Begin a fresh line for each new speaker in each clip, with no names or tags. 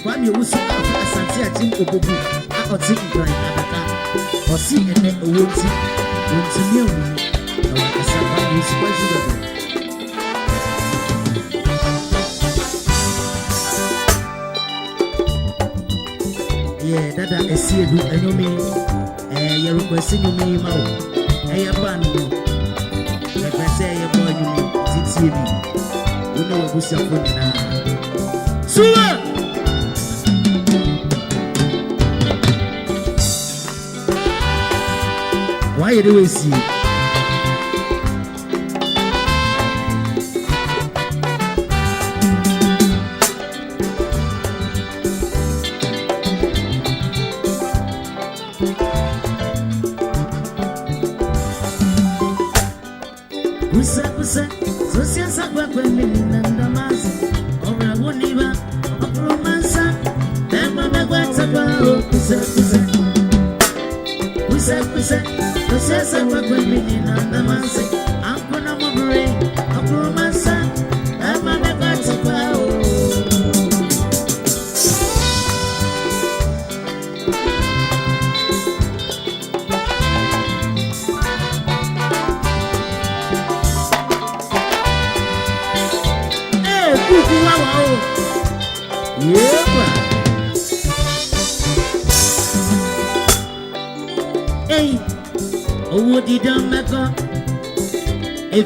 Kwame Usu Asante Mampong Abountem Abaka Osi ene owonti wontumi owu na wakasaba music yeah dada esiedu enyomi ye request enyomi ma wo eye ban no e pese ye boy enyomi titie bi wo no wabusia fo na suwa why do we see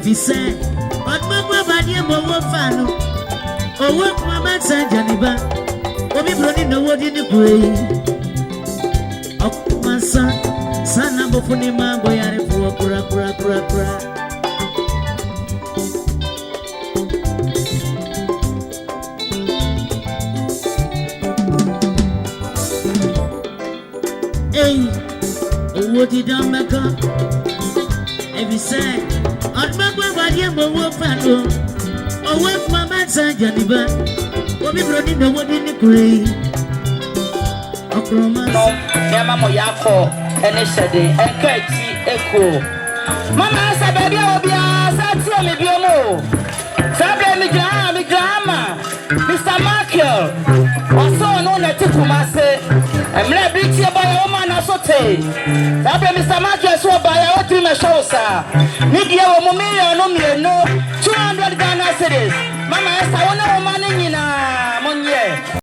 if he say, "But my body and my fan, oh, what my man said, Janiba, oh, me running the word in the grave. Oh, my son, number for the man, boy, I have pura. Hey, oh, what did I make up? If he say, oh, if my man said, Janiba, oh, me running the word in the grave. Oh,
Yama Yako, and it's a day, and Katie Echo. Mama, Sababy, I'll be a Satia, maybe a more. Sabe, me grandma, Mr. Michael, also known as Tikumase, and let me see by a woman as Sote. Sabe, Mr. Michael, so by our dream a show, sir. Media or Momia, no me, no 200 Ghana cities. Mama, I want no money in a money.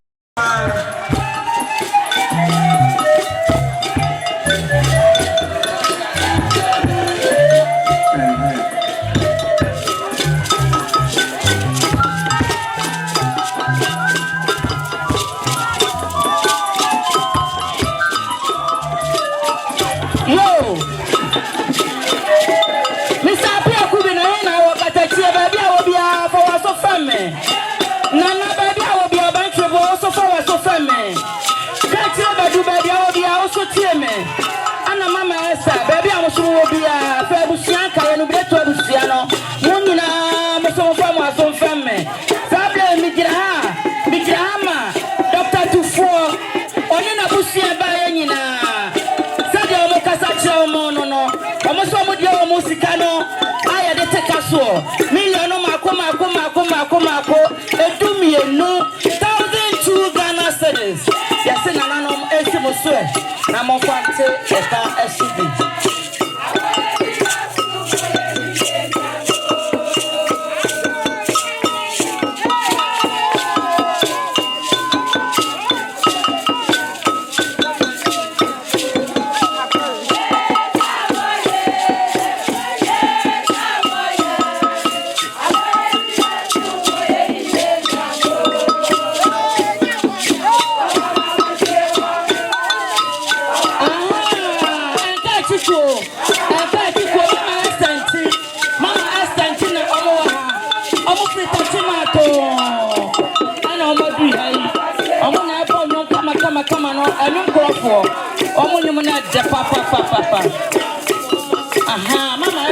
I'm on papa.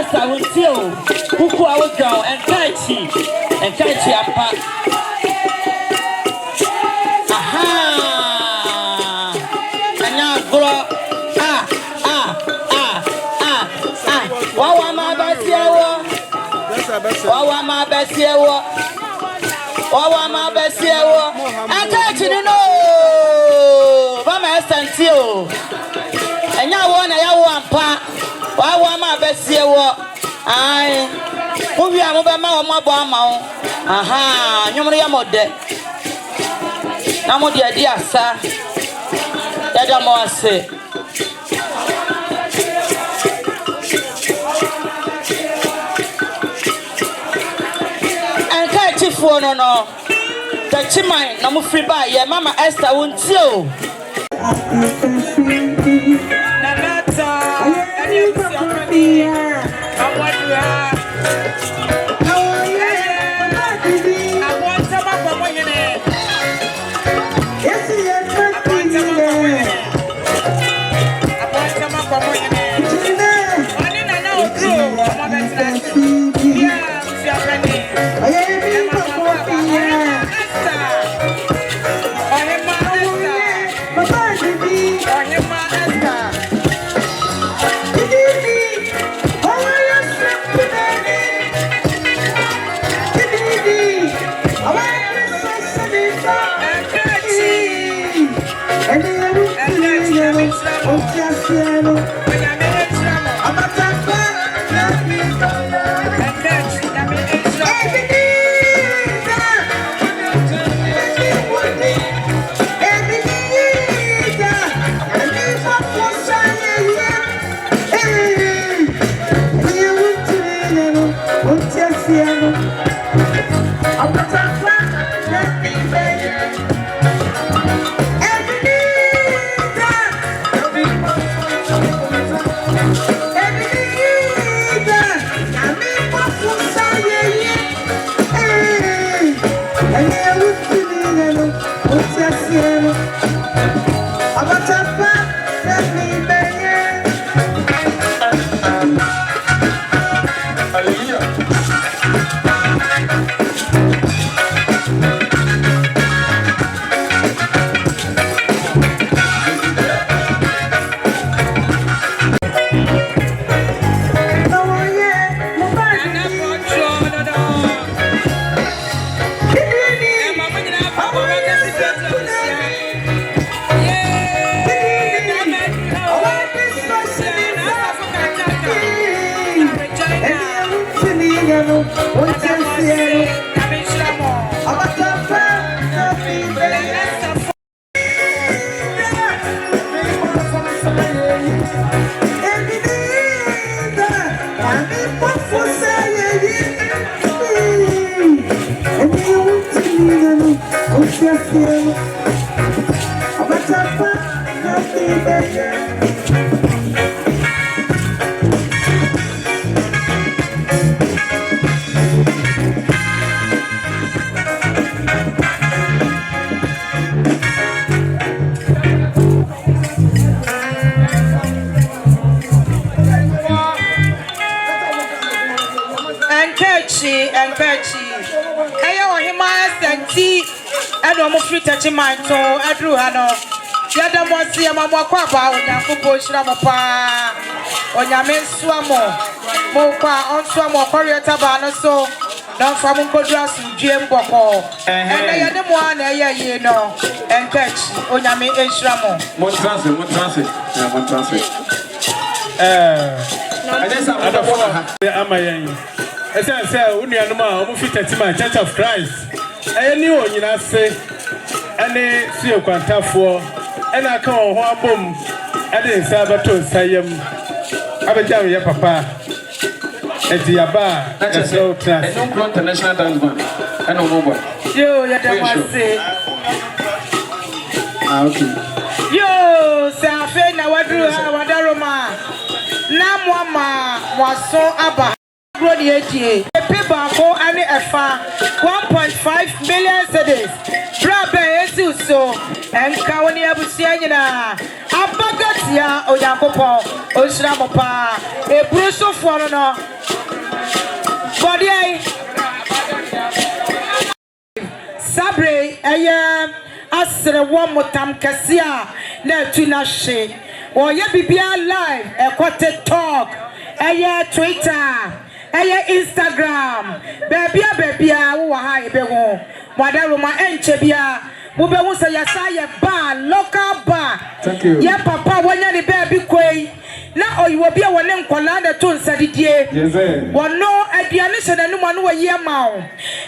esa wuntie o kuku a wodwan enkachi apa aha anya gro wawa ma besiewo enkachi ni no ba ma Asante o enya wo na ya wo ampa wawa ma besiewo ai Mubi a mube ma wo mabo ama wo aha nwumre ya mode na mode adi asa ya da mo ase enka tifo no tachiman na mu free ba ye mama Esther wontie o nanata ani usiapani awadua
Tachiman to Adru Hano. Yada Mosi Mamma Quaba, Yakupo Shramapa, or Yamin Swamo, Mopa, on Swamo, Korea Tabano, so non Famunko Dress, Jim Boko, and I had the one, you know, and catch on Yamin Shramo. One transit. I just have the Amayan. As I said, Unianuma, Mufita, Church of Christ. I knew you know, say. Ane siyo kwantafo ena ka ho abom ade nsabato nsayam abejam ye papa enti yaba eso trans no international dance band ena no boy yo ya da wase okay yo sa fe na wadru ha wadaroma na mwama mwaso aba Brody ATA. The people go and efa 1.5 million cedis. Brabe Jesus so and Kawani Abusiana. Abagatia Oyakopo Oshramopa. A bruise of one
Body Sabre, asere one more time Cassia, ne tuna she. Or ye be live, a quarter talk, Twitter, Instagram, baby, who are high, bego, Madaruma and Chebia, Mube was a Yasaya bar, local bar.
Thank you.
Yeah, Papa, when you're the baby quay. Now you will be a one name Colanda to Sadie. One no at the initial and one way year mount.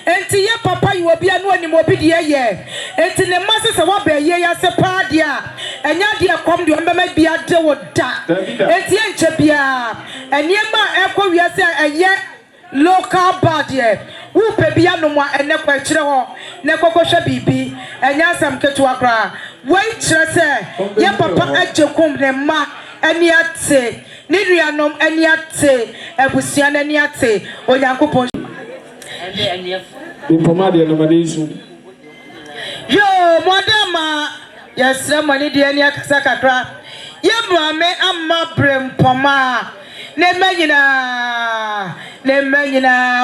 And to your papa, you will be a one more pedia year. And to the masses of what be a year as a pardia. And now dear come to remember be a deal that. And the Enchebia. And Yema Echo, we are a year local body. Who baby no more and never Nekokosha Bibi. And Yasam Ketuagra. Wait, say, your papa Agyekum the ma. Eniate, Nidrianom, Eniate, Ebusian, Eniate, or Yankopon.
Informadia nomination.
Yo, Madama, yes, somebody, dear Sakakra. Yamame, Amma Brim Poma. Nemagina,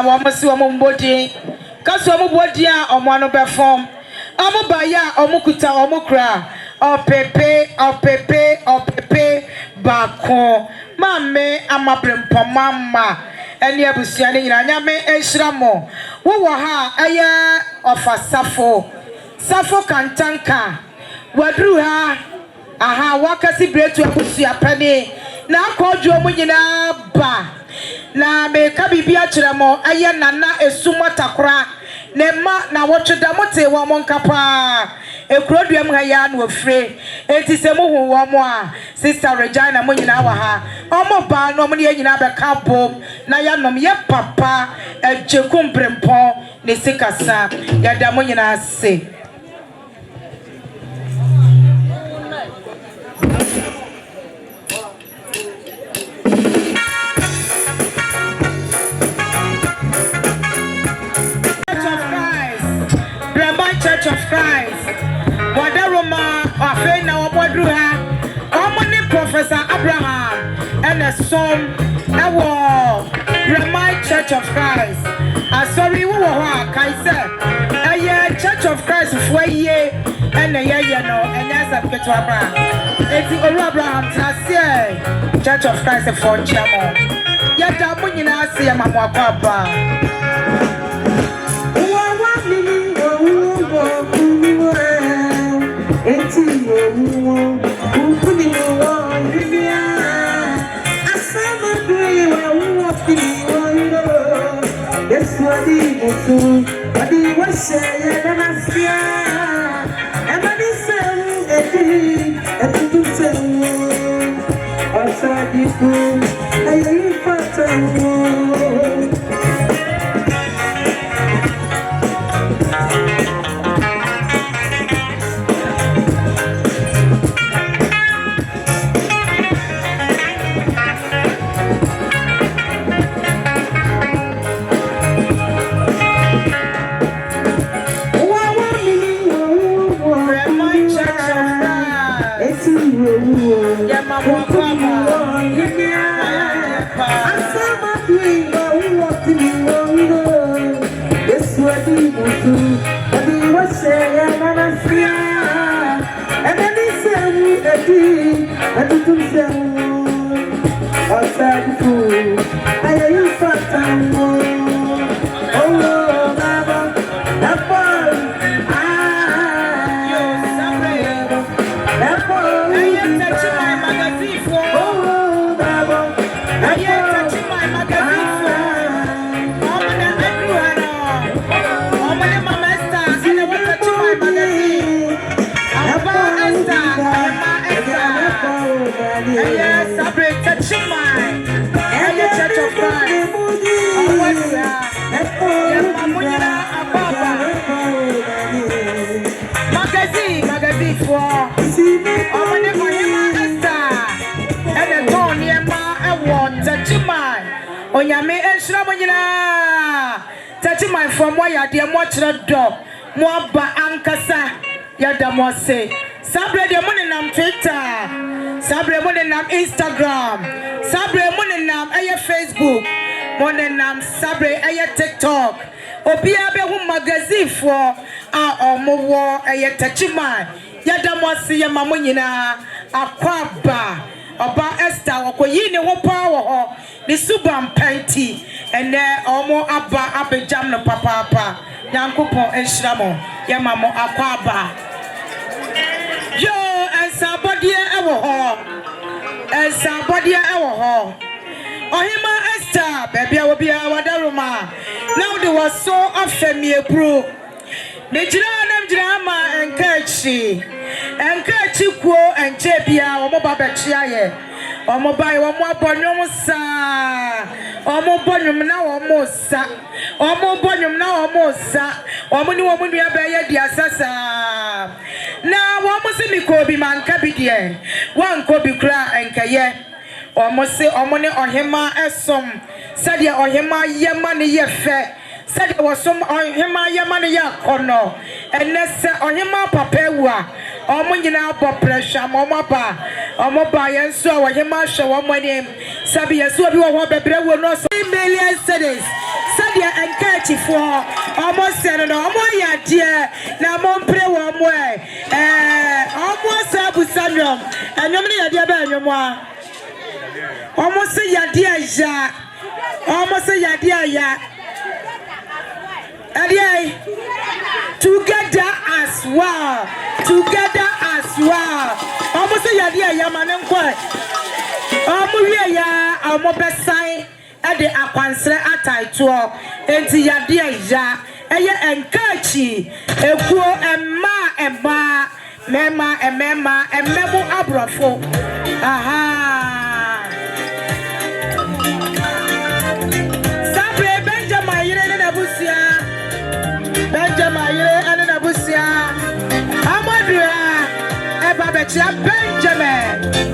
Wamasuamumbodi, Kasuamubodia, or one of her form. Amubaya, or Mukuta, or Mukra. O pepe bako mame amabrem mama eni abusiane nyina nyame enhyiramo wo ha aya ofa safo kantanka wadru ha aha wakasi bretu abusia pane na akodwo mu nyina ba na me ka bibia kyeremo aya nana esumo takora ne ma na wotweda mote wo monkapa ekroduam ha ya na ofre enti se mo hu wo mo a sister Regina mo nyina wa ha omo ba no mo ne nyina be ka bom na ya nom ye papa Agyekum brempon ne sikasa ya da mo nyina ase Church of Christ. Wadaroma afena wabwadruha. Omoni Professor Abraham and a son ewo Remai Church of Christ. Sorry wo ho kaise. Church of Christ for ye and a year no and Asante Mampong Abountem. Eti Oru Abraham trase Church of Christ for chamo. Yada mo nyina ase mamu akwa. Onyame enshira monyina tati my from where ya de mo kire do mo aba ankasa ya da mo se sabre de mo nam Twitter sabre mo nam Instagram sabre mo nam Facebook Monenam Sabre aya TikTok. Obia be hu magazine for omowo aya tachima. Yada mo se ya mamo nyina akwaba. Oba Esther okoyi ne ho pa wo ho. Ni subam panti ene omo aba abejam no papa. Yankopon enhira mo. Ya mamo akwaba. Yo ensabodie ewo ho. Ensabodie ewo ho. Ohima Esther, baby, I will be our Wadaruma. Now they were so often me a bro. The Jiranam Drama and Kerchi Quo and Jebia or Mobabachia or Mobile or Mobonosa or Mobonum now or Mosa or Mobonum now or Mosa or Monu Baya the Assassa. Now, one must be Kobe man Cabidian, one Kobe Cra and Kaye. Almost say Omone Ohima esom Sadia Ohima Yamani Yefe Sadia was some Ohima Yamani Yakono and Nessa Ohima Papewa Omunina Popresha Momapa Omoba and so Ohima show one my name Sabia so you want to be no 3 million cities Sadia and Kachi for almost said no more dear now mon pray one way almost Sabu Samuel and nobody had your almost say ya dear ya. Almost say ya dear ya. Together as well. Together as well. Almost say ya dear ya man quite. Almost ya almost best sign at the Aquansre atai tour. And ya dear ya. And Kachi. A poor and ma and ba. Mema and mema and memo abrafo. Aha. Benjamin, and Abusia, Amadria, Ebabetia, Benjamin.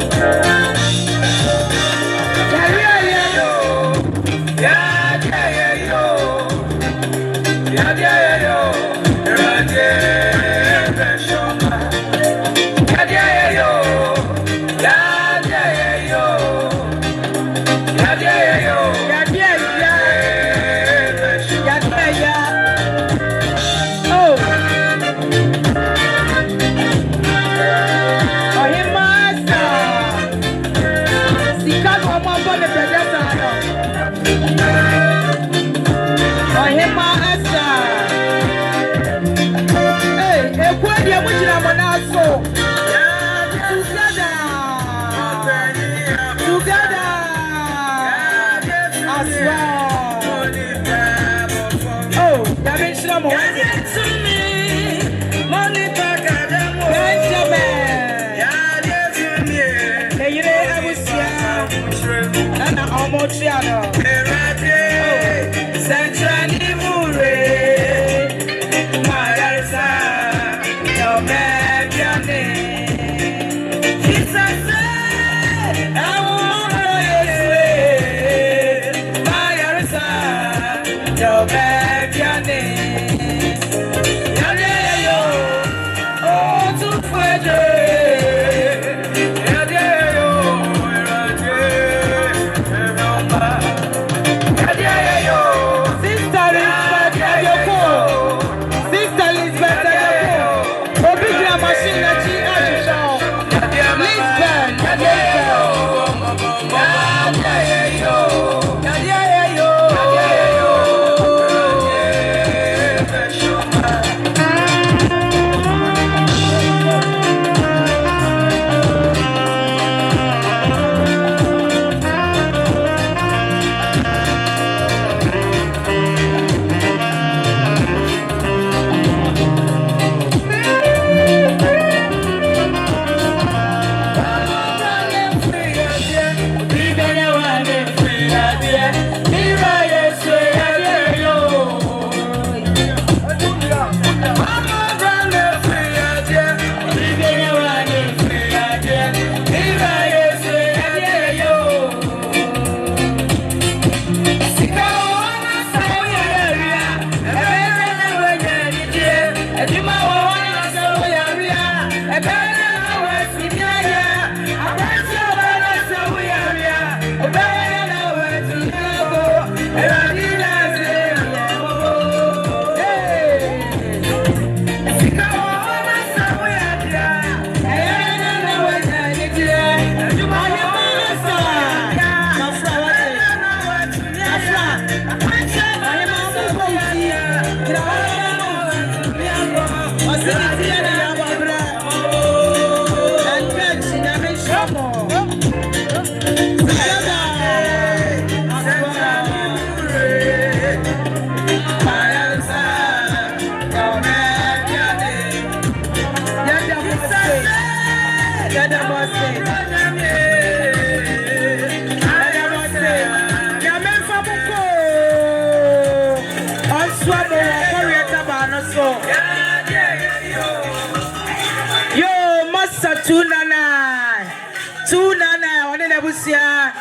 299 one na busia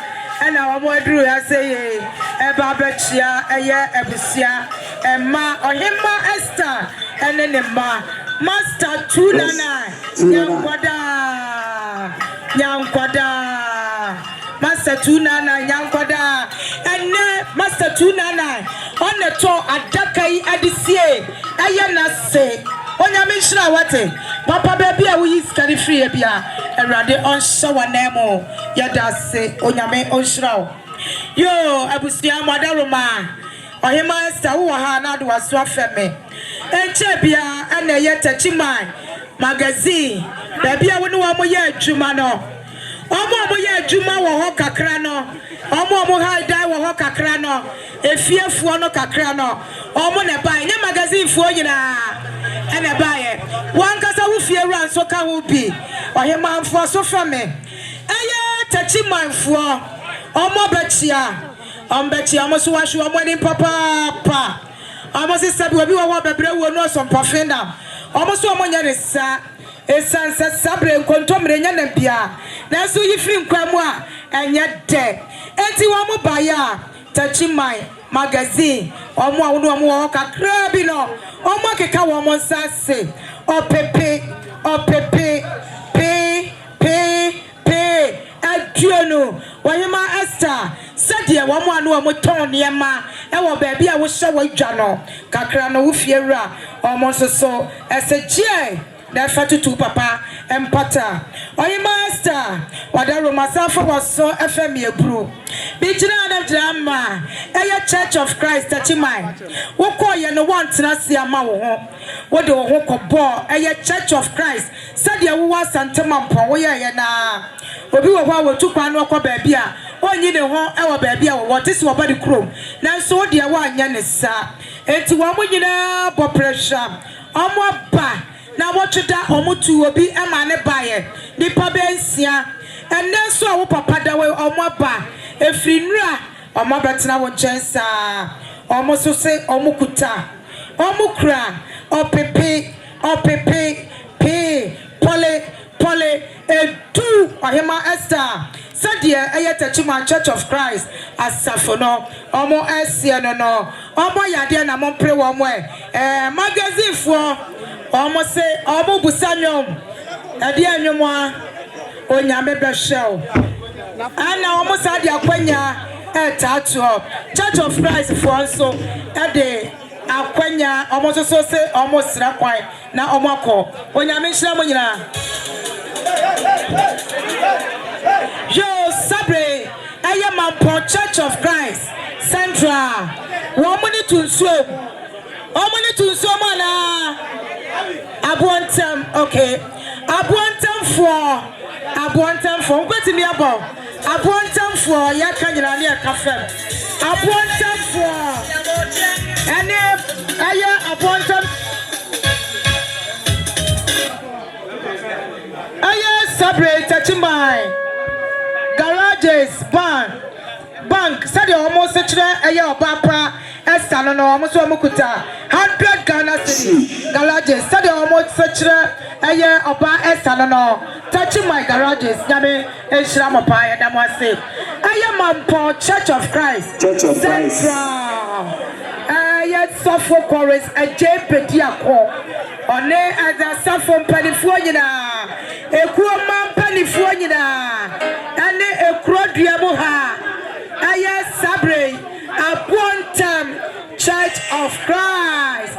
na wamodru ya say eba bechia eye ebusia emma ohimma Esther ene ne ma Master 299 Nyankwada Master 299 Nyankwada ene Master 299 on the to adakai adisie eye na se onyame hira wate papa baby a we skari free bia erade on shower nemo yada se onyame on hira yo abusia madaroma ohima Esther wo ha na do aso afeme enche bia na ye tachiman magazine baby a wonu wa mo ye adwuma no omo ye adwuma wo ho kakra no omo haidai wo ho kakra no efiefuo no kakra no omo ne bai nye magazine fuo nyina ene bai wankasa wo fie ran so ka wo bi ohemamfo so fame eye tachimanfo omo bechia omo so wa hwe omo ni papa omo se sabi obi wo bebre wo no so mpafenda omo so omo nya ne sa esansa sabre nkontomre nya na bia na so yifri nkwamu a enye de enti wo mo baya tachiman magazine omo awono omo wo kakra bi no omo keka wo mo sase opepe pe aduonu wahima Esther sadie wo mo anu omo ton niema e wo ba bia wo hye wo dwa no kakra no wo fiewura omo soso esejie da fatutu papa empata oyima Esther wadaro masafa waso FM ebru bijina na drama eye Church of Christ tachiman wo koye no wantena se ama wo ho wo de wo ho kobo eye Church of Christ sadia wo Asante Mampong wo ye na obi wo ho wotukwa no kwa ba bia onyi ne ho e wo ba bia wo tisi wo body chrome na so de wo anya ne sa enti wo mo nyina bo pressure omo ba na wotuda omutu obi ema ne baye nipa bensia enne so wo papa da we omo ba efri nura omo betena wo chensa omo so se omo kuta omo kra opepe pole edu ohima Esther sadie ayetachima Church of Christ asafono omo esie no omo yade na mo pre wo mo magazine fo omo se omo busanyom ade anwom onyame behwew ana omo sade akwanya tato Church of Christ for so ade akwanya omo so se omo sra kwan na omo akọ onyame hira mo nyina yo sabre eye Mampong Church of Christ Central womuni tunso mana Abountem okay Abountem for ngweti mi abo Abountem for ya kanyira ne kafem Abountem for ene aya Abountem aya sabre tachimai garages bank said almost kire aya obapa Esther no almost omukuta 100 Ghana cedi garages said almost kire aya oba Esther no touching my garages nyame enhira mopa ya damo ase aya Mampong Church of Christ Central aya sofo chorus ajepedi akọ one ada safo mpanifuo nyina ekuo mampanifuo nyina ane ekuro duamu ha aya sabre Abountem Church of Christ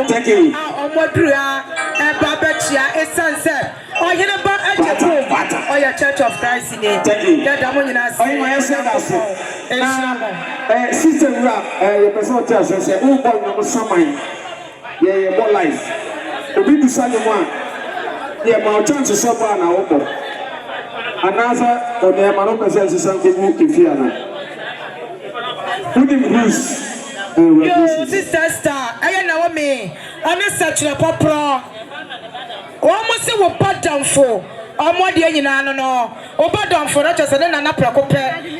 thank you
omodua babachia esanse oyene ba Agyekum oya Church of Christ ni dada mo nyina se
sister rap your person tell say who boy no saman ye bo life obi bisa ni one ye ma chance so ba na wo bo anaza o ma no person sisan ko mu kifia na
yo sister star aye na wo me oni sachira popro wo se wo badamfo omo de nyina no no wo badamfo na chose na na prakope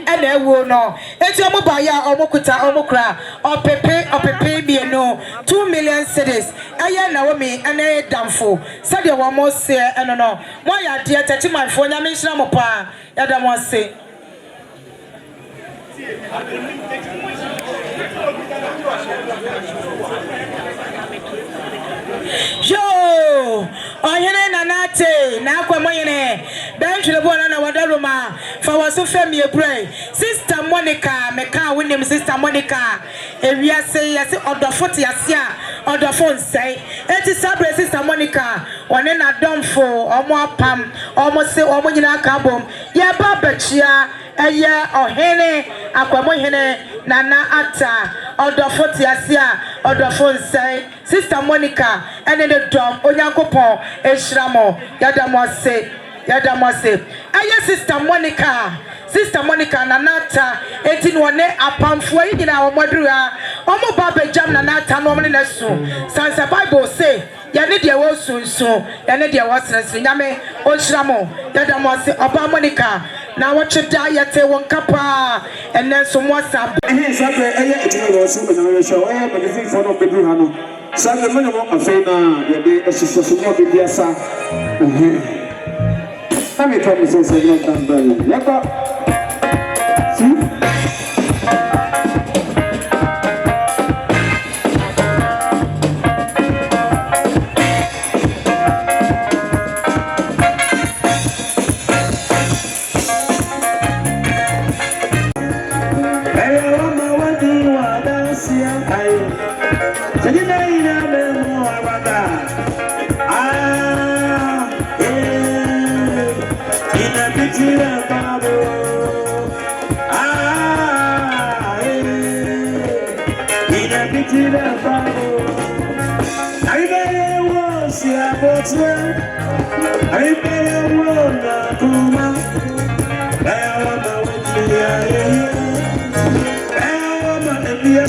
e na ewu no eti omo ba ya omo kuta omo kra opepe bi no 2 million cedis eye na wo mi ene damfo sade wo mo se eno no mo ya de tetimanfo nya me nhira mo pa ya da mo se yo oyene nanate na akwa moyene ben twele bona na wadaroma fa waso fam ye pray sister Monica me ka wonim sister Monica ewia se yase odofo te yase a odofo nsai eti sabre sister Monica one na domfo omo apam omo se omo nyina ka bom ye ba bachia eye ohene akwa moyene nana ata odofo te yase a odofo nsai sister Monica ene de dom onyankopon eshramo yadamose aye sister Monica nanata eti no ne apamfo yi nyina omodru a omo baba jam nanata no omne nesu sansa bible say ya ne de wo sunsun ya ne de wo sense nyame oshramo yadamose oba Monica na wochida yete won kapa enen so mo sam
sabe eye etino lo so na show magazine for no bedru ha no sabe mo mo afei na ya de esisi so mo be asa Let me tell you something, you can do it. See?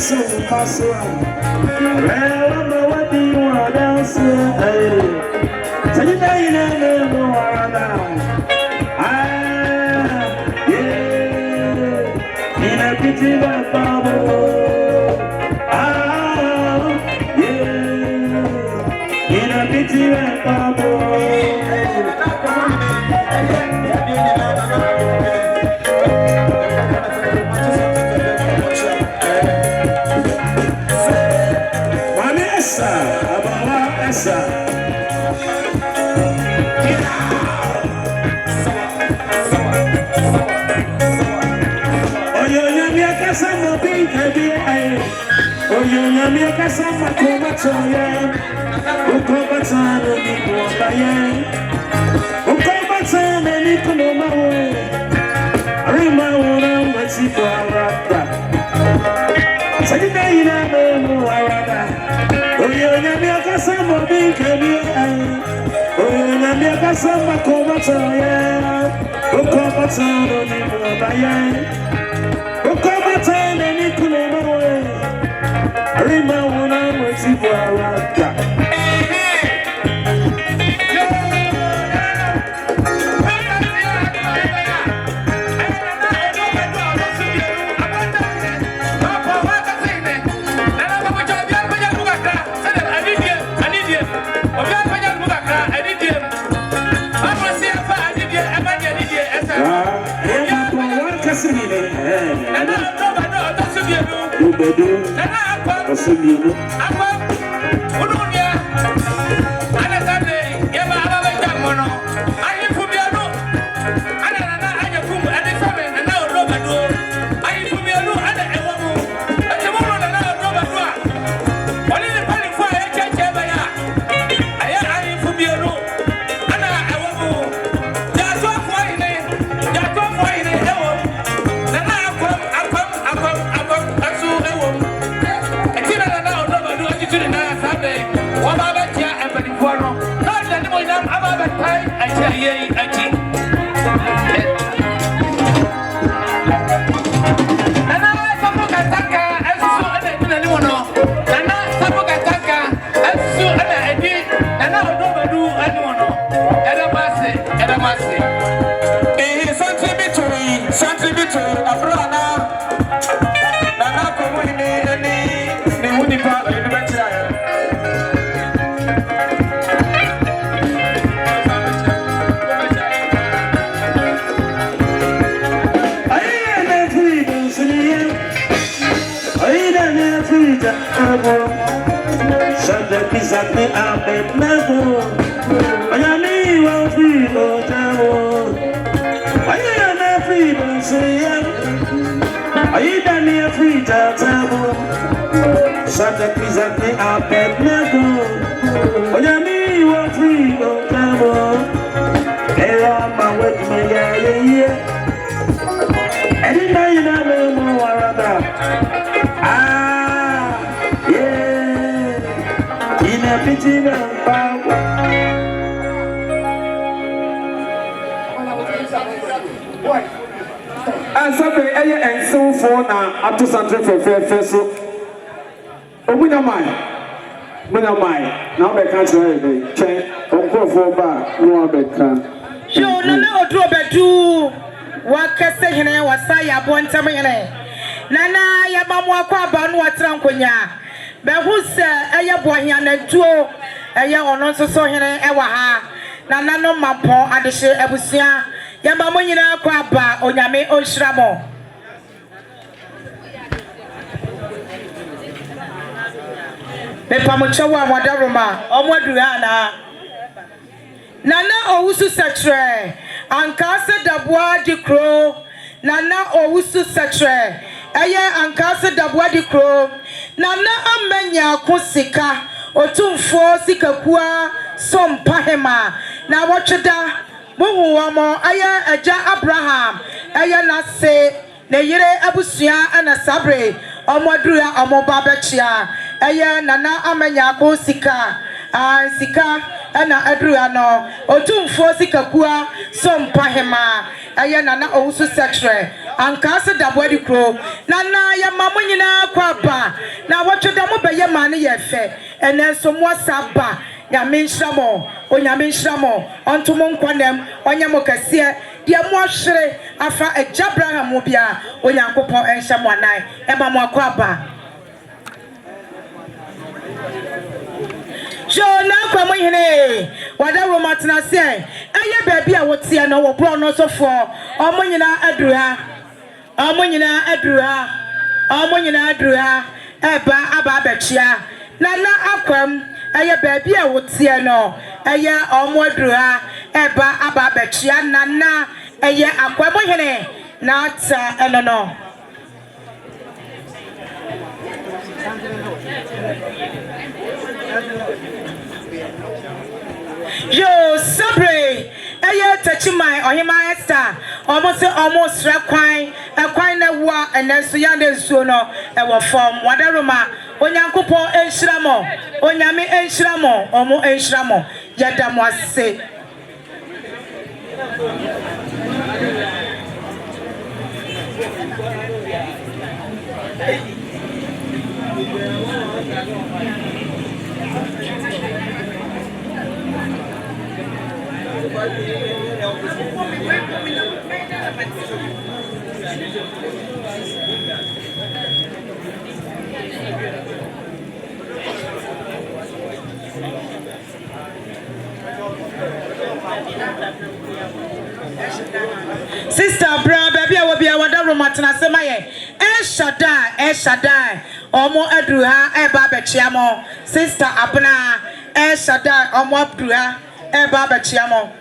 So possible. Well, what do you want to say? So you know more now. Yeah, in a pity bubble. Yeah, in a pity bubble. Asante Mampong
Asante Mampong
Asante and so for now up to Sante for fair so. Open mind. Now I can't say check or go for bar. No, I can't.
Yo, no, do a bedu. What can say here was Saya Bontamene? Nana, ya mamma Quaban, what Ranconia. But who said, Aya Boyan duo, Aya or not so here, Ewaha, Nana no Mampong and the share Ebusia, Yamamonina Quaba, or Yame or Shramo. The Pamuchawa Wadaruma, Omwadriana Nana Owusu Satre, and Casa da Bois de Crow, Nana Owusu Satre, Aya and Casa da Bois de Crow, Nana Amenya Kosika, Otumfo Sikakua, Som Pahema, Na Wachada, Muhuamo, Aya Aja Abraham, Aya Nase, Neyere Abusia and Asabre, Omwadria Omobabachia, Aya Nana Amenya Kosika, and Sika. Ana Adriano, Otumfo Sikakua, Som Pahema, Aya Nana Owusu Satre, and Casa da Bois de Crow, Nana Yamamunina Quapa, now what you damo by your money yefe, and then some more Saba, Yamin Shramo, or Yamin Shramo, on to Monquanem, on Yamokasia, Yamoshre, Afa a Jabraham Mobia, or Yankopo and Shamonai, Emma Quapa. Joe now come in, whatever Martina say. Aya baby, I would see no brown also for Omonina Adria, Eba Ababachia, Nana Aquam, Aya baby, I would see no, Aya Omodria, Eba Ababachia, Nana, Aya Aquamohene, not Eleanor. Yo, Sabre, Aya Tachimai, or Hima Esther, almost Raquine, a quine wa, and then Suyande Suno, and were from Wadaruma, Onyankupo and Shramo, Onyami and Shramo, Omo and Shramo, Yadam was say. Sister Bra, baby, I will be a wonder Martina Semaye. Shaddai, Omo Adruha, Babachiamo, Sister Abna, Shaddai, Omo Abruha, Babachiamo.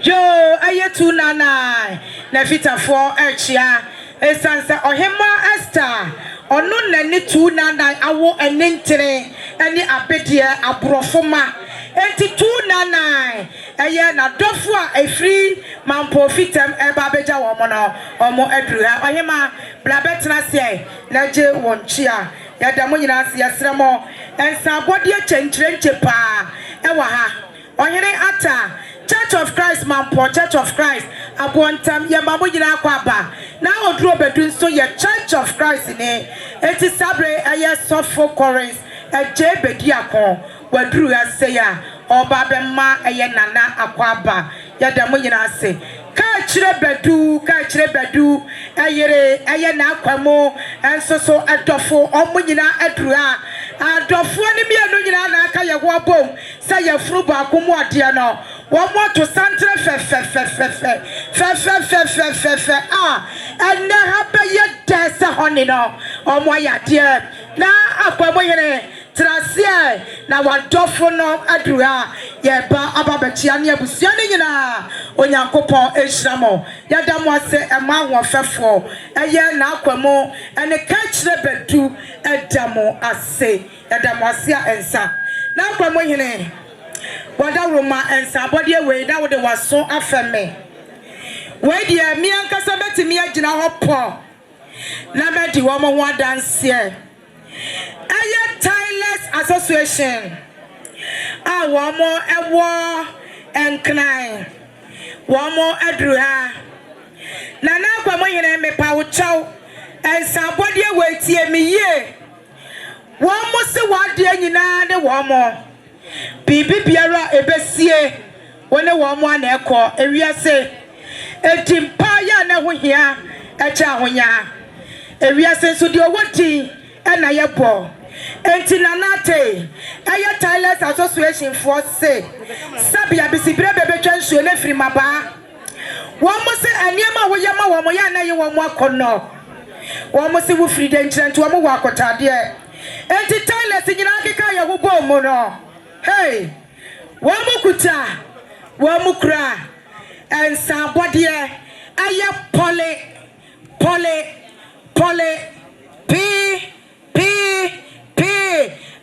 Yo, Ayatu Nana, Nefita for Echia, Esansa, or Hema Esther, or no Nani two Nana, Awo and Nintere, and the Abedia, Abrofoma, 82 Nana. Aya na dofua a free mampo fitem e babeja womono omo adruha ohema blabetna se na je wonchia ya damo nyina se yasremo ensa bode chenchrenche pa e wa ha ohene ata Church of Christ mampo Church of Christ Abountem ya mamo nyina kwa ba na odro bedun so ye Church of Christ ni eti sabre aya sofo chorus e je bedi akon wadru ya se ya Oba Bema Nana Aquaba, Yadamunase. Ka kachire bedu ayere aye na akwamo enso so adofo omunyina adura adofo ni mienu nyina na aka ye ho abom say ye furu ba akomu ade no wo mo to santre fe enne ha be ye dese honi no omo ya de na akwamo yene trasie na wadofo no adura ye ba ababechia ne abusia ne nyina onyankopon ehiramo yada mo ase ema wofefo eye na akwamo ene ka kire bedu edamo ase edamo ase ensa na akwamo hene wada roma ensa body we na wo de waso afeme we dia mi ankasa betimi agina hopo na medi wo mo ho dance Aya Tireless Association. Wamo ewo enknai. Wamo edruha. Nana kwa mo yene me pa wo chaw. Ensabode wetie me ye. Wamo se wade nyina ne wamo. Bibi biara ebesie. Wone wamo ana ekọ ewiase. Etimpa ya na ho hia echa ahonya. Ewiase so de owoti na yebo enti nanate Aya Tireless Association for say sabia bisibre bebetwa nsuo na firi maba wo mo se aniema wo yama wo mo ya na ye wo mo akono wo mo se wo firi de nkyerento wo mo wo akotade enti Tireless nyina akeka ye wo bom no hey wo mo kuta wo mo kura ensa bode aye pole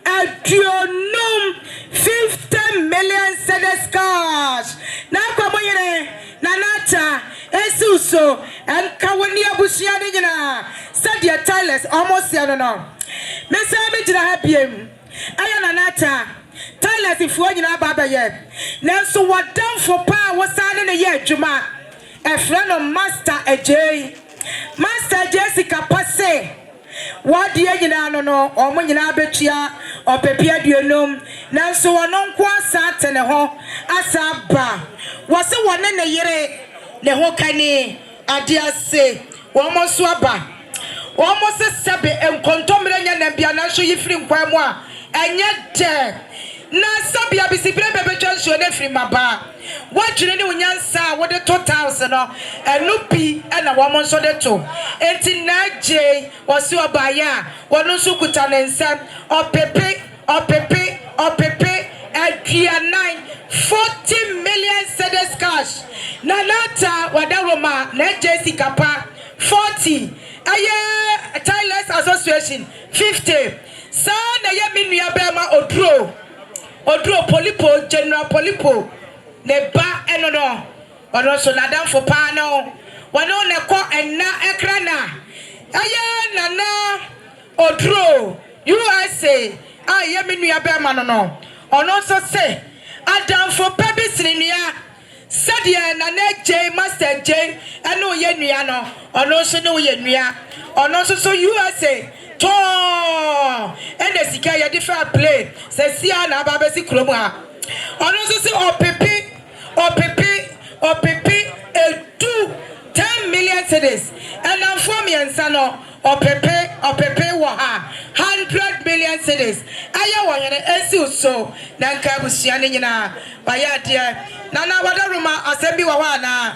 Adionum 50 million cedis cash. Na kwa moyene nanata esuso and kawani abushia de nyina. Sadia Tireless almost ya no. Me say me jira habiem. Aya nanata Tireless ifuo nyina baba ye. Nanso wadam for pa wasane ne ye adwuma. E friend of Master AJ. Master Jessica Passe. What ye nyina no omo nyina betua opepia duonum nanso wono nko asate ne ho asaba wose wone ne yere ne ho kani ade ase womo so aba womo se sebe enkontomre nya na bia na so yifiri nkwa mu a enye de na sabia bisibire bebetwa nso ne firi maba wajire ne unyansa wo de 2000 no enupi na womo nso de to enti na je wose obaya wono nso kuta ne nsam opepe adia 9 40 million cedis cash nanata wadaroma na Jessica pa 40 aye Tireless Association 50 sa na ye minua bema odro polipo general polipo ne ba enono ono so nadam for pa no wono ne ko enna ekrana aye nana odro USA aye minua bema no ono so say adam for purpose nua sadia nana J Master J eno ye nua no ono so ne ye nua ono so USA to ene sika ye different play se sia na ba be si kromu ha ono so say opepe do 10 million cedis and am for me ansano opepe wo ha 100 million cedis aya wo yene esi so na nka busia ne nyina ba ya de na wadaruma asembi wo ha na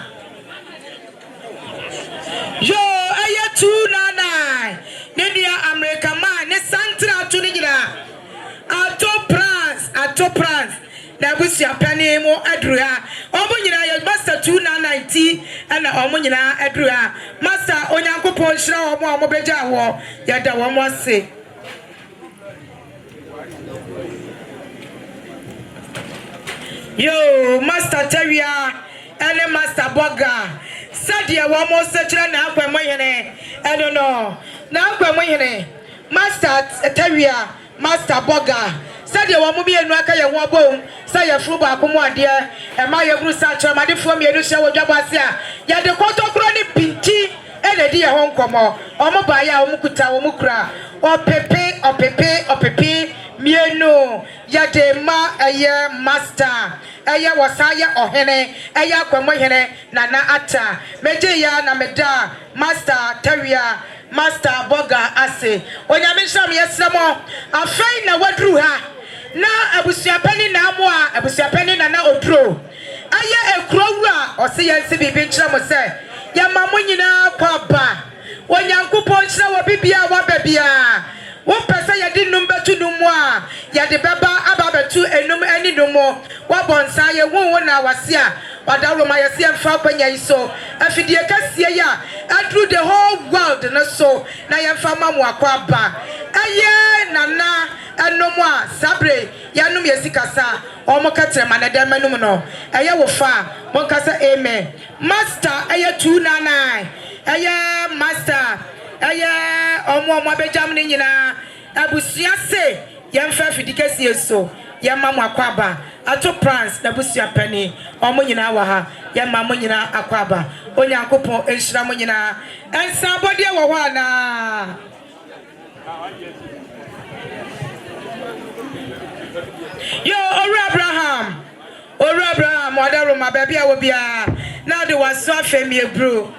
yo aya 299 Nidia America man ne santra to ni nyina ato prance na busia pani mo adruha omo nyina ye master 290 na omo nyina adruha master onyankopon hira omo beja ho ya da wo mo ase yo master Teria ene master Boga sadia wo mo se kire na akwamo yene eno no na akwamo yene master Teria master Boga sadia wo mo bi enu aka ye ho bom say ye furu ba akomo ade e ma ye guru sa kire ma de fo mi enu hye wo dwabo ase a ye de kotokro ni pinti ene di ye ho nkomo omo ba ya omo kuta omo kura opepe mienu yade ma eye master eye wasaya ohene eye akwamo hene nana ata meje ya na meda master teria master boga ase onyame sham yesremo afai na wadru ha na abusuapani na amoa abusuapani na odro eye ekrowura ose yense bibi nkyerɛ mo sɛ yɛma mo nyinaa kwaba onyankopɔn nkyerɛ wɔ bibia wa babia wo pɛsɛ yɛde num bɛtu num a yɛde bɛba aba bɛtu enum ani num wa bɔnsa yɛ wo na wase a wadawro ma yɛse yɛmfa kwanya yi so afidie kasie ya through the whole world no so na yɛmfa ma mo akwaba eye nana anomo a sabre yanum yesikasa omo katre manade manum no eye wo fa mo kasa amen master eye 299 eye master eye omo abejam ni nyina abusua se yemfa fidikasi eso yemma mo akwaba ato prince na busua pani omo nyina wa ha yemma mo nyina akwaba onyankopon enhira mo nyina ensa bode wo ho ana yo Oru Abraham wadaro ma baby a wo bia now the was so femi ebro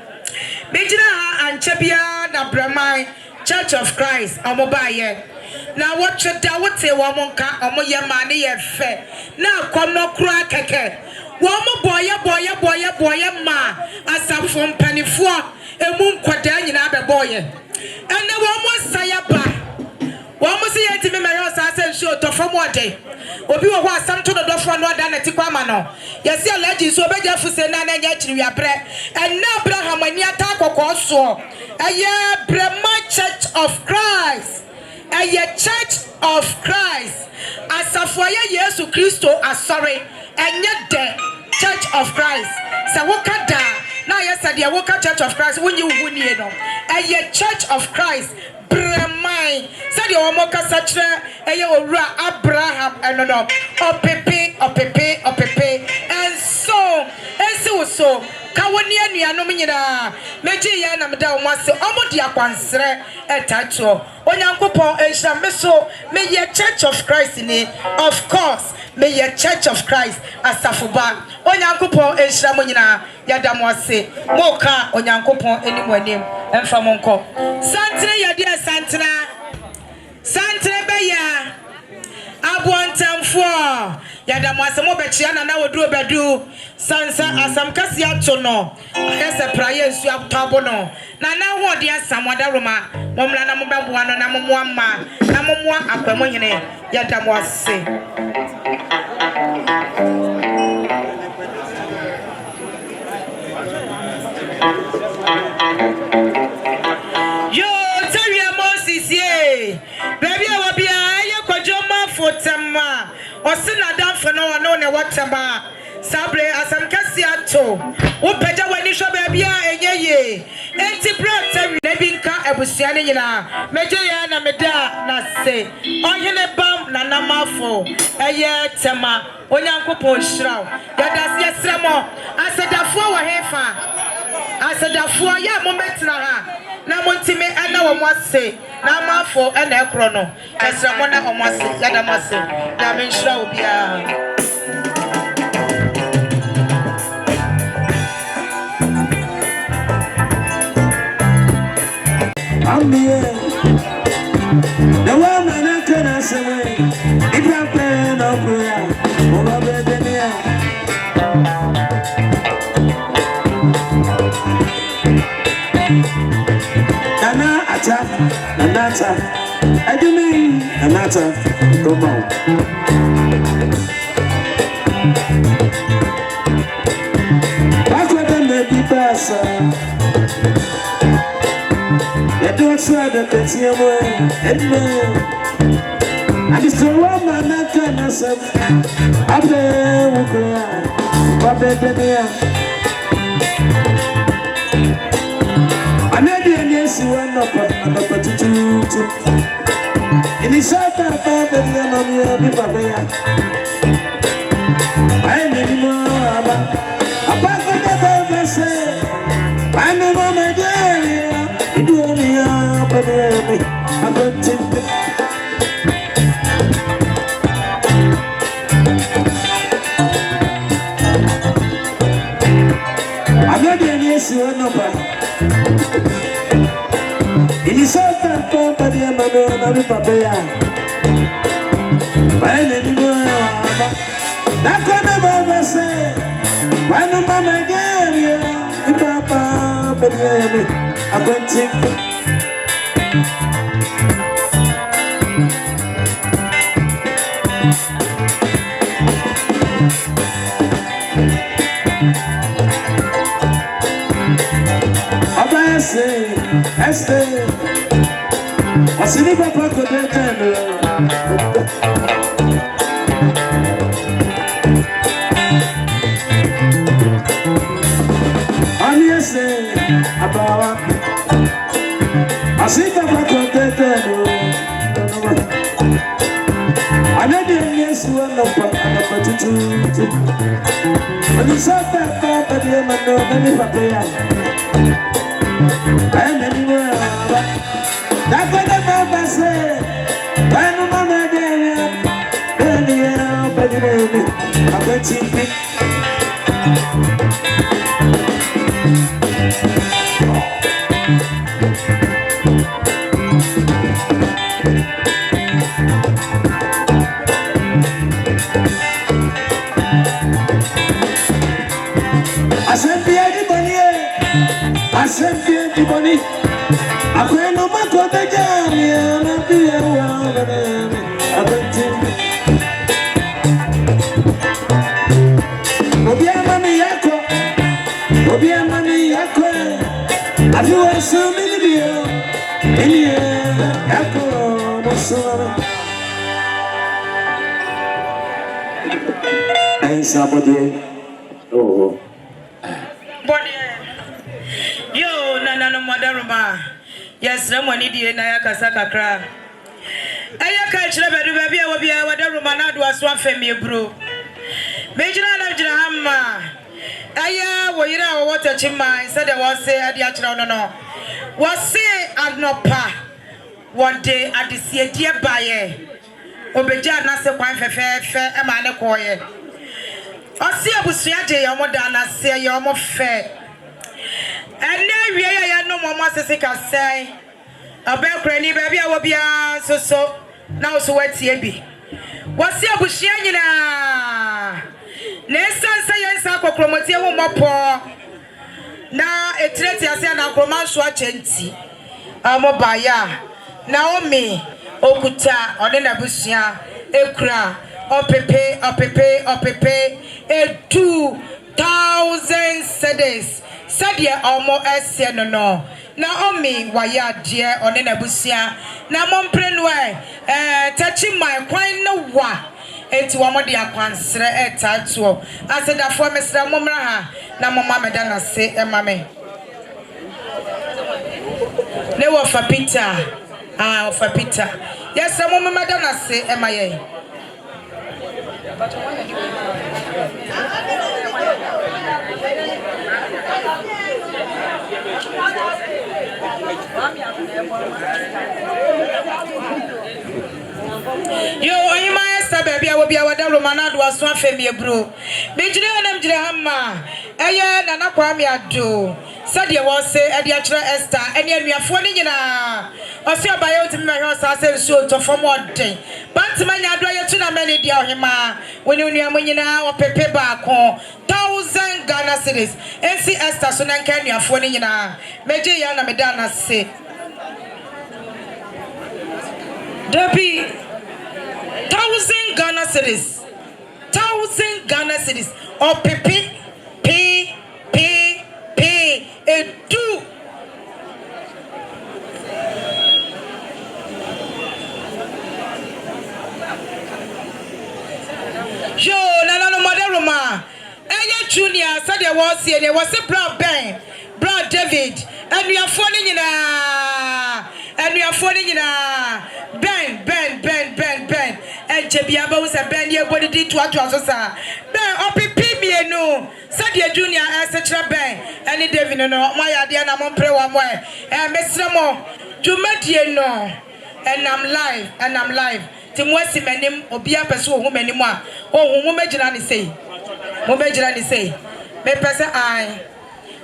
bejina ha anche bia na Bramai Church of Christ omobaye na what da wote wo monka omo ye ma ne ye fe na kono kura keke wo mo boye ma asafo mpanifo emu nkwada nyina be boye ene wo mo sayaba wo mo se yeti me mero asase nsu to fam ode obi wo ho asam to dodofo no da na ti kwama no yesi alaji so obeja fuse na na nya chiri wiabre ene Abraham ani ata akoko so eye Bramai Church of Christ eye Church of Christ asafo ye Yesu Kristo asore enye de Church of Christ sa wokada na yesa de woka Church of Christ wonyi wunie no eye Church of Christ Bramai said your moka sachre eye owura Abraham enono opepe and so kawoni anuanom nyina meji ya na meda omase omodi akwansere etacho onyankopon ehira meso me ye Church of Christ ni of course me ye Church of Christ asafoba onyankopon ehira mo nyina yada mo ase moka onyankopon enimu anim emfa mo nko santre yade santre beya Abountem yada mo ase mo bechia na woduro bedu sansa asam kasi ato no ese praye nsu atabo no na ho de asam wadaroma momla na mobeboa no na momoa ma na momoa akwamo nyene yada mo ase yo taria Moses ye baby awabia ye kwajoma fotama osina danfo no no ne watama sabre asam kasi ato wo peja wani sho baby a enyeye enti brata na binka ebusua ne nyina meje ya na meda na se ohene bam na namafo eye tema onyankopon hiraw yadase yesremo asedafo wo hefa asedafo ya mo metra ha na montime ana wo mwase na mafo ana ekro no esremo na wo mwase yada mwase na me hiraw bia
the woman I can say, if I play no prayer, over baby, Nana attack, I do mean Anata, come on. That's what I may be passing. I don't try to get you away, I just don't want my neck and myself. I play with my baby. I know the yes, you are not a to in the shop of baby, I'm I need more about the baby say, I know my dear. Do me up, baby. I'm going to Ini sota pompa dia mano na mi papaya. Baile ni moa. Na kona baba se. Wanu mama gani. Papa believe Authentic. Este, así papa contento. Aniese, abawa, así papa contento. Anadi aniese wana pa tutu. Ani sota papa dia mano nani papaya. And anywhere, that's what the Papa said. When the mama gave and the baby, I'm going to pick. Asante Mampong Abountem. Obia mami yako, afiwa sumi ndio, iliye yako mosoro. Aisha bodi, oh.
Bodi, yo nana madaruma, yes ramoni di na yakasa kakra. Aya ka chira bedu baby obia wadaruma na do aso afemi bro. Mejira na jira hamma. Aya wo yira wo water chima said there was say ade achira no was say anopa one day at the see die baye obeja na se kwan fefefe e ma ne koye o se abusua je yo moda na se yo mo fe ene wie ya no mo asese ka sai abekra ni ba bia wo bia so na so watie bi was se abusua nyina Nessa yensa kokromotie ho mopo na etireti ase na kromanso achenti amobaya Naomi okuta ode na busua ekura opepe 2,000 cedis sadia omo ese no Naomi waya die ode na busua na momprenwe tachi my kwan no wa enti wamodi akwansre etatuo asedafo mesra momra ha na mama meda na se emame ne wo fa Peter ofa Peter yes mama meda na se emaye yo oyima esta baby a obi a wada romana do aso afemi bro bejire onam jire hamma eye nana kwame ado sade wo se ade akire Esther ene anuafo ni nyina osi obaye otimi me ho sa se so to fom odden bantima nya do yetu na mele dia ohima woni onuam nyina opepe baako 1,000 Ghana cedis ensi Esther so na nka anuafo ni nyina meje ya na meda na se Debbie 1,000 Ghana cedis 1,000 Ghana cedis or pay a do yo no madaruma eye junior said there was here there was a brown Ben brown David and we are falling in Ben and Jebiaba was a Ben here body did to sa Ben opipi mienu said your junior as a Ben and David no my idea na mon pray one way and Mesramo Jumati no and I'm live Timwesi menim obia peso hu menim a hu mejira ni sei me pese ai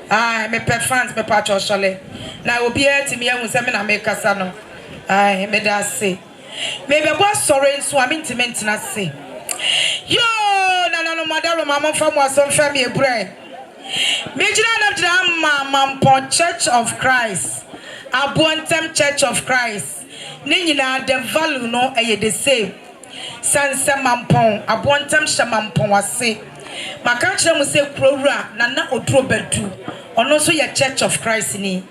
me pet fans me patch or shole. Now will be here to me and me na make casano. Me da say. Maybe was sorry swimming to maintenance say. Yo, no mother mama from was some family bread. Major of Drama Mampong Church of Christ. Abountem Church of Christ. Nina the value no the same. Asante Mampong Abountem Shamampong was say. Makacha mu say Krora Nana Odro Bedu. Ono so your Church of Christ ni.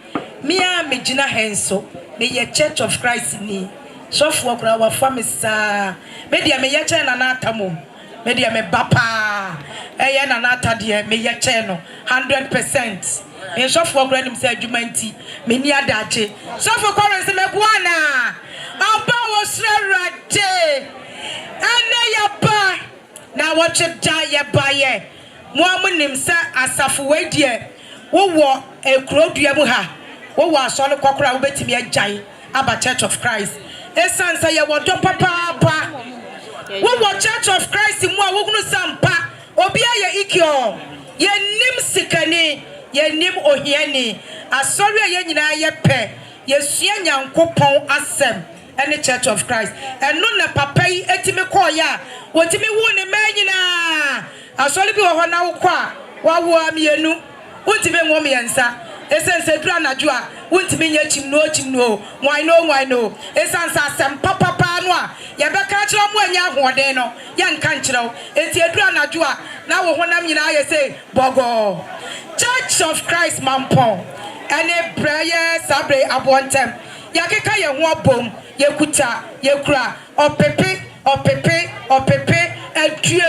Mia Mejina Henso. Me ye Church of Christ ni. So for our family sa. Media me ye chena na tamu. Media me bapa. Eya na nata de me ye cheno 100%. In so for grant him say adwumanti. Me ni adache. So for currency me buana. Aba wo srade. Ane ya ba. Na watch it die ye ba ye. Mo amunim sa asafu we die. Wo wo e kro dua mu ha. Wo wo asole kokora wo betimi agyan aba Church of Christ. Esansa ye wo do papa pa. Wo Church of Christ mu a wo gunu sampa. Obi aye ikio. Ye nim sikani, ye nim ohiani. Asori ye nyina ye pe. Ye sua nyankopon asem. Any Church of Christ. And no na papa yi etimi ko ya. Wotimi wu ne manyina. Asori bi wo ho na wo kwa. Wa wo amienu. Wotimi ngo miensa. Esense dura na jua. Wotimi nya chimno. Why no. Esansa asem papa no a. Ye be ka kire mo anya ahoden no. Ye nka nkire. Enti edura na jua. Na wo honam nyina ye say bogo. Church of Christ Mampong. Ene prayer sabre Abountem. Yakeka ye ho abom. Ye kuta, ye kura, opepe,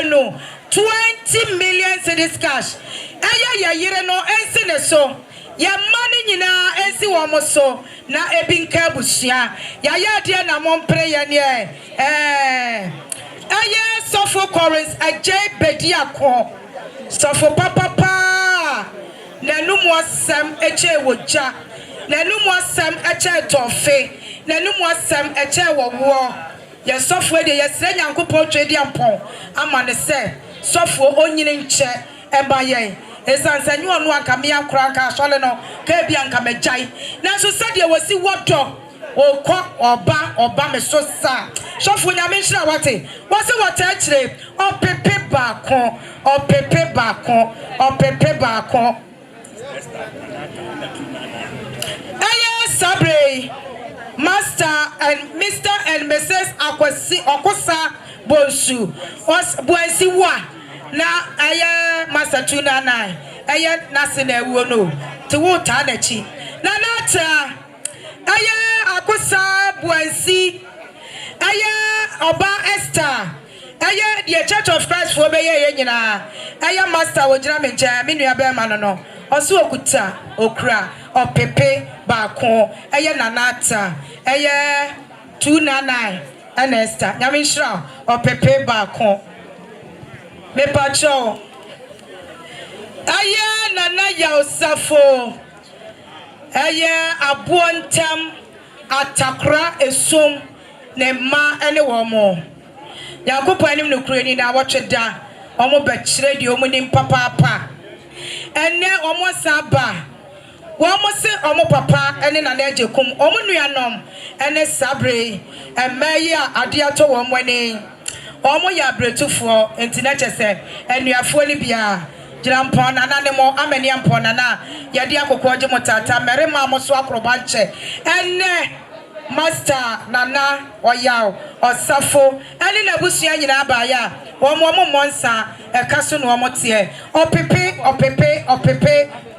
no 20 million cedis cash. Aya yire no ensi ne so. Ya mani nyina ensi wo so na ebinka busia. Ya de na mompre ye ne aya sofo chorus aje bedi akọ. Sofo papa. Na numu asem eche woja. Na numu asem eche tofe. Na numu asem eche wo ye sofo de ye sre nyankopon twedi ampon ama ne se sofo onyine nche eba ye esansa nyu onu aka me akora aka sole no ka bia nka megyan na so sade wasi wodo okọ oba me so sa sofo nya me nhira wate wase wata akire opepe baako aya sabre Master and Mr. and Mrs. Okosa Bonsu was Boisiwa. Now I Master Tuna nine. I Nasine Wono to Wotanachi. Nanata I Akosa Boisi. I Oba Esther. I the Church of Christ for Bayana. I Master Wojamaja, Minia Bermano. Osu okuta okra opepe baako eye nanata eye 299 anesta nyame nhira opepe baako mepacho eye nana ya osafo eye Abountem atakra esom ne ma ene wo mo yakopɔ anim no kurani na wɔtweda omo bekire de omo nim papa ene omo saba womo se omo papa ene na Agyekum omo nuanom ene sabre emayi ade ato womo ani omo ya bretufo enti na chese enuafo ni bia Jirampon na ne mo amani ampon na yade akokɔ gye motata merema mo so akroba nche ene Master Nana Oyao Osafo ene na busua nyina abaya womo monsa ekaso no omotie opepe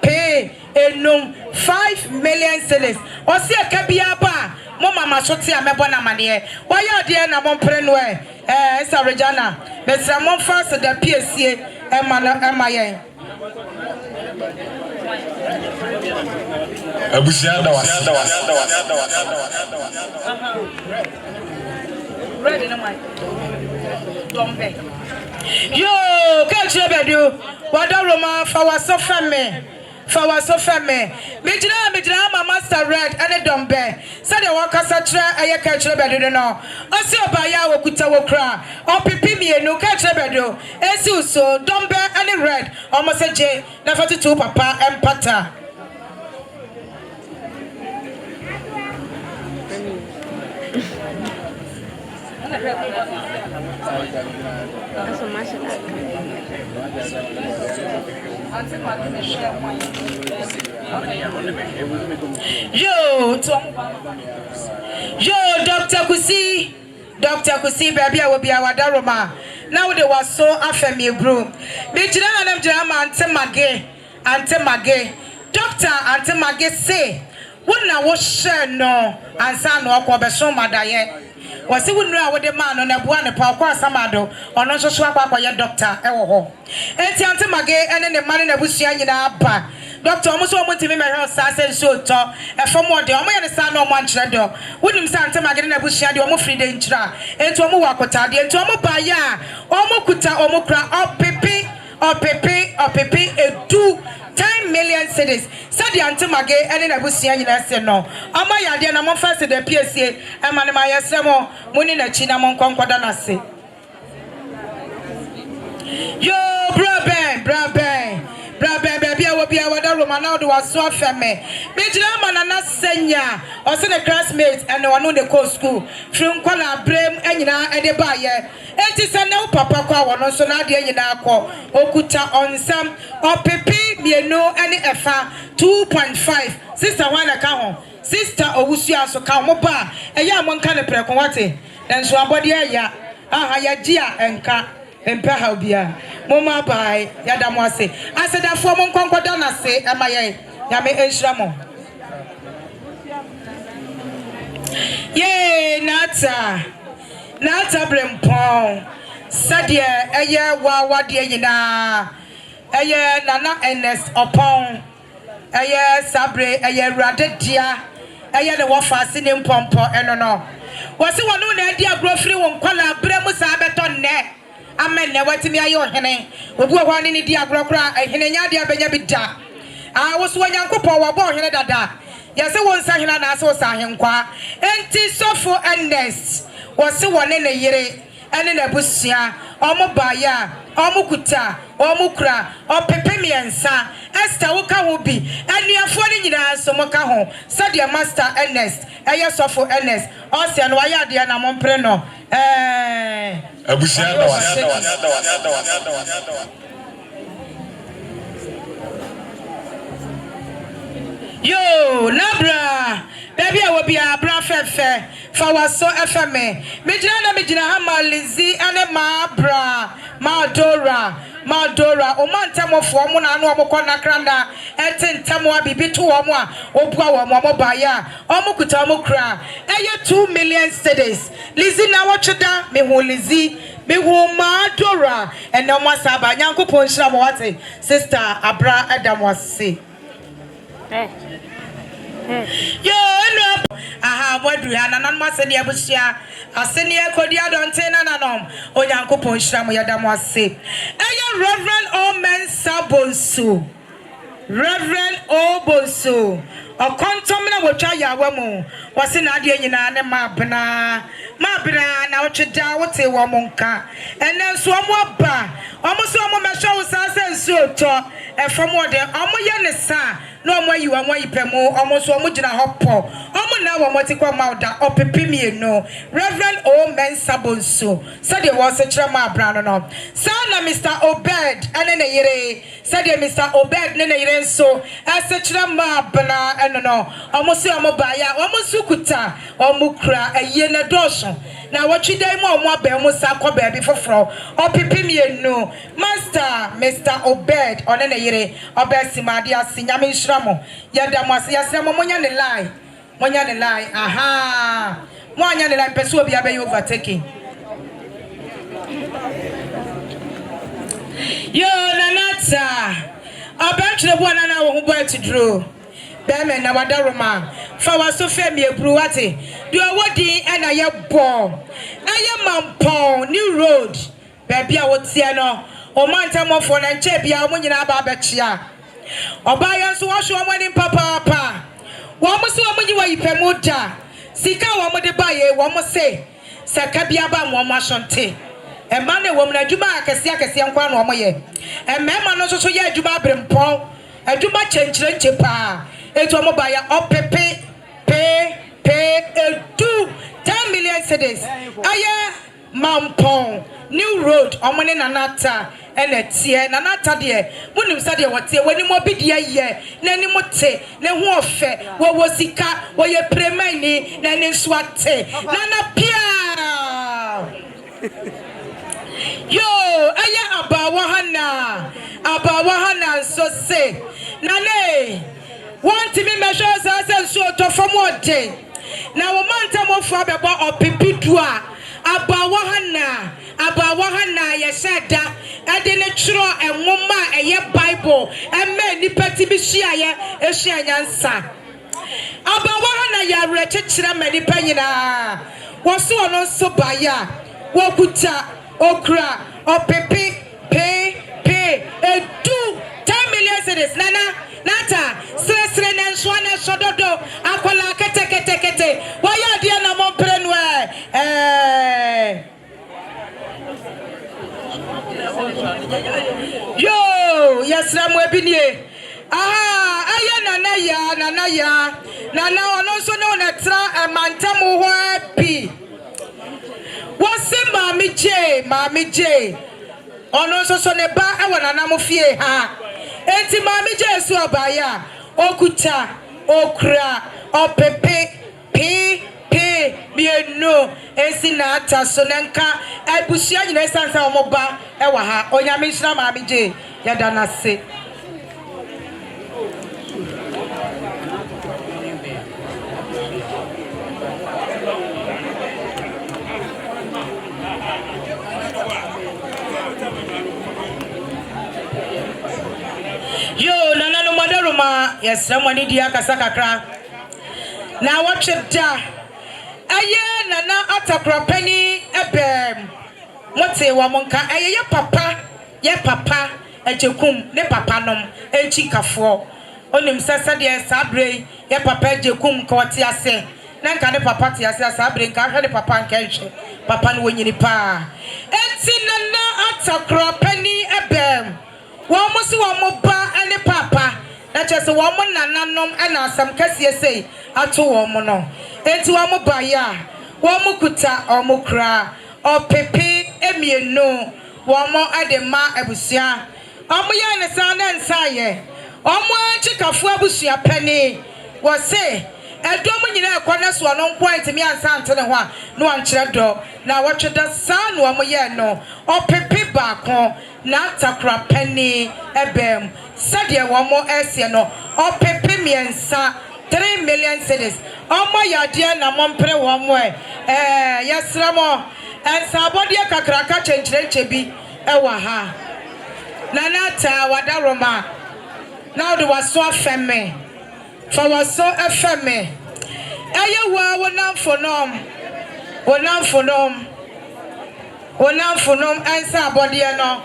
pay enum 5 million cedis osi akabia ba mo mama sote amebo na mane waya de na mompre no esa regana mesra mon fast da piesie emayen
Abusianda was
ready no my dombe yo catch bedu wada roma fa wasofame for our so family. Mijina, my master red and a dombe. Said the worker such a catch a bedu no. Also by our kutawokra, or pipimi no catch a bedu. Esu so dombe and a red, almost a j, never to two papa and pata. Yo, Dr. Kusi, baby, I will be our daroma. Now they were so after me, bro. Mijina and Jama Ante Mage. Doctor Ante Mage say, wouldn't I wash share no, and son walk over so madaye. Was he wouldn't know what the man on a buana power samado or not so swap by your doctor, ewo. Ante Mage and then the man in the bush in our Doctor almost want to be my house, I said so tall, and for more, the only understand no man shadow. Wouldn't Santa Magana bush shadow, almost free danger, and to Omuakota, and to Omobaya, Omokuta, Omokra, or Pepe, a 10 million cities. Sadi Antamage, and in a bushia, you know, no. Amaya, dear, I'm on first at the PSA, and Manamaya Samo, Munina China Monconquadanasi. Yo, Braben. Baby, I will be our Roman now do a swap family. Major Manana Senya, or send a classmates and no one on the coast school. From Kuala Blame and the buyer. It is a no papa one on Sonadia Yanako, Okuta on some, or Pepe, me no any FA 2.5. Sister one account. Sister Owusia so Kamoba, a young one kind of preconwate. Then so body ya, ya dear and car. Empahobia, Moma by Yadamwase. I said that for Monconcodana say, am I Yame Eshramo? Yea, Nata Brempon, Sadia, a year wa dear yina, a year Nana Ernest upon, a year Sabre, a year Radetia, a year the wafa singing pompo, and no. Was it one no idea grocery won't call a Bremus Abeton net? Amen. Never to me, I hene. We go one in the diagram, a henna dia benyabida. I was one young couple were born in a dada. Yes, I was saying an asso sang qua. Enti so for endless was so one in a year and in a bushia, or mobaya, or mukuta, or mukra, or pepemiansa. Esther Woka will be, and we are falling in our somokaho. Said your master Ernest, a yes of for Ernest, Ocean Wayadiana Monpreno. Yo, Nabra, baby, I will be a bra fair for our so FMA. Mijana Hama Lizzie and a Mabra, Maldora, Omantamo for Mona no Mokona Cranda, and Tamwa Bibi to Omwa, Opa Mobaya, Omukutamukra, and 2 million cities. Lizzie now watch that, me who Lizzie, me who Maldora, and no Masaba, Yanko Ponsha Wate, Sister Abra Adam was say. Yo, no. Aha, what do you have? None must say, Abusia. A senior Kodia don't say none. O Yanko Ponsham, Yadam was say. Reverend Omen Sabonsu. Reverend Obosu. O contomina will try Yawamo. Was in Adia Yanana Mabna, now Chida, what say Wamonka. And then Swamwaba. Almost one more show us so talk. And from what the Amoyanesa. No more you and why you pemo almost one mujina hoppo. Now what you come out that up pimmy no. Reverend O Men Sabonso said there was a trama brown no. Son Mr. Obed and then a yere said Mr. Obed nene so as a trama bana and no. Almost a mobile, almost sukuta or mukra a yena dosho. Now what you day more bemusa baby for fro or pimmy no. Master Mr. Obed on an yere Obed Simadia Sinyami Shramo. Yadamas Yasamo Monya the lie. Monya the lie. Aha. Monya the lie. Pesu be overtaking. Yo, Nanata. I bet you the one and I won't buy to draw. Bemen, our Daroma. For our Sophia, me a bruati. Do a wadi and I am born. I am Mampong, New Road. Baby, I would see no. O man, time of one and chebia, when you are Babachia. Obaya so wa show money papa. Wo mo se wo nyi wa ipemuda. Sika wo mo de baye wo mo se saka bia ba mo asonte. E ma na wo mo na djuma akese nkwa na wo mo ye. E mema no so ye adjuma abrempon. Adjuma chenchire pa. Etu wo mo ba ya opepe pay 10 million cedis. Aya Mampong New Road omone nanata ene tie nanata de munim sa de wote wani mo bidia ye na ni mote na hu ofe wo sika wo ye premani na ni swate nana pia yo aya abawa hana so say nane want me measure say so to from what day na wo manta mo fu abebo opipidua abawa hana ye seda ade ne tro enwoma eye bible emme nipa ti bi hia ye ehia nyansa abawa hana ya rechechira manipa nyina wo so ono so baya wo kuta okra opepe pay edu 10 million cedis nata sresre na nsoana sododo akola kete waya dia na mo prenu yo yasra mo ebinie aya nana ono so no na tra mantam ho api wose mami je ono so ne ba ewo nana mo fie ha enti mami je su obaya okuta okra opepe pe bieno esi na ata so nenka abusia nyina sansa omoba ewa ha onyame hira mami je yada na se yo nana no madaruma yesra mwani dia kasakakra na watchda aye nana atakra pani ebem mote wa monka aye ye papa Agyekum ne papa nom enchi kafo onim sasa de sabre ye papa Agyekum ko te ase na nka ne papa te ase sabre nka hwe ne papa nka hwe papa no wonyini pa enti nana atakra pani ebem wo mo se wo mo ba ane papa na chese wo mo nananom ana asam kasie sei ato wo mo no enti wo mo ba ya wo mo kuta o mo kra o pepe emienu wo mo adema abusia o mo ya ne san na nsaye o mo chikafu abusia pani wo se edom nyina ekwana so no point mi ansante ne ho a no ankyere do na wotweda san no mo ye no o pepe baako na takra penny ebem sadie wo mo ese no o pepe miensa 3 million cedis o mo yade na mo mpre wo mo yesra mo ensa bodie kakraka chenkyerechye bi ewa ha na nata wadaroma na do waso afeme fa waso afeme eye wa wonamfonom ensa bodie no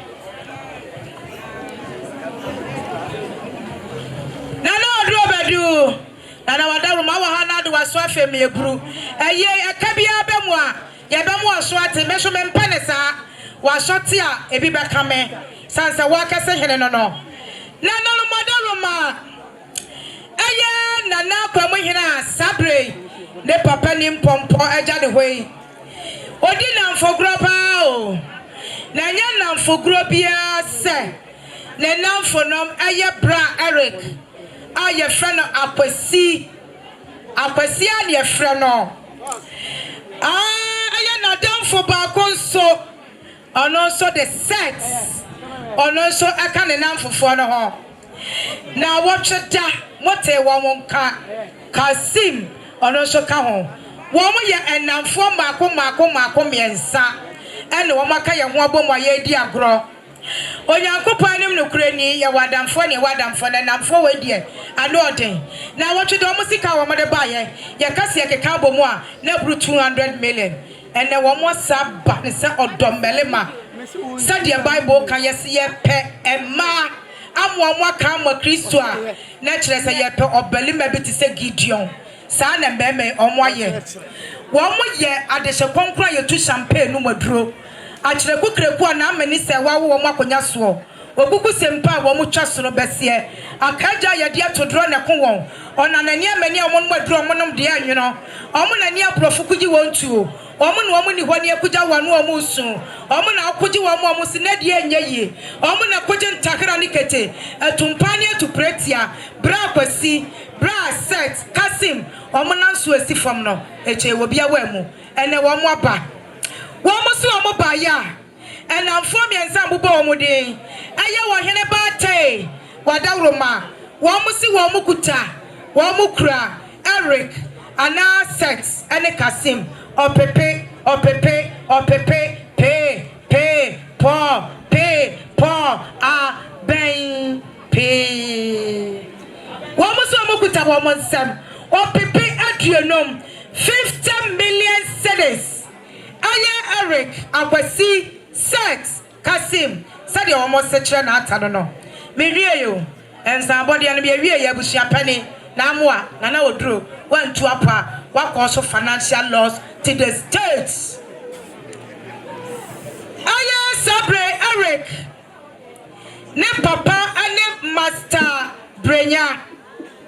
nana odrobadu nana wadaru ma wa hana do waso afemi eburu eye akabia bemu a ye bemu aso ate meso mempane sa wasote a ebi beka me sansa wakase hene no nana no madaru ma eye nana kwamu hina sabre ne papa ni mpompo eja de hoi odi na mfogro pa o na nya na mfogro bia se ne na mfonom eye bra Eric aye friend akwasi a ne friend no aye na damfo ba konso ono so the sex ono so aka ne na mfofo no ho na wotweda mote wo monka Kasim ono so ka ho wo mo ye enamfo maako miensa ene wo maka ye ho abom aye di agro onyankopon anim no kurani ye wadamfo na namfo wadie anoden na wotwede wo musika wo mo de ba ye kase ye keka bomu a na bru 200 million ene wo mo saba ne se odomelema sadie bible kan ye se ye pe ema amwa kama Kristo a na kyerɛ sɛ yɛpɛ ɔbalima bi te sɛ Gideon saa na mbɛmɛ ɔmo ayɛ wɔmo yɛ adehyɛ kɔnkɔn a yɛtu champagne no maduro akyerɛ kukureku a na amani sɛ wawo wɔmo akonya soɔ ogugu sempa a wɔmo twa so no bɛseɛ akagya yɛde atodoro ne ko wɔn ɔna nani amani a ɔmo no maduro ɔmo nom de anwono ɔmo nani abrɔfo kugi wɔn tuo ɔmo na ɔmo ni hɔ ne akugya wɔn ɔmo su ɔmo na akugye wɔn ɔmo si na de enye yie ɔmo na akugye ntakra ne kete atumpa ne atupretia bra kwasi bra set kasim ɔmo nanso asi fam no eche wo bia wa mu ene wɔmo aba wɔmo so ɔmo ba ya enamfo miensa mbobɔ ɔmo den eye wo hene ba tai wadawroma wɔmo si wɔmo kuta wɔmo kura Eric ana sex ene kasim opepe pe po a ben pe womo so mokuta womo nsam opepe aduonom 50 million cedis aye Eric akwasi sex kasim said the almost section na ata no me wie yo ensan body no be wie ya busia pani na amoa na na oduro wantu apa wakɔ financial loss to the states aye sabre Eric ne papa ane master brenya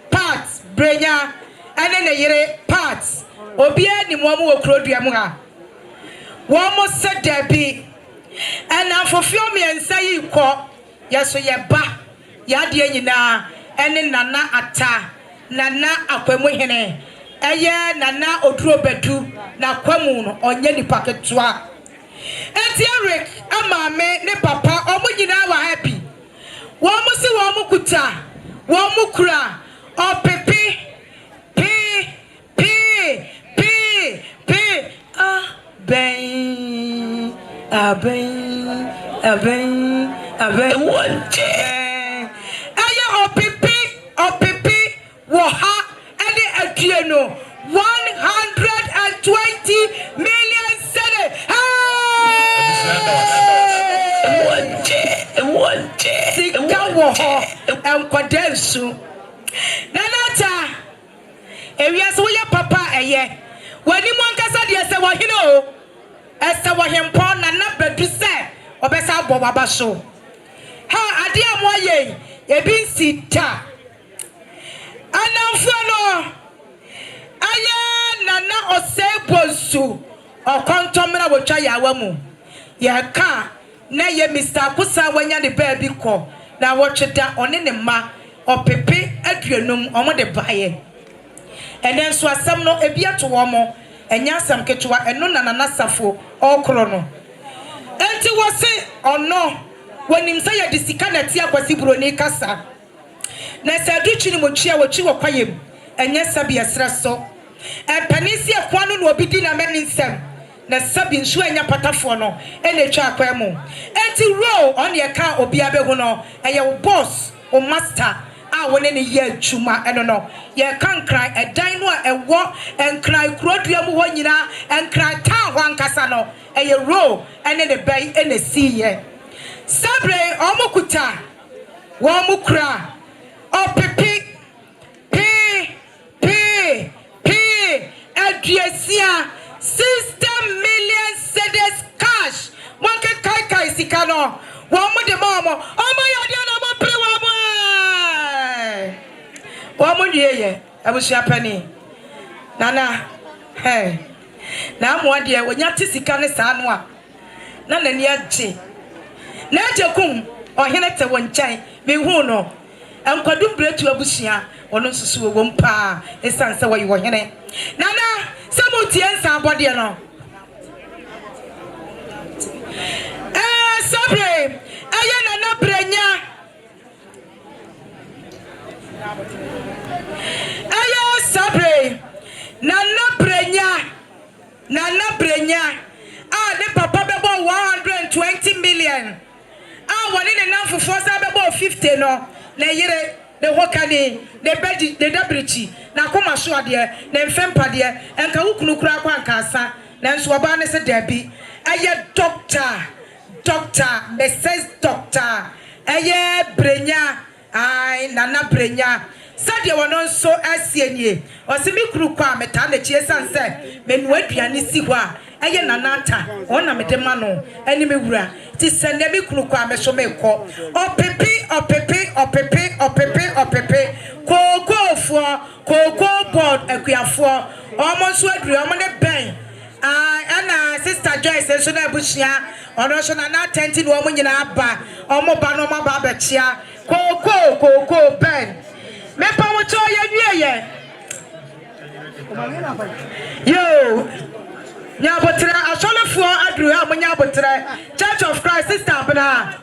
parts brenya ane ne yere parts obia ni mo mo okrodua mu ha wo mo se dabi ana fofio me ensa yi kɔ yeso ye ba ya de nyina ene nana ata nana akwemu hene eye nana oduro bedu na kwamu no onye nipa ketua enti Eric amame ne papa omo nyina wa happy wo mo si wo mo kuta wo mo kura opepe p aben what eye opepe wo ha ene adueno 120 million cedis. Sika wo ho enkodansu nanata ewiase wo ye papa eye wani mo nkasa de ese wo hene o ese wo hempon na na bedu se obesa bo baba so ha ade amo aye ebi nsita anamfo no aya nana osebosu okontomra wotwa yawa mu ye ka na ye Mr. Kusa wanya de baby ko na wotweda one ne ma opepe aduanum omo de baye enen so asem no ebiato wo mo enya asem ketewa eno nana safo okro no enti wo se ono wonim sa ye disika na ti akwasi broni kasa na se aduchi ni mochia wochi wo kwayem enya sabi esra so panisi akwa no obi di na meni nsem na sabi nsu enya patafo no ene twa akwa mu enti row on ye ka obi abehu no eye wo boss o master a wone ne ye adwuma eno no ye kan kran edan no a ewo enkran kurodua mu ho nyina enkran ta ho ankasa no eye row ene ne bai ene siye sabre omukuta wo mukura opepe aduasia 60 million cedis cash monke kai sikano wo mo de momo omo yade na mo pre wo mo ye abusua pani nana na mo ade wonya te sika ne saa no a na nani agye na agyekum ohene te wo nkyɛn me hu no enkwadu bretu abusua ono susu wo mpa esanse wo yo hene nana samuti ensa abode no sabre aya nana brenya aya sabre nana brenya ne papa bebo 120 million woni ne namfofo sa bebo 50 no na yire de hokani de beji de dabrichi na koma so ade na mfempa de enka wukunu kura kwa nkasa na nso oba ne se dabi aye doctor Mrs. Doctor eye brenya ai nana brenya sadia wono nso asienie osimi kuru kwa meta na chie sanse menu aduane si ho a eye nana ata wona mede ma no ani me wura ti sende mi kuru kwa me so me ko opepe koko board akuafo omo so aduru omo ne ben ana sister Joyce so na bushia ono so na atenti no omo nyina aba omo ba no ma ba bechia koko ben me pa wo cho ye yo nya botra asolefo aduru ha mo nya botra Church of Christ sister abna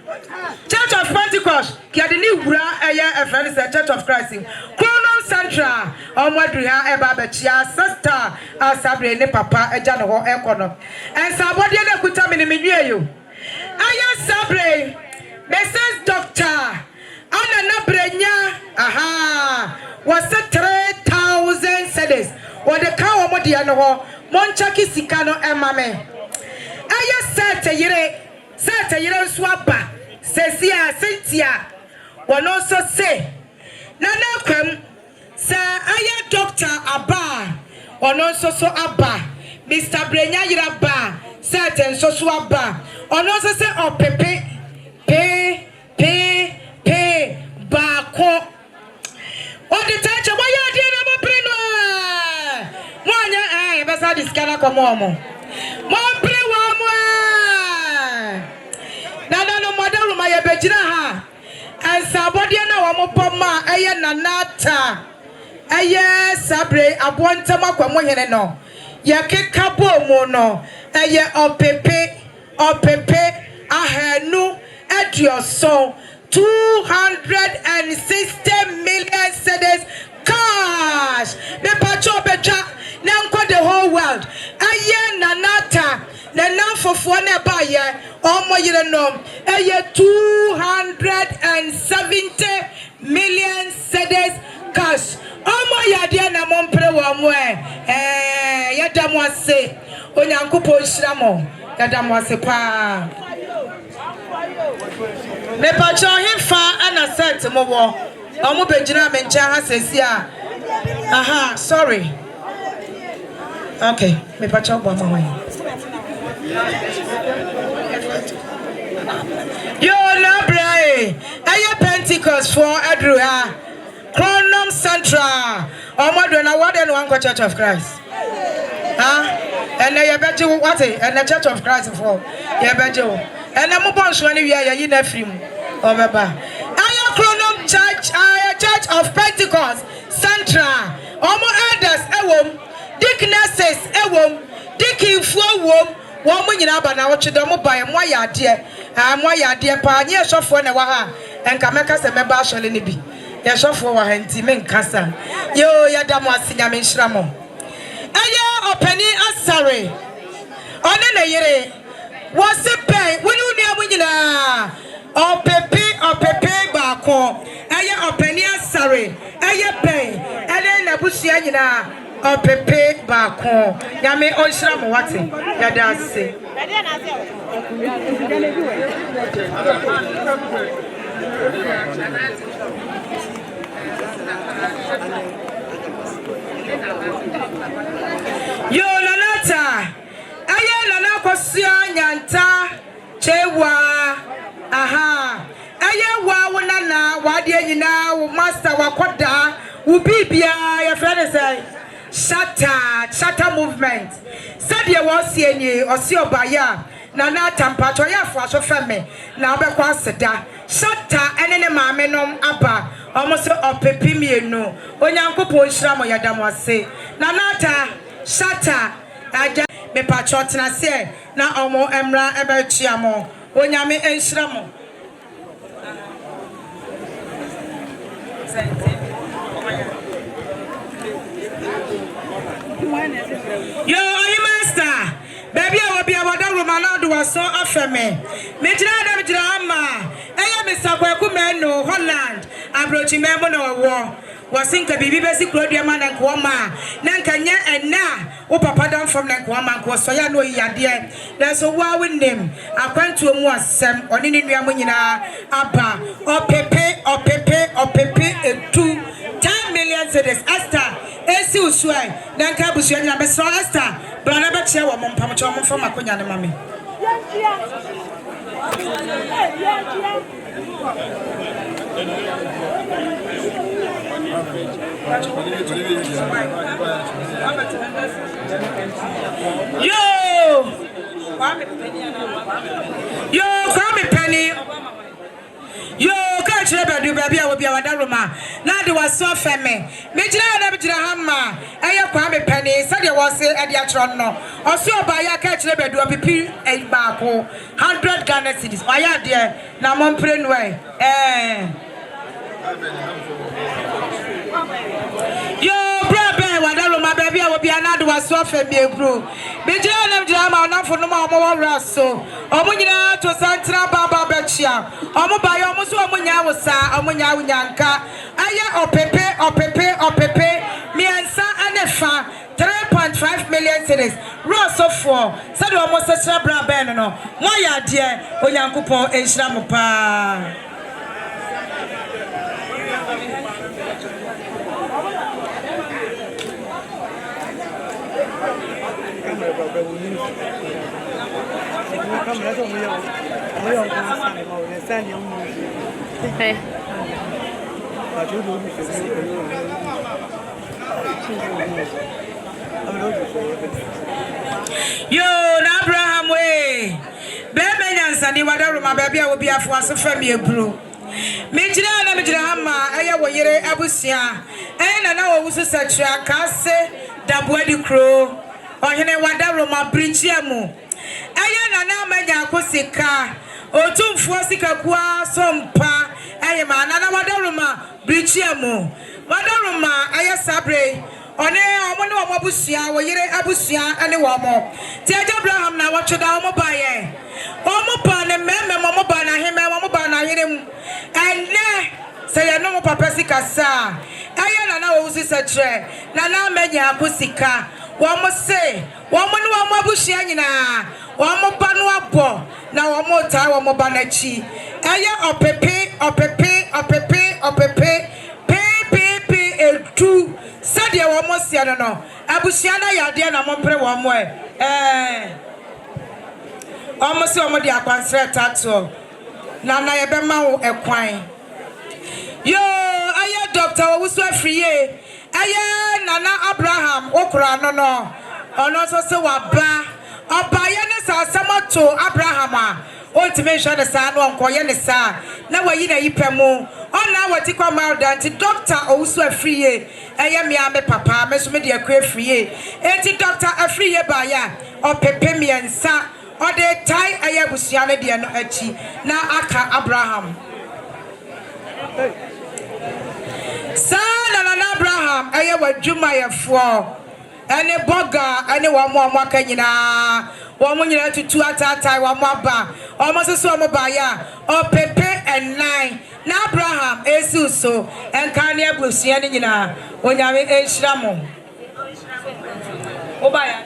Church of Pentecost kiade ni wura eye efere se Church of Christ Kronon Central omwaduru ha eba bechia sister asabre ne papa eja no ho ekono ensabode na kuta me ni yo aya sabre Mrs. Doctor ana na brenya was 3,000 cedis or the cow modia no ho monchaki sika no emame aya sete yire swapa sesia sentia wono so se nana kwam sa aya doctor aba wono so aba Mr. Brenya yira ba sete so aba wono so se opepe pe bako odi tache boya di na mo preno monya besa diskana kwa momo mo pre wa mo nana no model ma ye bejina ha ansabode na wa mo poma eye nanata eye sabre Abountem akwa mo hene no ye keka bo mo no eye opepe ahanu adioso 260 million cedis cash. Me pacho beja na nko the whole world. Aye nanata na nanfofo na ba ye omo yire no aye 270 million cedis cash. Omo yade na mompre wo mo yada mo ase onyankopɔ hyira mo yada mo ase pa. Me pacho himfa ana set mo wo omo bejina me ncha ha sesi a aha sorry okay me pacho bo mo yo na brai aye Pentecost for adru ha Kronon Central omo do na wode no anko Church of Christ and ye beje what and the Church of Christ for ye beje and I'm upon so any year you na free obeba aya Kronon Church of Pentecost Central omo elders ewom deaconesses ewom deaconfo wom wo mo nyina ba na wo twede mo ba mo yade pa nye sofo na wa ha enka meka se meba asole ne bi ye sofo wa ha nti me nkasa yo yada mo asinya me nhira mo aya Opanin asare one na yire wo se pen woni uni amu nyina opepe baako aya Opanin asare aya pen ele na busia nyina opepe baako nyame onhira mo wate yada ase yo nanata aya nana kosia nyanta chewa aha aya wa wonana wade nyina wo master wakoda wo bibia ya friend say shatter movement said ye was enie osi obaya nana tampacho ya fo aso feme na obekwa aseda shatter enene maame nom aba almost opepi mienu onyankopon hira mo yadam ase nanata shatter aja me pacho tena se na omo emra ebetua mo onyame enhira mo yo oyi master baby obi aboda romana do waso afeme me jira ama eye me Kwaku no Holland abrochi me mo no wo wasinka bibi besi krodua ma na nko ma na nka nya ena wo papa dan from like one man was so ya no ya dear. There's a war with name. I went to a more sem or in Yamunina Abba or Pepe or 2 10 million cedis. Esther, Esi Usway, then Cabusian, I saw Esther, but I never share one Pamuchom from Macunia Mammy. Yo, Kwame Penny. Yo, catch the baby, I will be our Daruma. Now there was so family. Mijana Hamma, I Kwame Penny, said you was at the Atrono. Or so by a catch the baby, PP, a barco, 100 Ghana cities. Why are there? Now, Montpellier way. Yo, brother, my baby, I will be another was so family, bro. Bijana drama, not for no more rasso. Omunya to Santa Baba Betchia. Omubai almost Omunya was Omunya Yanka. Aya or Pepe, me and Sa Anefa, 3.5 million cities. Ross of 4. Said almost a Sabra Benno. Why, dear, Oyankupo and Shramupa. Yo, Abraham way. Baby, Sani, whatever my baby will be a force of family, bro. Mijana, I will hear Abusia, and I know who's such a casse, Dabwadi Crow, or Hene whatever my bridgeamu. Ayana na menya kosika otum fuosika kwa sompa ayema na wadaruma brichiamu wadaruma ayasabre one omo ne omobusia woyire abusia ane womo ti Abraham na watchoda omo baye omo pa ne meme omo ba na heme omo ba na hirem enne se ya no papa sika sa ayana na wo usisa tre na menya kosika womo se womo ne womo abusia nyina womo panu abo na womo ta womo banachi eye opepe etu sadia womo sia no abusia na yade na mompre womo womo se womo dia kwansre tato na ye be ma wo ekwan yo eye doctor wo so afriye eye nana Abraham okura no ono so se waba Obaye ne sa samato Abraham a ultimate shade sa no onkoye ne sa na wayi na yipemu ona wati kwa maldanti doctor owusu afriye eye me ame papa me so me de akwa afriye enti doctor afriye ba ya opepe miensa ode tai eye busia ne de no achi na aka Abraham sa na Abraham eye wadwuma yefo ene boga ene wamo aka nyina wamo nyina tutu atatai wamo aba omo so omo ba ya opepe and 9 na Abraham esuso enka ne abusia ne nyina onyame ehira mo obaya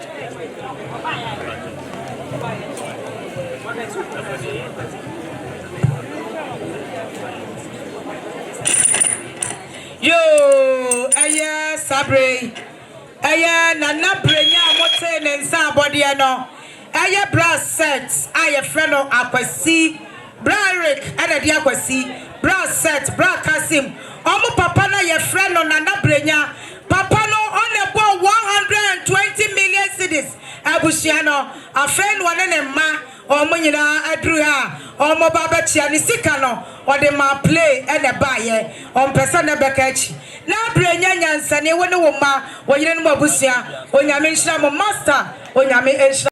yo aya sabre aya nana brenya mote ne nsa abode no aya brass set aya freno akwasi Brick and the akwasi brass set bra Kasim omo papa na ye freno nana brenya papa no on the ball 120 million cedis abusiano afen one ne ma omo nyina adru ha omo baba chia ni sika no ode ma play and the buy on person na bekachi na brenya nyansa ne woni wo ma wo yire no abusia onyame nhira mo master onyame nhira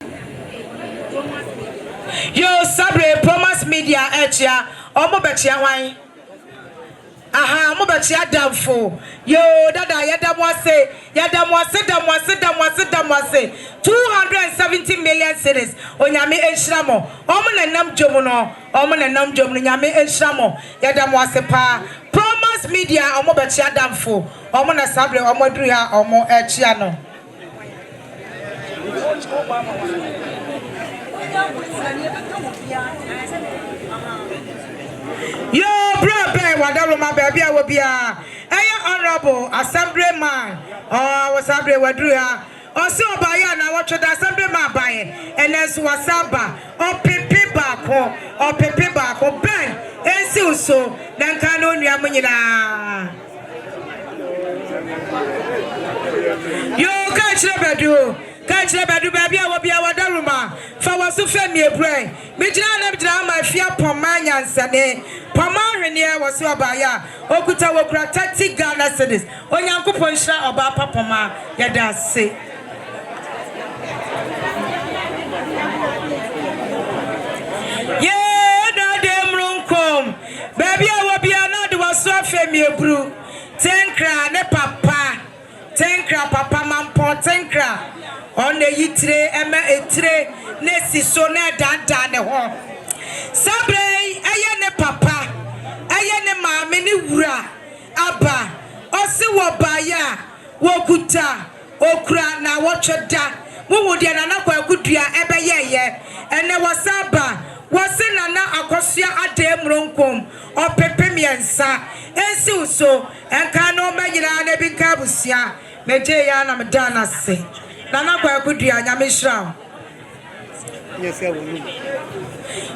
yo sabre promise media echia omo bechia wan aha omo bechia damfo yo dada yadamwase 270 million cedis onyame nhira mo omo na nam dwom no nyame nhira mo yadamwase pa promise media omo bechia damfo omo na sabre omo duru ha omo echia no Yo, brother, whatever my baby will be a honorable assemblyman or assembly wadria. Also, by na watch the assemblyman by and as wasaba or pepe back or pepe back or bang and so then can only amunina. Yo, catch the bedu. Catch the bedu, baby, I will be our daruma. For was to fend me a brain. Mijana drama, fear Pomania and Sane. Pomania was your buyer. Okuta will crack 30 Ghana cities. On Yanko Ponsha about Papa, Yada say. Yeah, no damn room come. Baby, I will be another was so family brew. Tenkra, ne papa. Tenkra, papa, Mampong, tenkra. On the yitre, Emma etre, Nessie so near dan home. Sabre, ayane papa, ayane mamma, ura, abba, Osiwa baya, wokuta, okra, na watch a da, Mumudia, and Aqua Gudia, eba ye, and there was Saba, was in an Akosia at dem runkum, or pepemiansa, and so, and cano magina, nebi cabusia, Medea, Madana say. Nana Kwaku Agyekum. Yes, I will.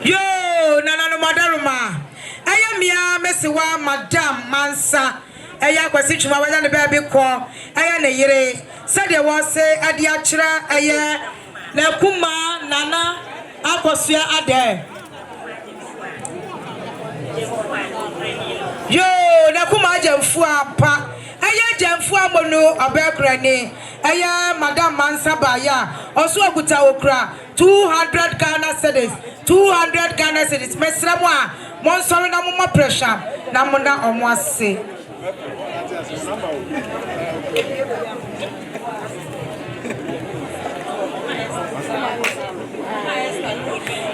Yo, Nana Madaruma. I am ya, Messiwa, Madame Mansa. I am a situation when the baby call. I am a yere. Said there was a diatra, a year. Nakuma, Nana, Akosia Ade. Yo, Nakuma Jamfua, Pa. I am Jamfua Mono, a background. Aya Madam Mansabaya also akuta okra 200 Ghana cedis 200 Ghana cedis mesramwa mon sorry na mo pressure na mo na omo ase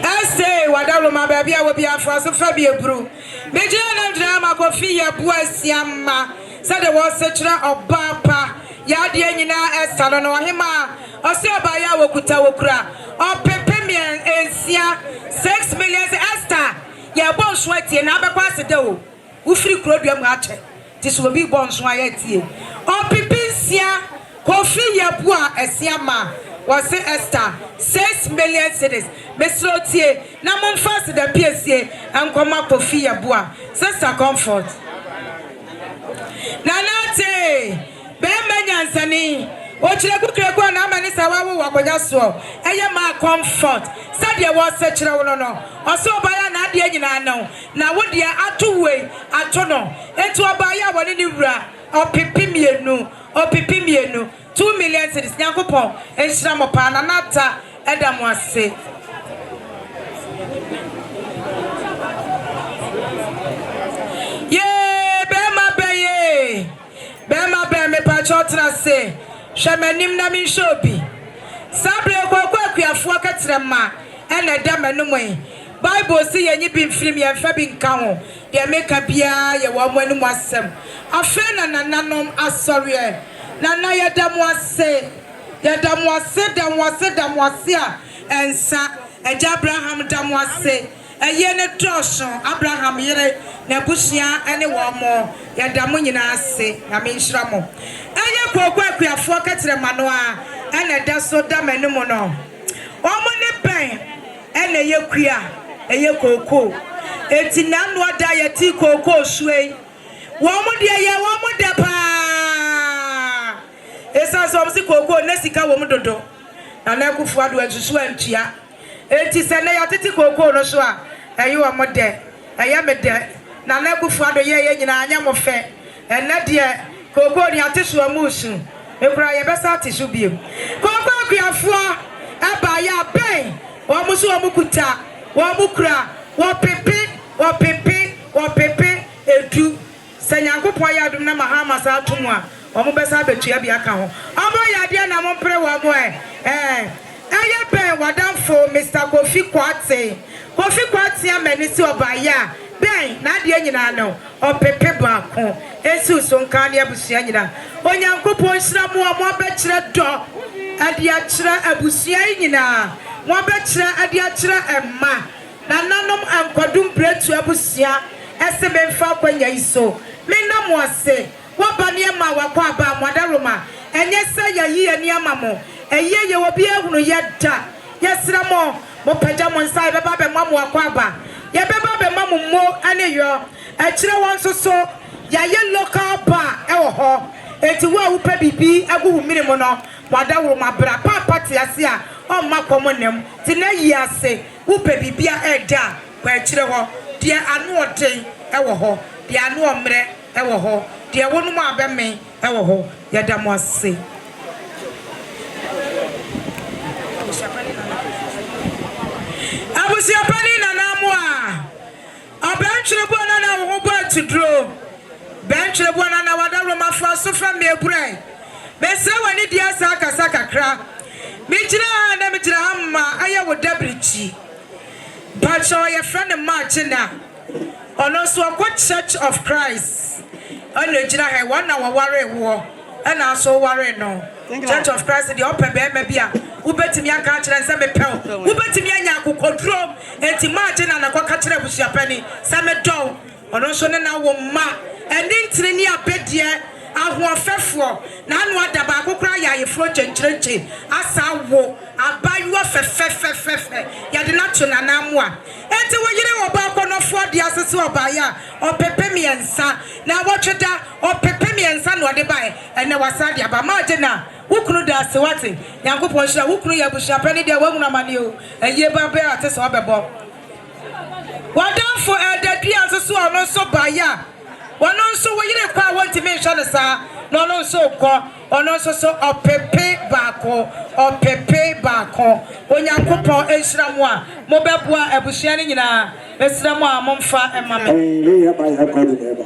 ase wadalo ma baby a wo bia fra so fa bia bru meje na drama ko fi ya buasiama said was such a obapa Yadi nyina esalo no hema osi obaya wokuta wokura opepemian ensia 6 million esta ya bon swati na abekwa asede o ufiri kroduam ache tiso obi bon so ayetie opepinsia kofi yabua esiama wase esta 6 million cedis mesrotie na momfase da piesie ankoma kofi yabua sister comfort nanate Bemba nyansani ochire kukreko na amani sawawo wakonya so eye ma comfort sadia wo sechire wo no oso obaya na ade nyina no na wo de atowe ato no etu obaya woni ni wura opipimienu 2 million cedis nyankopon enhira mo pa na nata edam ase Bema me pachotra se shamanim na min shobi sabre Kwaku Agyekum katrema ene da manumwe Bible say yenyi bi mfrim ye fa bi nka ho de meka bia ye wo manum asem afa na nananom asore na na ye da mo ase a ensa eja Abraham da mo ase eye ne dosho Abraham yere na busia ene wo mo ya da mo nyina ase na me nhira mo eye Kwaku Agyekum katrema no a ene da so da manum no wo mo ne ben ene ye kua eye koko eti na no da ye ti koko suei wo mo de ye wo mo da pa esa so msi koko na sika wo mo dodo na na kufu ado asusu antua eti se na ya titi koko no so a eye wo mo de eye me de na na kufu ado ye nyina anya mo fe ena de koko ni atesu amusu ekura ye besa atesu biem Kwaku Agyekum aba ya ben wo musu wo mukuta wo mukura wo pepe edu sanyankopon ya dum na mahama sa atomu a wo besa betua bia ka ho omo ya de na mo pre wo mo eye ben wadamfo Mr. Kofi Kwate amani si obaya ben na de nyina no o pepe baako esu so nka ne abusua nyina onyankopon hira mo be kire do adiachira abusia nyina mo abechira adiachira emma na nanom ankodum bretu abusia ese memfa kwanya iso menam wase wabane ma wakwa ba modaroma enye se yayi ani amamo eye ye obi ehunu yeda yesra mo pagya mo nsai beba be mamu wakwa ba ye beba be mamu mo aneyo achira won soso yaye local bar ewo ho enti wo awupa bibi agu mire mo no modaroma bra papa te ase a o makomonem ti na yi ase wupa bibi a eda kwa achire ho de anu oden ewo ho de anu omre ewo ho de wonu ma abeme ewo ho yeda mo ase abusi Opanin na namu a benchre bo na wo ba tudro benchre bo na wadaroma fa so fa me ebure be se wani dia sa kasa kakra mi gira na mi gira amma aye wo dabrichi but so your friend march na ono so akwa Church of Christ ono gira he one na ware wo na so ware no Church of Christ the open be bia ubetimi aka kire nse me pew ubetimi anya akokodro enti march na na kwa kire busia pani se me don ono so ne na wo ma eni ntire ni abedie ahoafefo na anu adaba akokra ya yefro chenchereche asawo abayuwa fefefefefe ya de na tuna na amua enti wo yire wo ba konofo de asese obaya opepe miensa na wotweda opepe miensa no de bae ene wasade aba maje na wukunu da se wate yankopon hira wukunu ya bushia pani de wahuna mane o eye ba be atese obebo wadanfo edadua asese ono so baya wono so wo yire kwa wonti me hwa ne sa no no so ko ono so opepe baako onyankopon ehira mo a mo beboa abusua ne nyina esira mo a momfa emame
ya ba ya ko de ba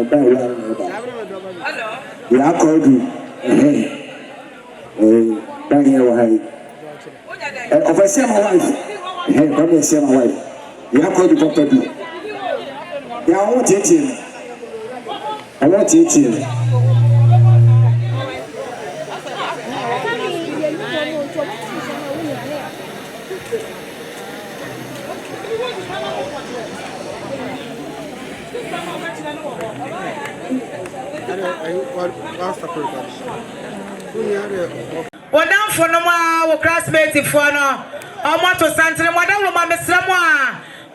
ba hello ya ko du ba ya wa hai officer my wife come here see my wife ya ko du papa du ya won tete I want to eat it.
Wadam for no more classmate for no. Almost to Santa Madame Mamma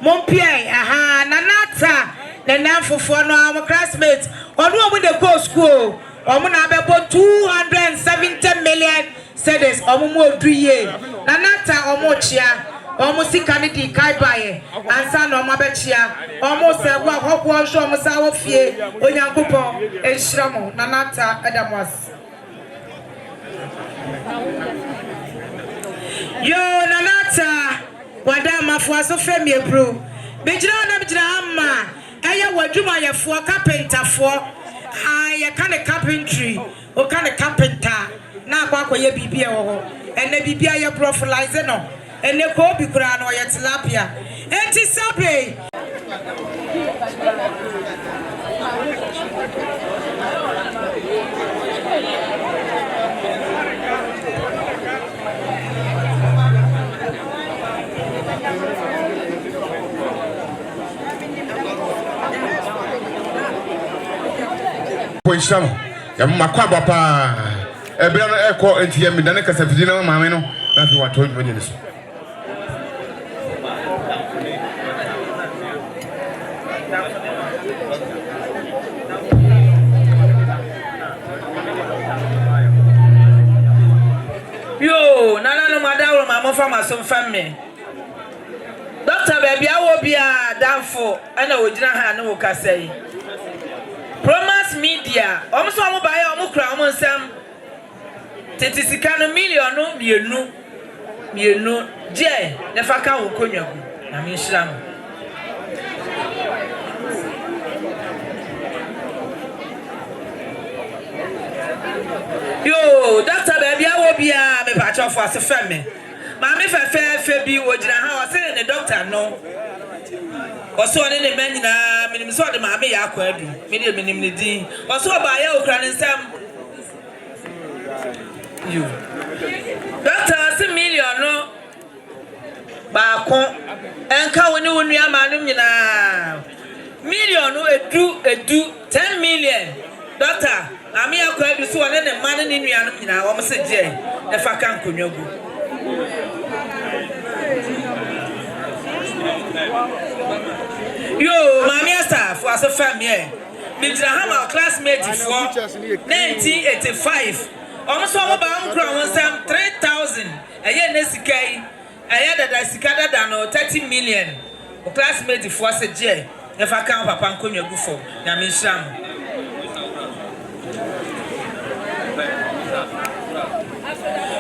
Mompie, aha, Nanata. The name for our classmates, or with the go school, or when I about 270 million cedis, or more 3 years. Nanata or Mochia, almost Candy Kaibaye, and San or Mabechia, almost a walk one show Masawa Fie, Onyankupo, and Shramo, Nanata, Adamas. Yo, Nanata, Wadama for so family, bro. Bijana, Aya waduma ya for carpenter for ya kind of carpentry or kind of carpenter na kwa ye bibia wo ene bibia ya profilize no ene ko bi kura no ya tilapia enti sabe
Poisham, Makwaba pa a brother echo and Yam Danica Savina Mameno, that's what told me this.
Yo, Nana Madame, Mamma from some family. Doctor Baby, I will be a damn for, I know we didn't have no say. Promise media, almost one by almost crown some Tetisicano million, you know, Jay, the Faka will come. I mean, Sham. Yo, Doctor Baby, I will be a patch of us a family. Mammy, if I fair be what I was saying, the doctor, no. Or so in the men in a minimum sort of mammy, I could medium, or so by your cranny Sam. You.
Doctor, $1 million no. Baako enka woni wonu amanum nyina million no edu 10 million doctor ami akwa edu so wona ne man ne nuanum nyina wo mse je e fa kan konwagu yo mami asa for as family me jira ha ma classmate for 1985 almost all about ground 3000 eye ne sikai aya dada sikada da no 30 million o classmate for se je e fa kan papa nkonwagu fo na me nhram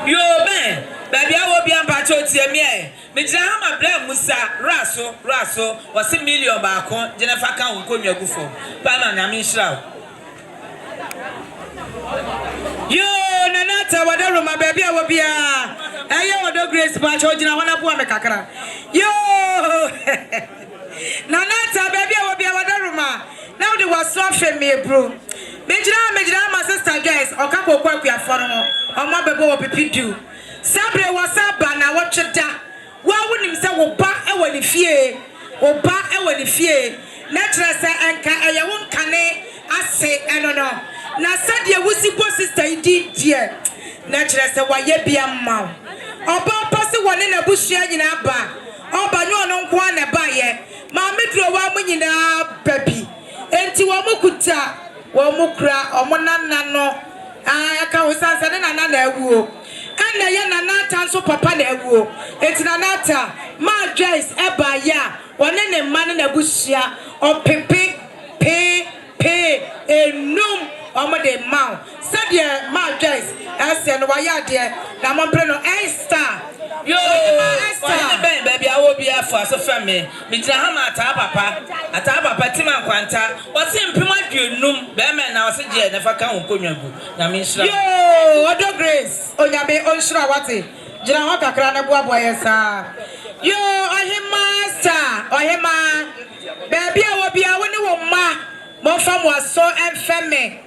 yo ben baby awo bi ampa cho tie me jira ha ma bra musa raso o se million ba kon je na fa kan nkonwagu fo pa na me nhram yo nanata wadaro ma baby awo bia ayo odo grace pa cho jina wana bua me kakra yo nanata baby awo bia wadaro ma now they was so me bro me jira my sister guys okako kwaku aforo no omo bebo wo pipidu sabre wasaba na wocheda wa wonim se wo ba e wani fie na trese enka eye won kane ase enono na sadie wusipo sister idi die na trese wa ye bia ma oba pase woni na bushia nyina ba oba nyo no nko na ba ye ma medro wa mu nyina babi enti wo mukuta wo mukra omonanna no aka hosansa ne nana na awuo ana ye nana tanso papa na awuo enti nana ma Joyce eba ya woni ne man na bushia opepe pe enum omode maw sadie ma Joyce ase no waya de na mo pre no Esther yo Esther ben baby awo bia for so family me jira ha ma ata papa tima kwanta o se mpema duenum be me na o se je na fa kan nkonwagu na me nhira yo odo grace onyabe onhira wate jira ho kakra na boa yesa yo ohima baby awo bia woni wo ma mo fam was so enfeme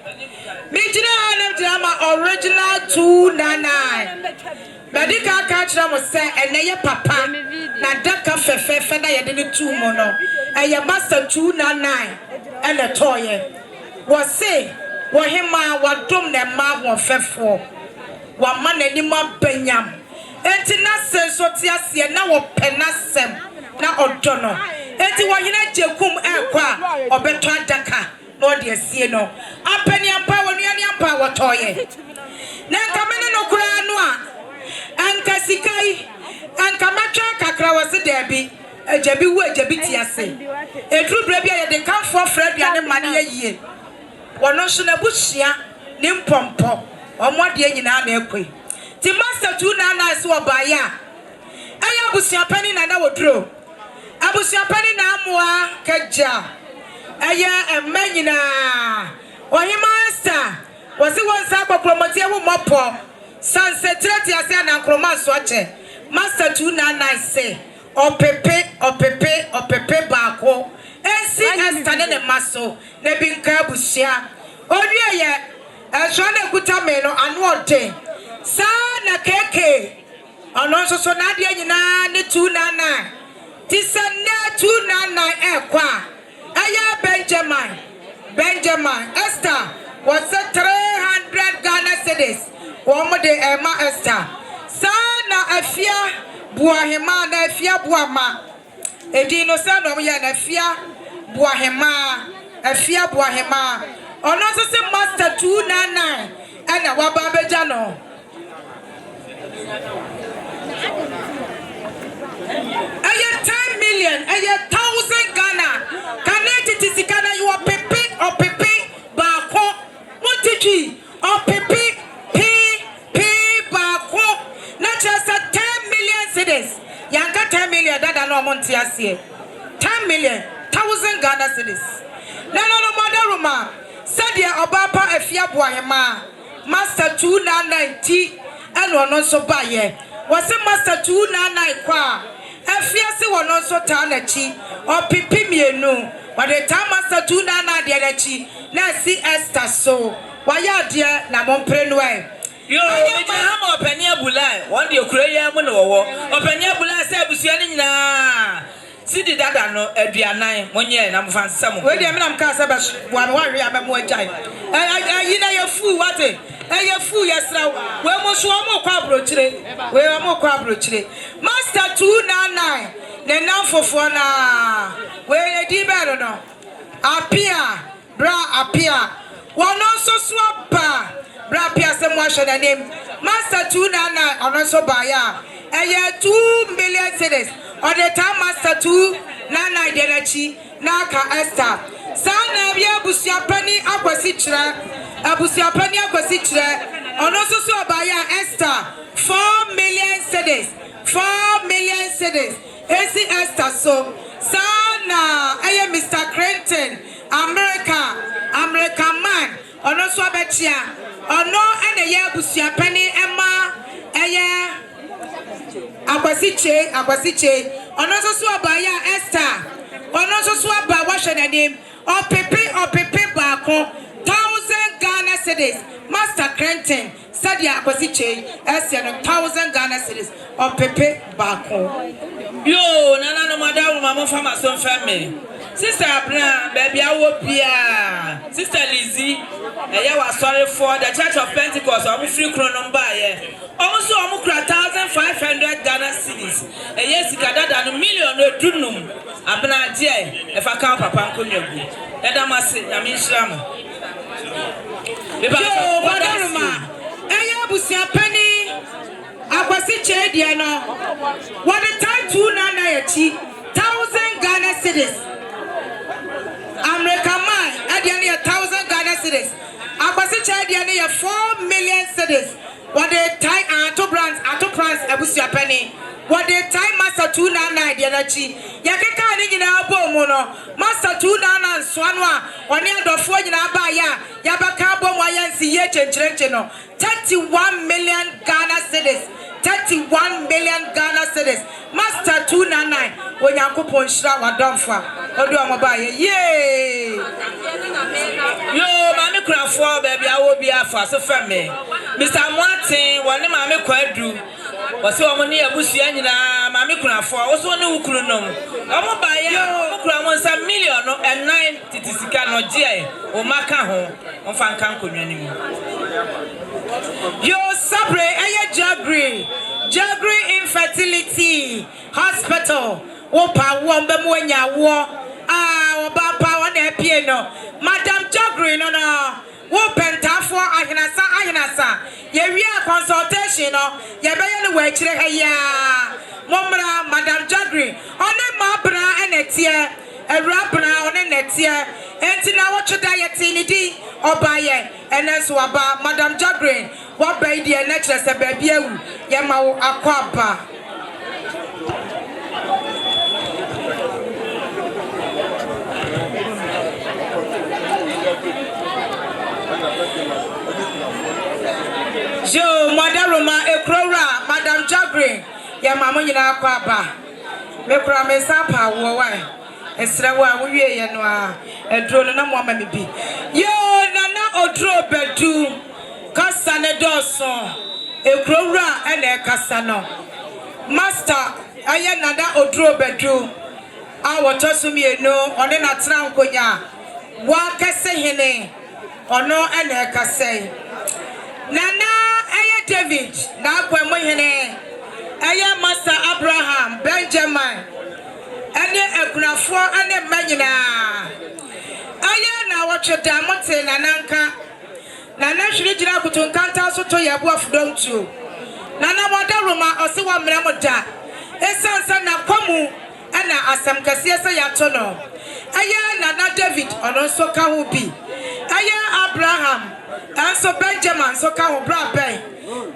me jira ha na jira ma original 299 Medical catcher mo say eneye papa na daka fefefe na yede ne tu mo no eye master 299 ele toye wo say wo hema wadom ne ma wo fefo wa ma nani ma banyam enti na se so ti ase na wo penasem na odono enti wo hina Agyekum ekwa obeto adaka na ode asie no apani ampa wo nuani ampa wo toye na kamene no kura no a anka sikai anka matwa kakra wose debi ajabi wu ajabi ti ase edru bra bia ye de kan for fra bia ne mane yie wono so na buhia ne mpompo omode nyina na ekwe ti master 2 na ase obaya aya busia pani na na wodro abusia pani na amoa kaja aya emanyina ohima Esther wose wonsa promote wo mopo Sansetreti ase na nkroma so ache master 299 say opepe baako ensi Esther ne maso na binka busia odie ye eso na kuta me no anu ode sa na keke ono so na de nyina ne 299 ti se na 299 ekwa aya Benjamin Esther was 300 Ghana cedis Womo de Emma Esther. Sana afia buahema na afia buama. Edino sana ya na afia buahema. Ono so se master 299 ana waba beja no. Aya 10 million, aya 1000 Ghana. Connected to Sikana you are pepe baako. Motiji or pepe Yanka 10 million dada no monti asie 10 million 1000 Ghana cedis no madaruma sadia obapa afia boahema master 299 eno no so baye wose master 299 kwa afia se wono so ta na chi opipi mienu wade ta master 299 de na chi na si Esther so waya de na mompre no
Yo, I'm Openia Bulai. One day, Korea, Openia Bulai said, Busianina. Sidi dada no aduanan monye na mfa nsam we de me na mka sa ba wa we abam wa jai ayi na ye fu wate ye fu yesra we mo so mo kwa brochire we mo kwa brochire master 299 ne na fofo na we di be no apia bra apia wono so so ba bra apia se mo ahwe na name master 299 ono so ba ya 2 million cedis or the time master 2 nana ideachi naka Esther sana bia busiapani akwasi kire abusiapani akwasi kire ono so so obaya Esther 4 million cedis 4 million cedis esi Esther so sana aye Mr. Clinton American man ono so abechia ono ene ye busiapani ema aye akwasiche ono so so abaya Esther ono so so aba wahwe na name opepe baako 1000 Ghana cedis Master Clinton sadia akwasiche Esther no 1000 Ghana cedis opepe baako yo nana no madam mama fama so family sister Abraham baby awo bia sister Lizzie eye wa sorry for the Church of Pentecost omo free krono mba ye almost almost 1,500 Ghana cedis. A yes, Gadada million no dunum. Abna Jay, if I count Papa Kunyabu. That must say, I mean, Shram. Wadaruma, Ayabusia Penny, Akwasiche Diano. What a time 298 1,000 Ghana cedis. American man, Adiani 1,000 Ghana cedis. Akwasiche Diani 4 million cedis. What the time two brands abusia penny. What the time master 299 the energy. Yakeka ni nyina abo mu no. Master 299 swanwa. Oni adofo nyina ba ya. Yabaka abo mu ayansi ye chencherenche no. 31 million Ghana cedis. 31 million Ghana cedis. Master 299. Onyankopon hira wadamfa. Odu amoba ye. Yay! Yo, mami krafo baby awo bi afa so fame. Mr. Martin, one mami kwadu. Wase omo ne abusua nyina mami krafo. Wose ne wukuru nom. Omo ba ya, omo kura mo nsa million no 9 titisika no gie. O maka ho. Onfa nka nkonwa ni mu. Yo sabre eye Jagri Infertility Hospital. Opa wo mbemu anya wo. Oba pa wo na pie no. Madam Jagri no. Wo pentafo ahinasa. Ye wi consultation no. Ye be ye no we kire ha ya. Momra Madam Jagri. One ma bra enetie. Ewra bra one netie. Enti na wo tweda ye tinidi obaye. Eneso aba Madam Jagri. What by the nature se baby ewu. Ye ma wo akwaba. Jo Madam Roma Ekrora Madam Jagri ya mama nyina akwa ba me kura me sapa wo wa esra wa wo wie ye no a edro no na mo ama me bi yo nana odro bedu kasa ne doso Ekrora ene kasa no master aye nana odro bedu a woto sumie no one na tra nkonya wa kase hene ono ene kase nana aye David na akwa mo hene aye master Abraham Benjamin ene ekunafo ene manyina aye na wotweda mote nananka nana hwiri gira kutunkanta so to yabo afdom tuo nana modaroma ose wa mramoda esansa na kwamu ana asam kase se yato no aye nana David ono so ka ho bi aye Abraham anso Benjamin so ka ho bra ben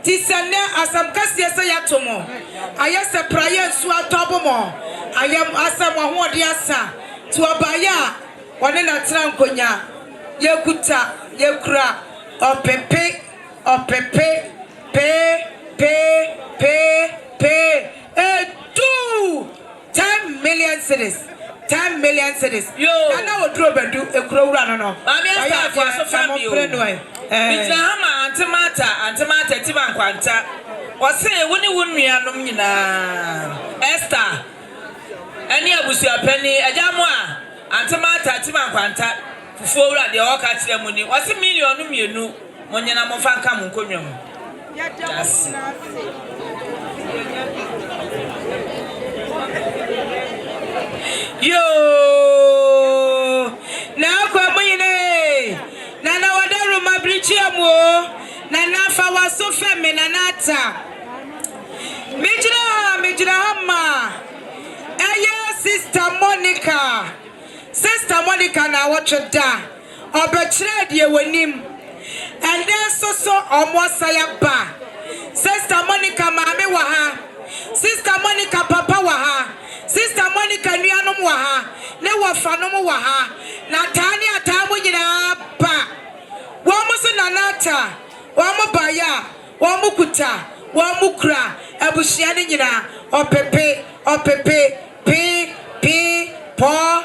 ti sene asam kase se yato mo aye se praye su atobo mo aye asam ho odi asa to obaya wone na tra nkonya yekuta yekura opepe pe 10 million cedis 10 million cedis yo ana wodro bedu ekuro wura no no mami asa for so family o bitahama
antemata timan kwanta. Wase woni wonnuanom nyina. Esther. Ani abusu apani ajamu a antemata timan kwanta. Fufu owura de o ka kire mu ni. Wase million mienu monyena mo fa nka mo nkonwam. Yes. Yo na kwa mwine na wadaru mabrichi amu na fa waso feme na nata mijira hama eye sister Monica na wachoda obechire de wanim and then so almost saya ba sister Monica mame wa ha sister Monica papa wa ha sister Monica nuanom wa ha ne wafanom wa ha na tani atamu nyina ba wo muso nanata wo mobaya wo mukuta wo mukra abushia ne nyina opepe po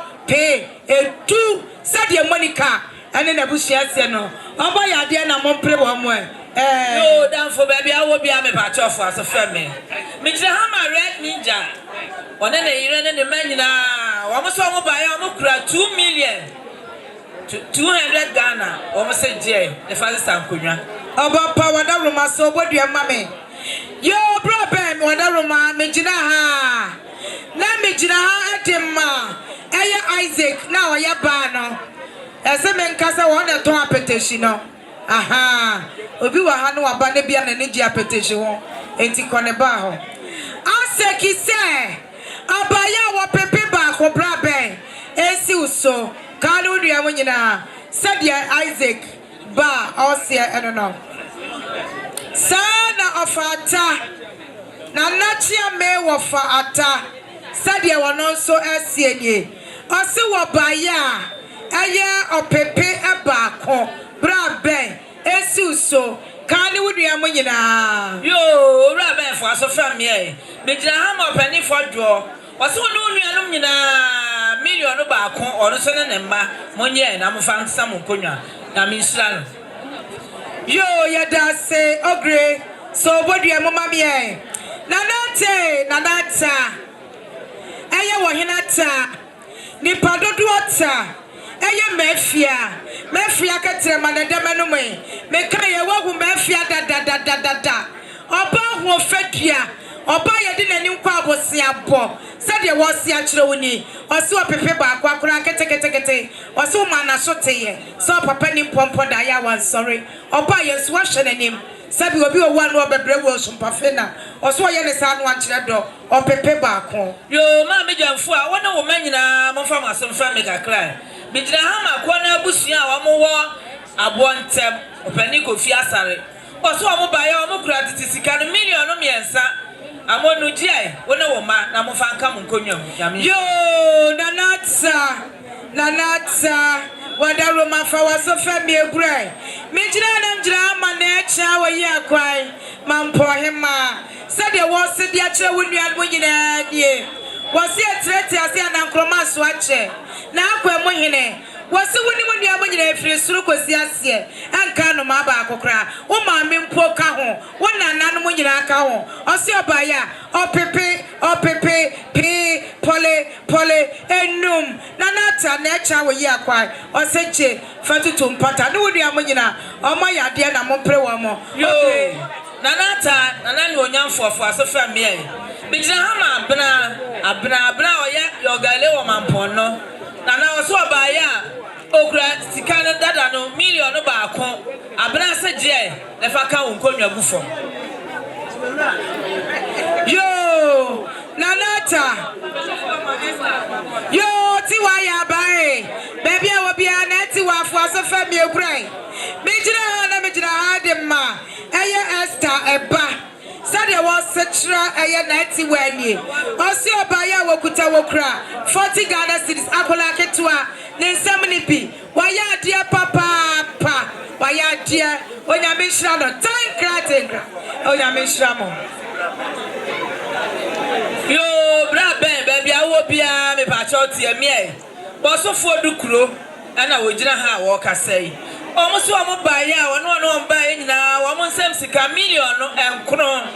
etu sadia Monica ane na bushia se no oba ya de na mompre wo mo yo dan fo baby awo bia me pa chofo aso feme me jira hama red ninja one na yire ne ne manyina wo mo so mo ba ya mo kura 2 million 200 Ghana wo mo se je the first time konwa oba pa wada roma so bodua mame yo bro ben wada roma me jira ha na me jira ha atemma eye Isaac na o ya ba no ese me nkasa wo na ton apetition no aha obi wa ha no aba ne bia na ne di apetition ho enti kone ba ho aseki se abaya wo pepe ba ko bra ben esi uso kalu nua mo nyina sadia Isaac ba osia eno sana ofata na nachia me wo fa ata sadia wono so asienye osi wo baya aye opepe eba ko bra ben esi uso kalu nua mo nyina yo bra ben fo aso fam ye me jira ha mo pani fo dwo wase wonu nuanom nyina million ba ko ono so ne mma monye na mo fa nsam nkonwa na me nsira yo ya da se ogre so bodua mo mamie nanata eye wo hinata ni padodo ota eye mafia ketre manadama no me ka ye wo mafia da oba ho fadua oba ye de nani nkwa abosia bo sade wo sia kire woni osi opepe ba akwa kura kete osi o mana so teye so papa ni pompo da ya wan sorry oba ye so hwe nanim sabi obi o wa no obebre wo sumpafe na oso ye ne sa no ankire do opepe ba akwa yo ma mejamfo a wona wo manyina mo fa masem fa me kakra bijira ha ma kwa na abusua a wo wo Abountem opani kofi asare oso wo ba ya wo kura titisika no million no miensa amonu jie wona wo ma na mo fa nka mo nkonwam yo nanatsa wada roma fa waso fa mi egura mi jira na njira ma na echa wo yi akwai mampo hema sade wo se dia kire wo nua mo nyina die wo se etreti ase anankroma so ache na akwa mo hene wasi woni mo nua mo nyina efiri suru kosi ase anka no ma ba akokra wo ma me mpo ka ho wo nana no mo nyina ka ho osi obaya opepe pole enum nanata na echa wo yi akwai oseche fatutu mpata no nua mo nyina omo yade na mo pre wo mo yo nanata nanani onyamfo aso fa me bijira hama abna oye yogale wo mampon no nana oso abaya okura sikana dada no million ba ko abna se je e fa ka wonkonwa gufo yo nanata yo ti wa ya bae baby a wo bia na ti wa fo aso fa mi ekrai mejira ha de ma eye Esther eba sade wo setra eye na ti wani osi obaya wokuta wokra 40 Ghana cedis akola ketua ne nsam ni bi waya de papa waya de onyame hira no tenka onyame hira mo yo bra ben baby awo bia me pa choti emi e bo so fo dukuro ana wo gina ha wo kasai almost one buy ya, one buy now, one sem sika million and crown.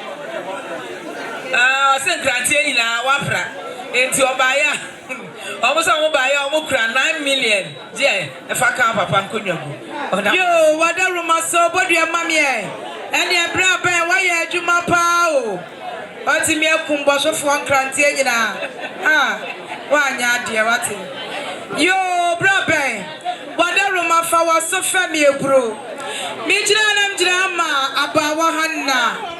Send granted in our wafra into your buyer. Almost one buy ya, almost 9 million. Yeah, if I can't, Papa couldn't yo, what a rumor so, but your mammy, and your brother, why you my pow? What's in your cumbos of one granted? One yard, dear, what's it? Yo, brother, what a rumor for was so familiar, bro. Mijana drama about Wahana.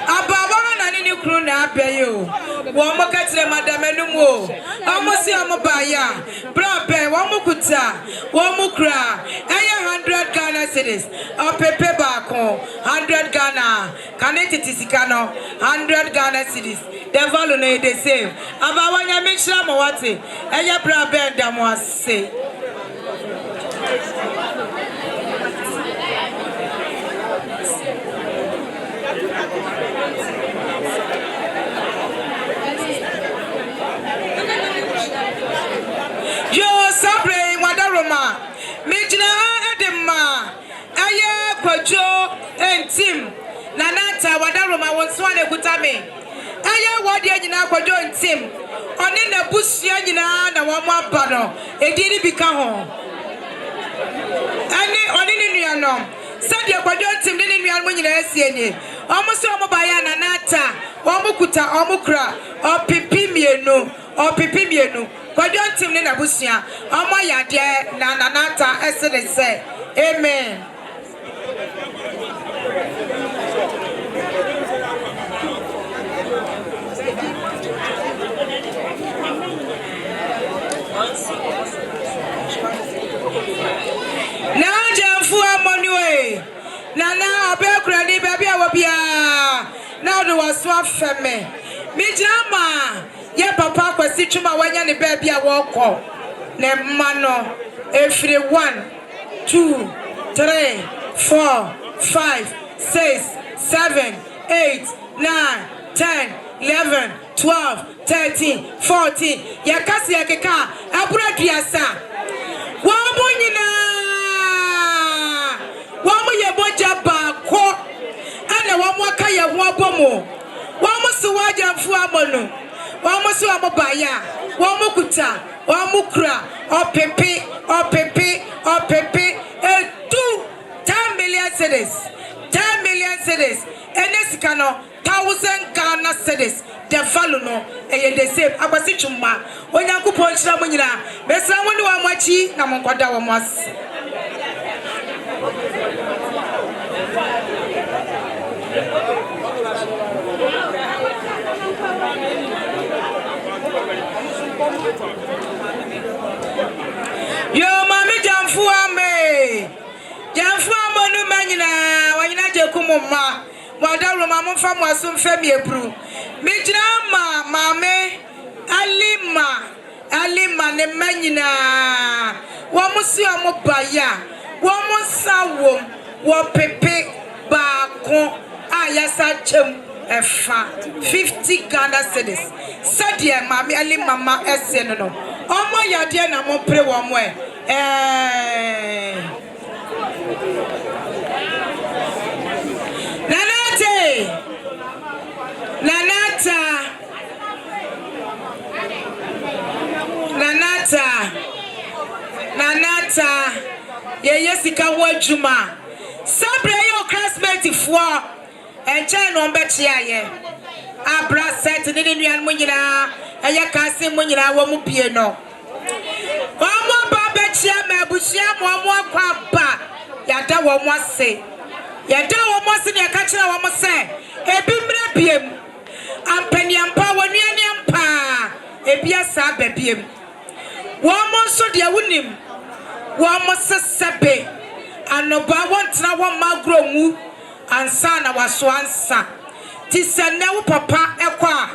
About one and you crew now, pay you. One more cat, Madame Enumo. Almost a mobile. Brother, one more kuta, one more cra. 100 Ghana cities. A pepe bako, 100 Ghana. Connected to Sicano, 100 Ghana cities. The value they save. About one ya make sure what it. And your brother, them was say. Yo, Sabre, Wadaroma, Mijna Edema, Aya, Kwajo, and Tim, Nanata, Wadaroma, once one a Kutame. Aya, Wadia, Kwajo, and Tim, on in the bush, Yanina, and one more panel, it didn't become home. And on in Yano, said your Kwajo, Tim, didn't you when you're seeing almost Omobayana, Nata, Omukuta, Omukra, or Pipimiano, or Pipimiano. Kwajon Tim na busia omo yade na nanata esede say amen. Na jamfu amoniwe nana obekura ni baby awobia na do waso afeme mi jama ye papa kwasi twuma wanya ne baby a woko ne mano every 1 2 3 4 5 6 7 8 9 10 11 12 13 14 ya kasi ya keka abura duasa wa munyina wa mu ye boja ba ko ana wa mu aka ye ho abomo wa mu suwaja mfu amono Wamusu amobaya, wamukuta, wamukra, opepe, 10 million cedis, 10 million cedis, enesikano, 1,000 Ghana cedis, the value no, the same, abasichuma, when you could punch the money, but someone who are watching, Namonquada was. Yo mami jamfu ame no manyina wanyina Agyekum ma wadaro ma mfa mo aso mfa mi ebru mejina ma mame alima ne manyina wo musi omo baya wo musawo wo pepe ba ko ayasa chem efa 50 Ghana cedis sadia mame alima ma ese no omo yade na mo pre wo mo Nanata ye yesika wajuma sabre yo classmate fo enche no mbechia ye abra set ni nuan mu nyina eye kase mu nyina wo mu pie no omo ba bechia ma busia mo akwa ba yada wo mo ase ne ka kira wo mo se ebi mra biem ampaniampa wonuani ampa ebi asa ba biem wo mo so de wunim wo mo sesebe anoba wontra wo magro mu ansa na waso ansa ti sene wo papa ekwa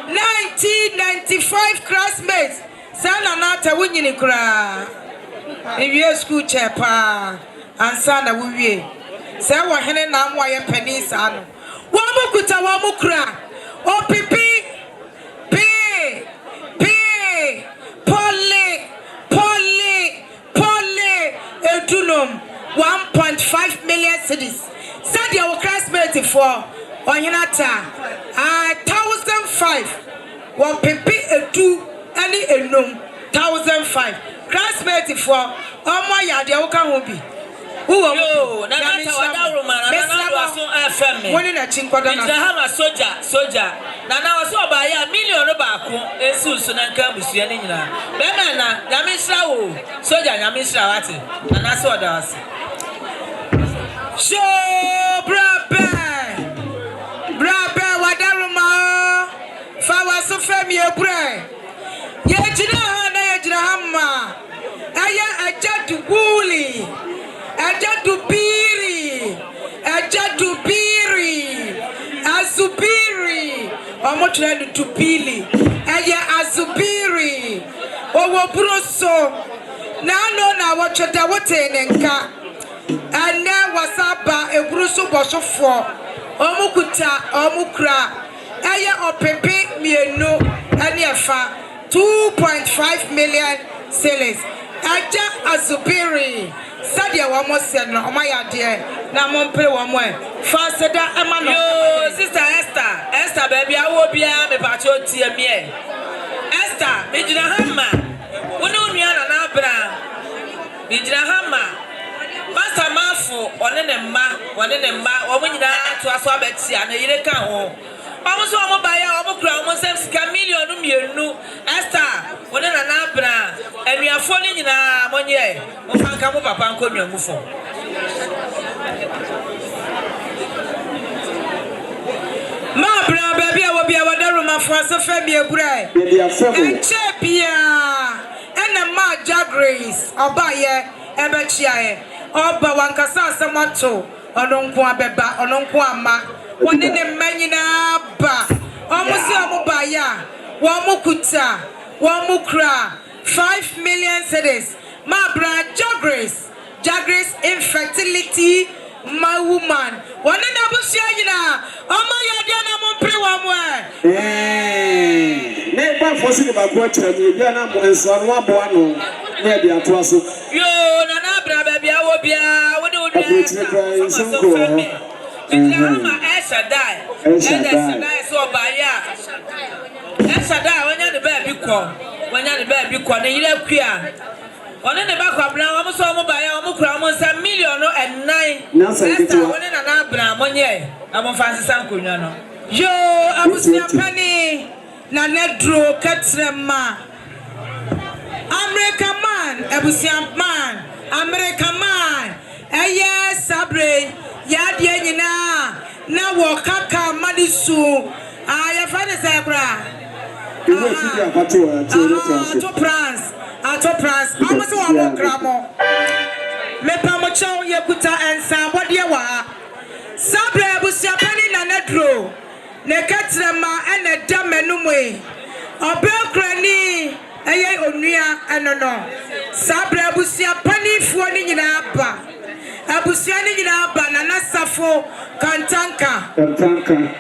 1995 classmates sana nata wunyini kura ewie school chepa ansa na wo wie se wo hene na amwa ye penisa no wo mo kuta wo mo kura o pipi pole edunom wo Onyenata 1,005 won pepe edu ani enum 1,005 classmate for omo yade wo kan ho bi wo
na nata wada roma na na so FM
woni na chinkwada na
hama soja na na wo so ba ya million ba ko esusu na nka busua ni nyina be na nyamishra wo soja nyamishra wate na na so oda wase
so brabe wada roma fa waso fami ebre ye jina ha na ye jina hama aya ajadu wuli ajadu biri azubiri omo trend to pili aya azubiri owo broso na no na wo choda wote nenka ana wasaba ebruso bosofo omo kuta omo kra aya opepe mienu ani efa 2.5 million cedis aja azubiri sadia wa mo se no ma ya de na mo mpre wa mo fa seda ema no
yo sister Esther baby awo bia me pa cho tie me Esther me jina hama woni onua na bra me jina hama master mafu one ne mma wo mo nyina to aso abetia na yire ka ho omo so omo ba ya omo kura omo sem sika million mienu Esther woni na bra anuafo ni nyina monye mo fanka mo papa nko nuamufo
ma bra baby awo bia wadaru mafo asofa bi ebura enche bia ena ma jagris obaye ebechiae oba wankasa asamato ononko abeba ononko ama woni ne manyina ba omusi omubaya wo mukuta wo mukra 5 million cedis ma bra jagris infertility my woman woni na busia yina omo yade na mo pre wa mo
ne ba fosi ba ko kira ni bia na mo enso no abo ano ne de ato aso
yo na bra ba bia wo bia woni wo
bia
ma Eshadai so ba ya Eshadai wonya de ba bi ko ne yire kwia one ne ba kwabra wo so mo ba ya wo kura mo sa million no and 9 Esther one na bra mo nye amon fancy sankonwa no
yo abusia pani na nedro katrema American man abusia man eye sabre ya de nyina na wo kaka madisu ya fa ne sabra to prance almost one gramo me pamocho yekuta ensa bode wa sabre abusia pani na nedro ne katrema ene da menumwe obekrani eye onua enono sabre abusia pani fuo ni nyina aba abusia ni nyina aba na nasafo kantanka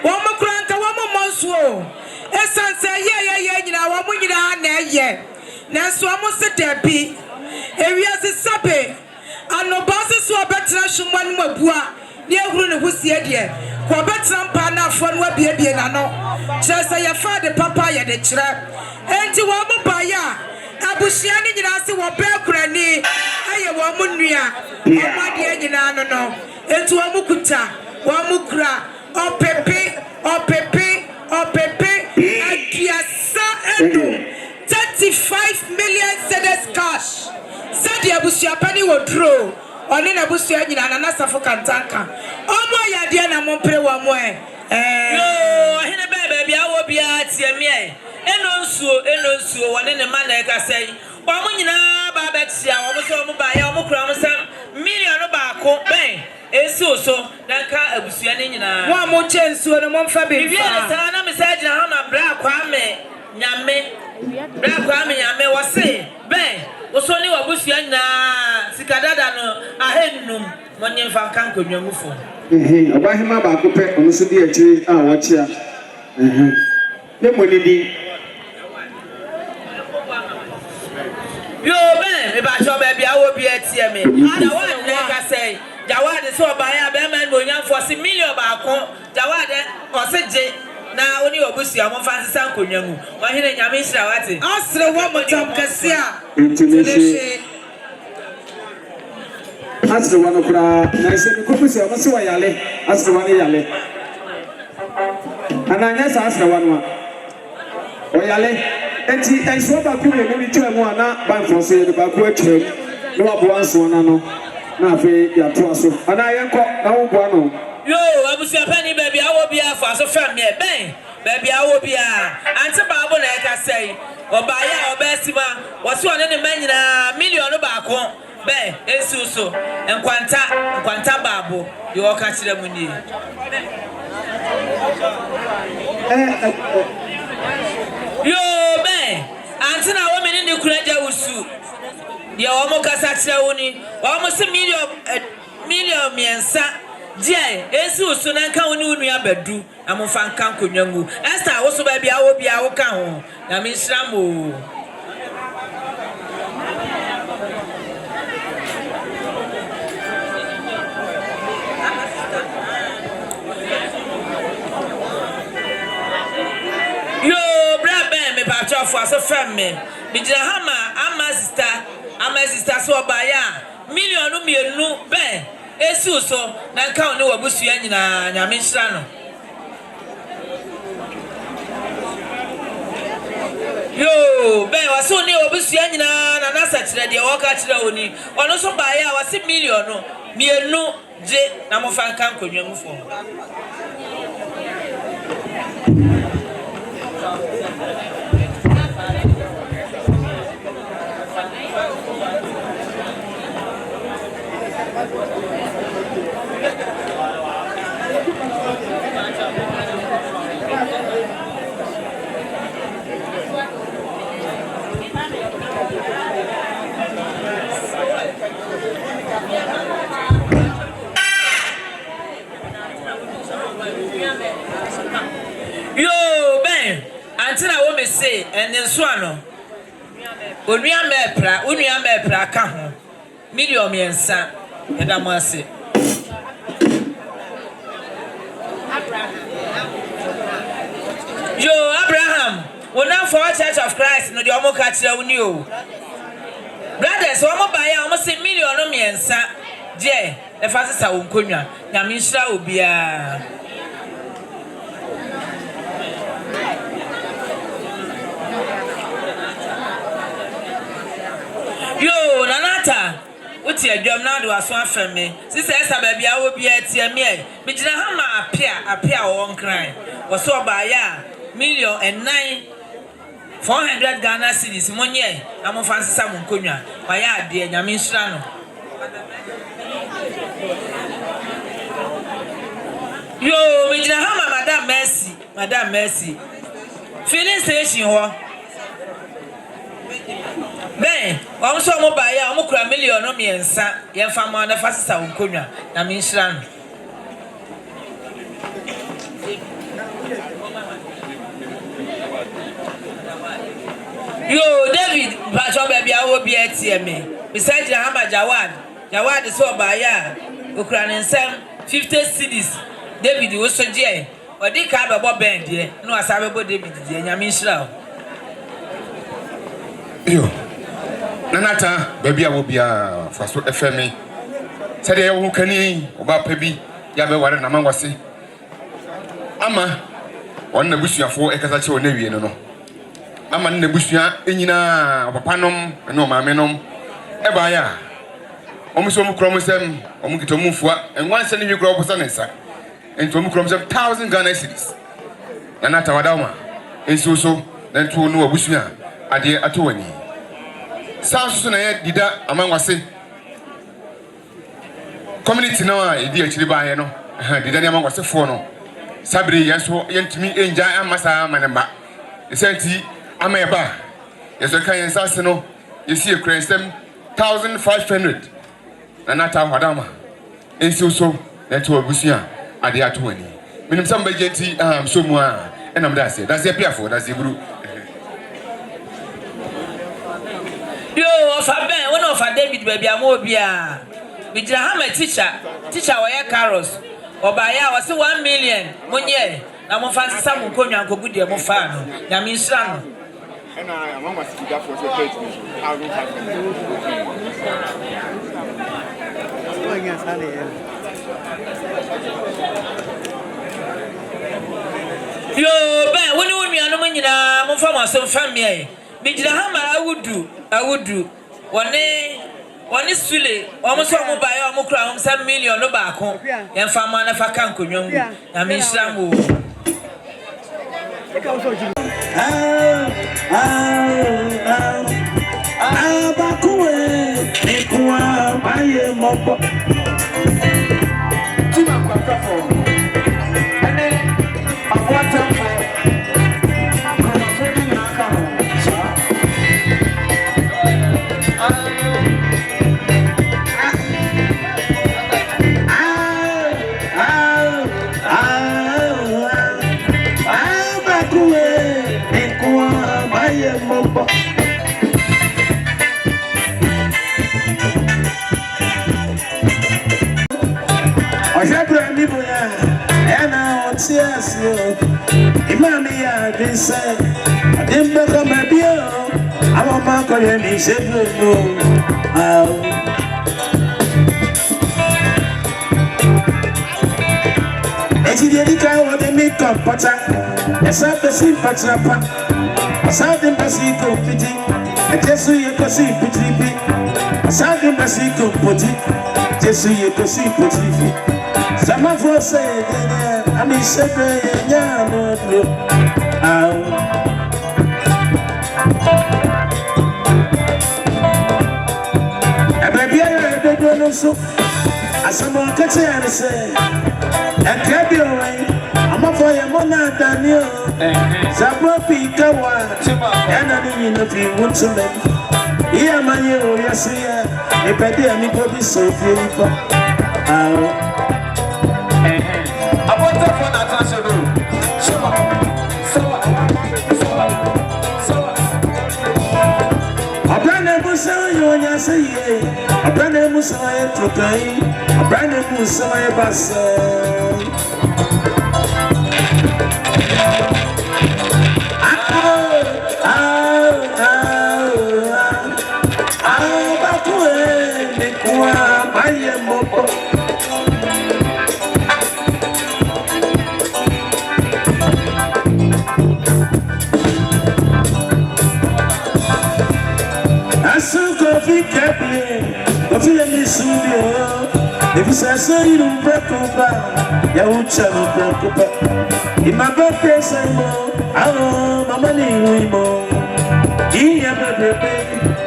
womo kranta womo monsuo esanse ye nyina womo nyina na eye na so amo se debi ewiase sabe anobase so obetra hwumwa no mabua ne ehuru ne hosie de ko obetra mpa na afo no abiebie na no kyerese ye fa de papa ye de kyere enti wo mo baya abusia ni nyina se wo be kurani aye wo mo nua omade nyina no enti wo mo kuta wo mo kura opepe akiasa enu 35 million cedis cash said abusia pani wo draw oni na abusia nyina na nasafo kantanka omo yade na mo mpre wa mo
yo hene bebe bia wo bia tie me enonsuo wone ne man na ka sei wa mo nyina ba betia wo so mo ba ya wo kura mo sam million ba ko ben esi so na ka abusia ne nyina
wa mo chensuo no mo mfa be
fa sa na message na ha ma bra kwa me nyame wase ben oso ni wabusia nyina sikadada no ahennum monye mfa kan konwamufo
obahima ba ko pe ono so di akiri a wo chia ne monidi
yo ben me ba cho be bia wo bia tie me ada one na ka say Jawad so baya be man bo nya for $1 million baako Jawad o se je na oni obusu ya mo fansi sankonwa mu wa hene nyame hira wate
asre wo motam kase a
intimidation asre wo no kura na se mi kopusi o so yale asre wo ne yale ananya sa asre wo no o yale enti enso ba ku me ni twa mu ana ban fo so ye ba ku atwam no abo anso na no na fe ya to aso ana yenko na wo bo no
yo abusia pani baby awo bia for so fam me ben baby awo bia ante baabo na e ka sei obaya obesima wo so ne man nyina $1 million baako ben esu so enkwanta baabo yo ka kire mu ni yo ben ante na wo me ni kuraja usu dia wo mo kasa kire wo ni wo mo se million miensa die esu so na nka woni unu abadu amofa nka konwangu Esther wo so ba bia wo bia wo ka ho na me nshiramo yo bra ben me pa chofo aso fam me jira hama ama sister so ba ya $1 million ben esu so na nka oni wabusu ya nyina nyame nhira no yo ben waso ni wabusu ya nyina na nasa kire de woka kire oni ono so ba ya wase $1 million no mienu je na mo fa nka nkonwa mu fo yo ben antina wo me say enenso ano onua mepra ka ho $1 million edam ase yo Abraham wona for Church of Christ no de omo ka kire woni o brothers omo ba ya omo se $1 million je e fa sesa won konwa nyame nhira obia yo nanata uti adwam na do aso afemme sisa esa ba bia wo bia tie me me gina ha ma apia wo nkran wo so ba ya $1,900 Ghana cedis monye amofa sisa mo nkonwa ba ya ade nyame nhira no yo me gina ha ma madam Mercy filling station ho ben o so mo ba ya o mo kura $1 million miensa ye fa mo na fa sisa nkonwa na me nhira no yo David bacho baby awo bi etie me besides Hama Jawad so ba ya o kura nsem 50 cedis David wo so je o di ka be bo bend ye no asabe bo David je nyame nhira
yo nanata baby awo bia faso FM sede ye wo kani oba pa bi ya be ware na mangwase ama wonna busuafo ekasa che wona wie no ama nna busua enyina opapanom na maamenom eba ya omuso mu krom sem omukito mufua enwanse ne wikro obosa nensa ento mu krom sem 1000 Ghana cedis nanata wadawma ensuso nento no abusua ade atowani sanso na ye dida amangwase community na edi akiri baaye no dida ne amangwase fo no sabri yeso yentimi enja amasa manemba esenti amayaba yeso kan yensase no yesi ekrensem 1500 nanata wadama ensuso nento abusua ade atowani minim samba genti so mu a enam dase piafo dase buru
yo ofa ben wona ofa David baby amobia bijira ha ma teacher
teacher where carols Obaya was 1 million munye na mo fancy some konwa nkogu de mo fa no ya mi nsira no
and I want to see that for so great me how do
yo ba woni wonu anu mo nyina mo fa mo asem fa me ai mi jira ha ma awudu woni sule o mo so mo ba ya o mo kura o mo 7 million no ba ko yen fa ma na fa kan konwa mu na mi nsira mo
Abakuwe ikuwa maye mopo
Tima kwa kafo ene abuatemfo kama fodi na aka ho
Abakuwe ikuwa maye mopo Ojabra mi boya ena otiasio imami ya dinse adimbe kama bio awama ko ye mi sebu Eti di ka wo de mi kompota esa besi patrapa asa de besi ko piti etesu ye ko si piti asa de besi ko poti etesu ye ko si poti Sama for say I mean sepe ya no do Baby I don't know so asama kete and say and kebi away I'm a for your mona Daniel Zabro pika wa and I need no feel want to me Yeah man you yes yeah if I did me go be so beautiful
I want that for Natasha
A brand new Musa, you and I say, a brand new Musa, a brand new Musa, my bass. If you say you don't break up, you won't tell me break up. In my birthday, say more, oh, my money, more. In your birthday,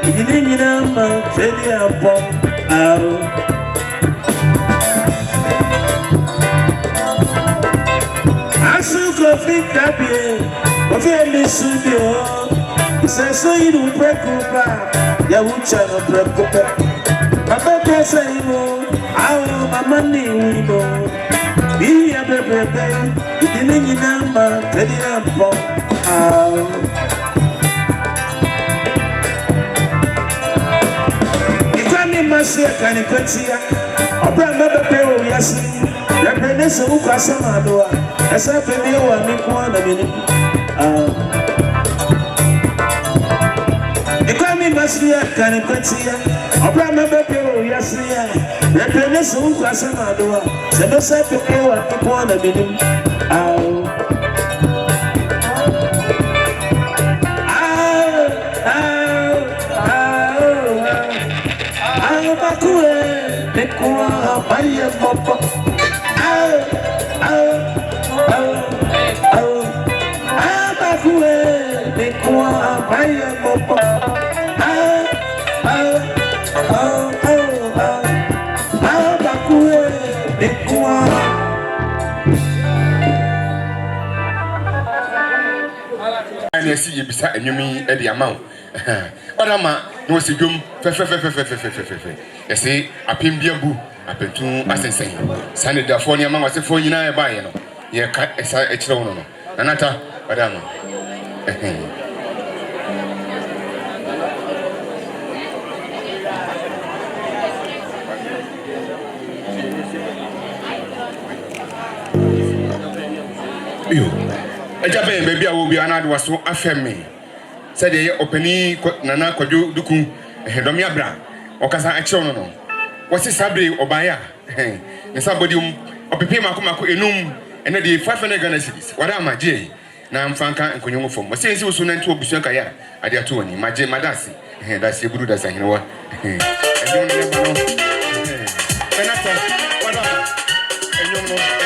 you didn't know, tell you about. I still go think that way, but you listen to you. You say so you don't break up, you won't tell me break up. My birthday, say more. Oh, my money, we know. Be a baby, you didn't know, tell you about. If I need my share, can you put here? I'll bring my baby, yes. Represents who pass on my door. As I feel you want me for a minute. If I need my share, can you put here? I'll bring my baby, yes. Represents who pass on my door. Never said to you what you want a minute.
I see you beside you mean at the amount. What am I? No, see, you see, a pimbiabu, a pentu, as I say. Sunday, the phone, your mamma, for you now, buy, you know. You cut a side a chrono. Anata, madame. Yo. Ejabe baby will be another was so affirming. Said the Opanin Nana Kwaku Agyekum Domia Bra. Okasa action no. What's his sabre obaya? Hey, somebody opepe makumako enum and the 500 Ghana cedis. What am I, Jay? Now I'm Franka and Kunyong from. But since you soon to Busankaya, I dare to any, my Jay Madasi. That's your Buddha, I know what. I don't never know. And after what I don't know,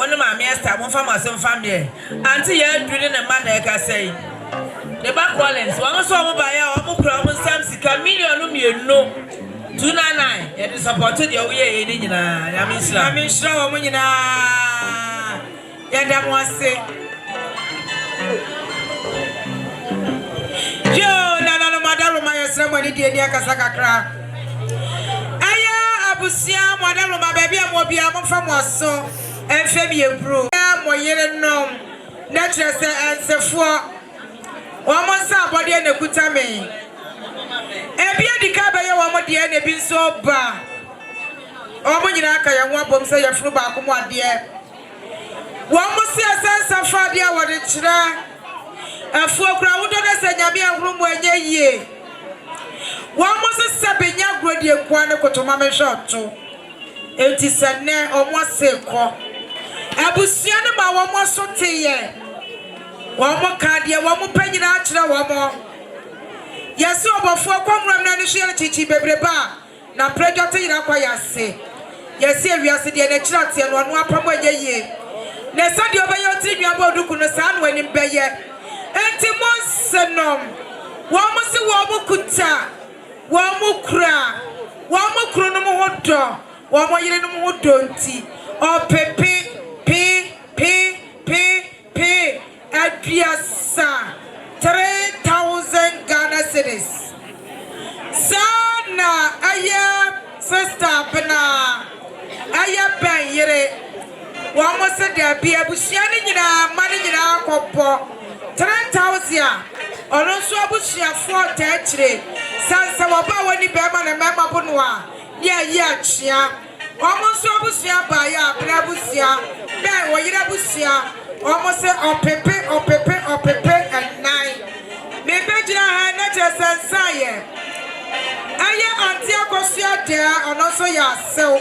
one my master, one from some family. Auntie, you're doing a man, like I say. The back Collins, one saw by our problem, some million, you know. 299, it is supported your way in India. I mean, sure, when you know, Yadam was sick. Yo, Nana, Madame, my somebody did Yakasaka. Aya, Abusia, Madame, my baby, and what be a from was so, and Fabian Brew. More yellow gnome, natural answer for 1 month, body and a good time. Ebia di kabaya wa mo de na bi so ba o mo nyina aka ya ho abom se ya furu ba ko mo ade wo mo se asansa fa de a wo de kira afu okura wo do na se nyame ahuru mo anya yie wo mo se sabenya grodi enko ne kotoma me shoto enti se ne o mo se ko abusia ne ma wo mo so te ye wo mo ka de wo mo panyina akira wo mo Yes, for Congram National Chichi Bebreba, na project in Aquayase. Yes, we are sitting in a chat and one more promo ye. Nesadi over your team, you about to Kunasan when in Baye. Antimos Senom, Wamus Wamukuta, Wamukra, Wamukronomo Hodo, Wamayanamo Donti, or Pepe, P, Adriasa. 3,000 Ghana cedis. Sana aya sister bena aya ban yere. Wa mo se da bia busia ni nyina mani nyina kopo 3,000 ono so abusia 4 tachire sansa wa ba woni be ma na mema bono a ya ya chia omo so abusia ba ya bra busia be wo yira busia omo se opepe and 9 me bejira ha na jesansa ye aye anti akosia de ono so ya sew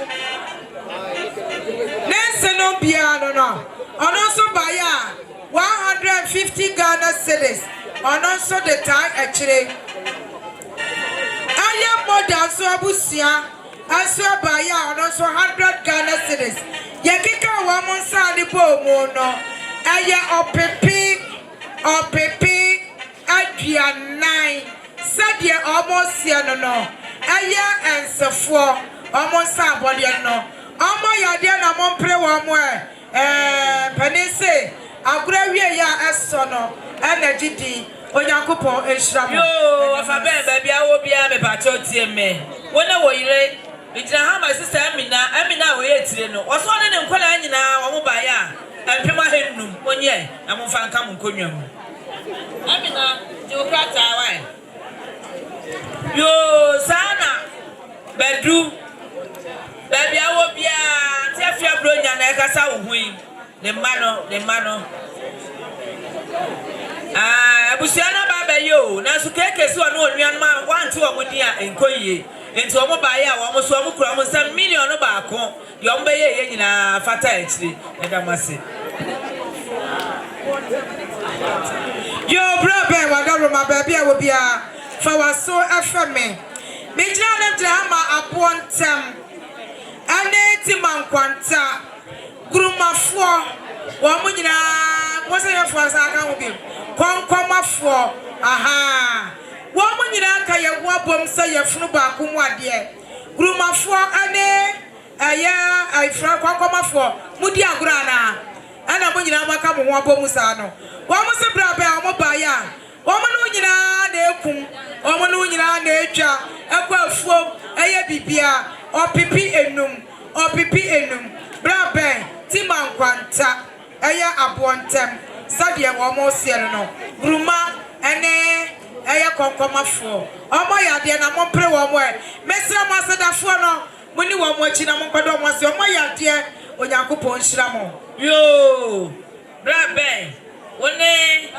nense no bia no ono so ba ya 150 Ghana cedis ono so the time actually aye modern so abusia aso ba ya ono so 100 Ghana cedis ye kika wa mo nsa de bo mo no aye opepe adria 9 sadie almost here no aye ensefo almost abode no omo yade na mo mpre wo mo panese agura wie ya eso no energy di onyankopon ehira mo yo afa be bia wo bia me pa chotie me wona wo yire ejira ha my sister Amina wo ye tire no oso ne nkola nyina wo mo ba ya empema hennum onye na mo fa nka mo nkonwa mu Amina di o krata wa yo sana bedru bia wo bia ti afia bro nya na ekasa wo hui ne mano abusia na ba ba yo na su keke si ono onuan ma wanti wo mo dia enkoyie enti wo mo ba ya wo mo so mo kura mo 7 million no ba ko yo mo be ye nyina fata akiri e da mase yo bro be wa da ma ba bia wo bia fa wa so afame me jira na drama Abountem ane ti mankwanta grumafo wo mo nyina wo se ye fo asa ka wo bi konkomafo aha wo mo nyina ka ye wo abom se ye funu ba ko mu ade grumafo ane aya aifra konkomafo mudi agura na ana mo nyina maka mo ho abom sa no wo mo se bra ba mo ba ya wo mo no nyina na ekum wo mo no nyina na etwa ekwa afuo eye bibia opipi enum bra ba ti mankwanta eye Abountem sadie wo mo se no gruma ene eye konkomafo omo yade na mo pre wo mo mesra mo asedafo no muni wo mo achi na mo kwodo mo se omo yade onyankopon hira mo yo bra ben woni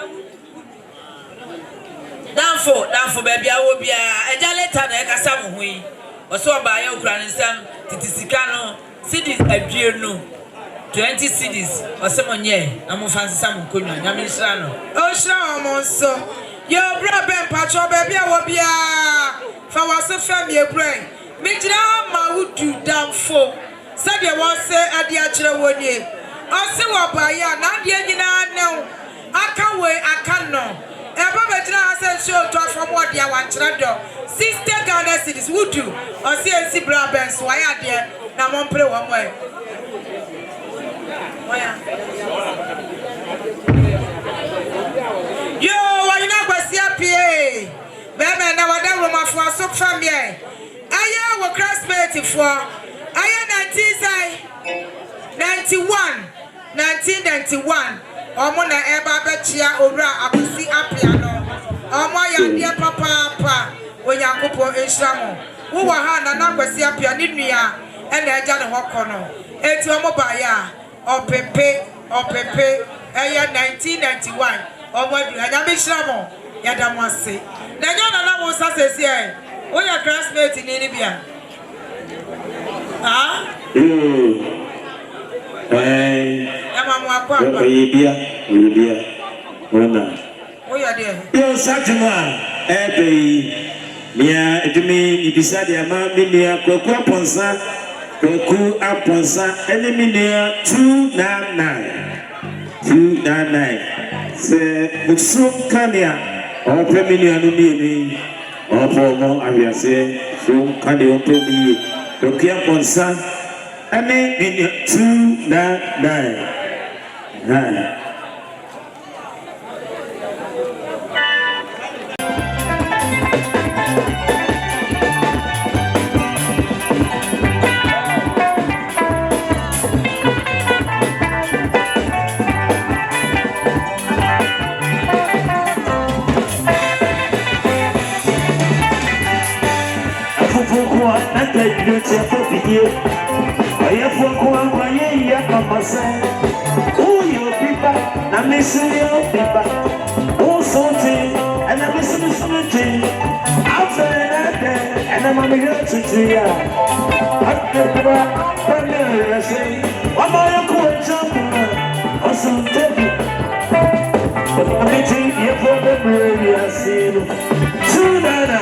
danfo baby awo bia eja leta na ekasa mo hui oso ba ya okura nsam titisika no cedis adwie no 20 cedis osemonye amufansisa mo konwa nyame hira no o hira mo so yo bra ben pacho baby awo bia fa wase fami ebran mi gira ma wudu danfo sade won se ade a kire woni ɔse wɔ baayɛ na adeɛ nyinaa ne aka we aka no eba betina ase show to from what dia wan kyerɛ dɔ 60 Ghana cedis wudu ɔse esi bra ben so ayɛ adeɛ na mo mpre wɔ mo yo wanyina kwasia pie bɛmɛ na wada romafo aso famie ayɛ wɔ classmate for ayɛ 1991 omo na eba bechia owura abusi apia no omo ya de papa onyankopɔ enhyiramo wo wa ha na kwasi apia ne nua ena agya ne hokɔ no enti omo ba ya opepe eye 1991 omo adu anya be hyiramo ya da mo ase na nya na wo sasese e wo ya classmate ni bia ah
Oyebia, Ona.
Yo,
Sajuma, Mia, Edumi, Ibisadi, Minia, Kwaku Aponsa, Eneminia 299. Say, Muxum Kania, or Preminia Nuni, or Pomo, Aviase, Sum Kani, Otomi, Kwaku Aponsa. Ane in 299.
Afufukuwa nata yote afufiye. Ayafukuwa kwa yeye akamasa. Uyo pipa na misiyo pipa. Usote ana misiyo. Afenade ana mamiyo tutuya. Akeba pamela say. Wamoyo kuwachamu. Asante. Ameti yepo bemuri asilu. Tunana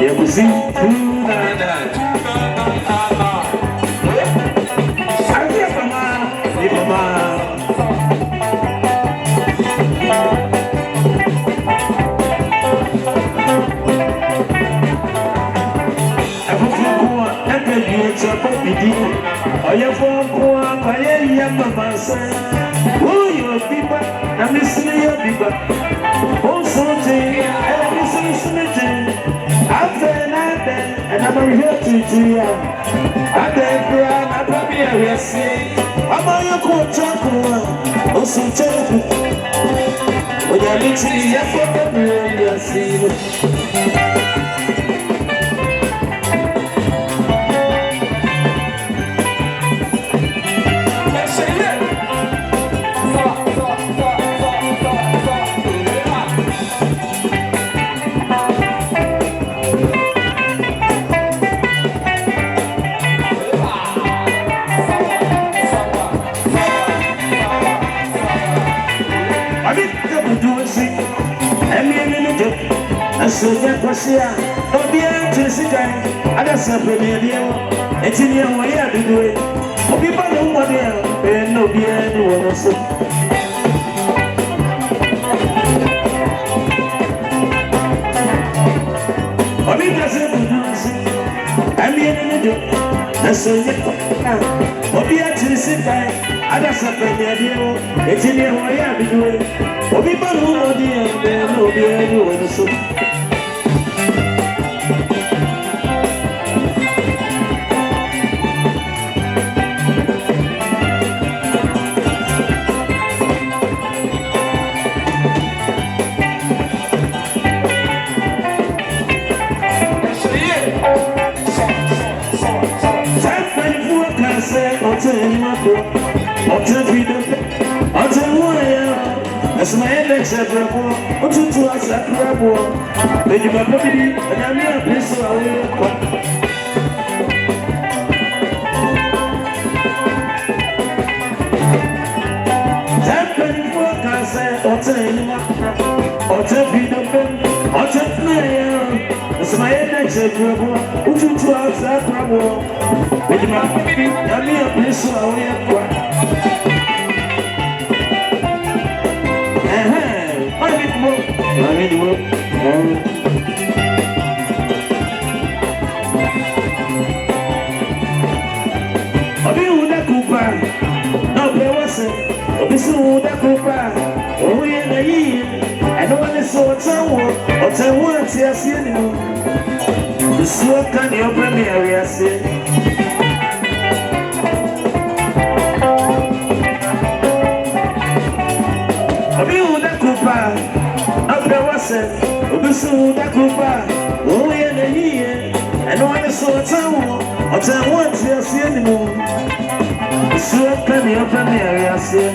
Yabusi Tunana Ayapama Ipama Abufukuwa Nakajie Chapopidi Ayafukuwa Kaye Yamamasa Uyo Biba Namisliyo Biba Onsote Elisismete Afenade and I'm here to you. Adebra Nabia Yasi Amaya Kotaku Onsote Oyaliti Yafobe Yasi Soja kwasia obia tisikai ada sapemedie etinie wo ya duduwe obi ba no modie no bia ni wo so obi kase dudusi amie ni do soja obia tisikai ada sapemedie etinie wo ya duduwe obi ba no modie no bia ni wo so As my index at Bravo, what's it to us at Bravo? Then you have probably and I'm here, please. That penny for Casa, or tell you, or tell you, or tell you, as my index say trouble, who to trust that trouble? With my baby, I'm here, please, so I will. I need more. Obi uda kupa, no be wase. Obi su uda kupa, oh ye na yi. I don't want to so tawo, o tawo ti asie ni mo. The so can you bring me area say. Obi uda kupa, no be wase. Obi su uda kupa, oh ye na yi. I don't want to so tawo, o tawo ti asie ni mo. So can you bring me area say.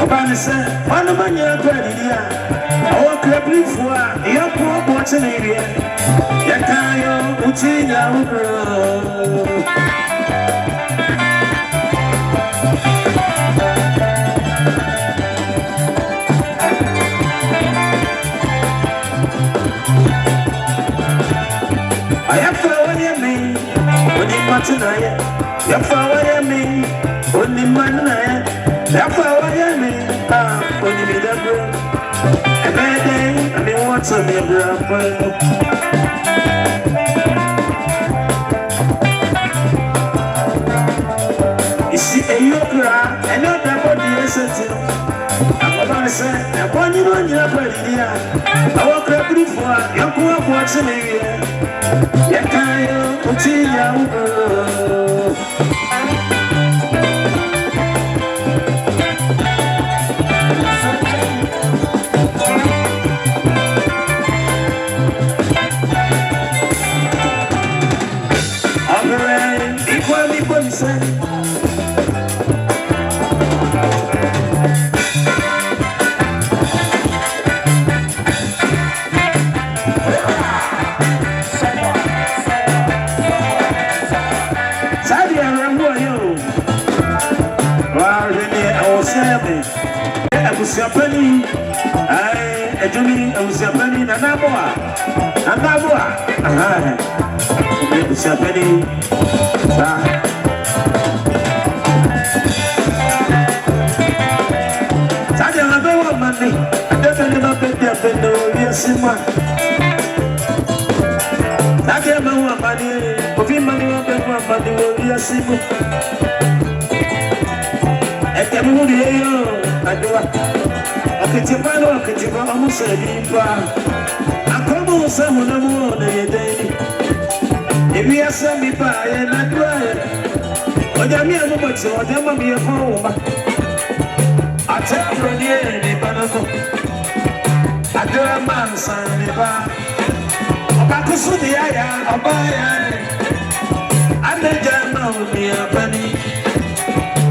Opanin said, "One of my young ladies, I walk up before your poor watching area. You can't put in your girl." I have found you me, when you want to know it. You found you me, when you want to know it. That's why I am me. When you need a girl, every day I mean what's on your girlfriend. You see, a young girl, I know that body is a thing. I'm about to say, I want you on your body. I walk up before you go up watching me. You can't put in your girl. Opanin, I do mean I was Opanin and Naboa. It was Opanin. I don't have a money. I definitely not bet there for no yes in one. I get my money, but we money on the money will be a simple. I can't move the I do. Kitipano, almost a deep I come on some of more than a day. If we are sent me by and I cry, but I'm here much so there will be a home. I tell you, the banana. I do a man, son, the bar. About to see the eye, a buyer. I let them know me a penny.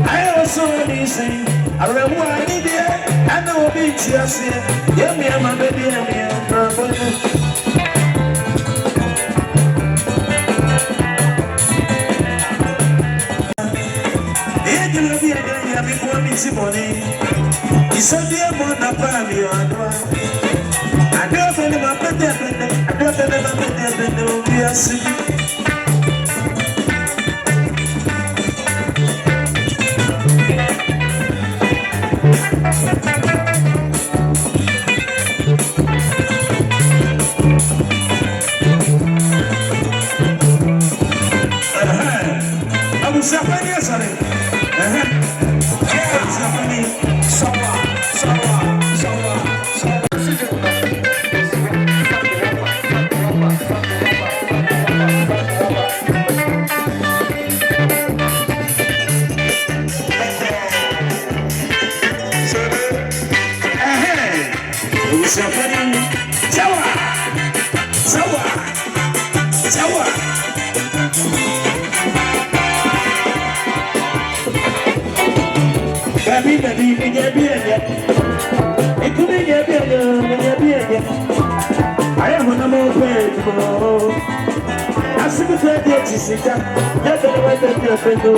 I also listen. Arewa ni de ana obi tiase ye mi ama baby e mi bravo e de lo bi de ya mi ko mi si boni isodi e mo na pa mi adwa adwa fe ni ma pete adwa fe ni ma pete obi asi Sapani asare. Sapani sawa. Sapani sawa. Baby, I am on a more page tomorrow. I see the third day to sit down. That's the way that you're going to go.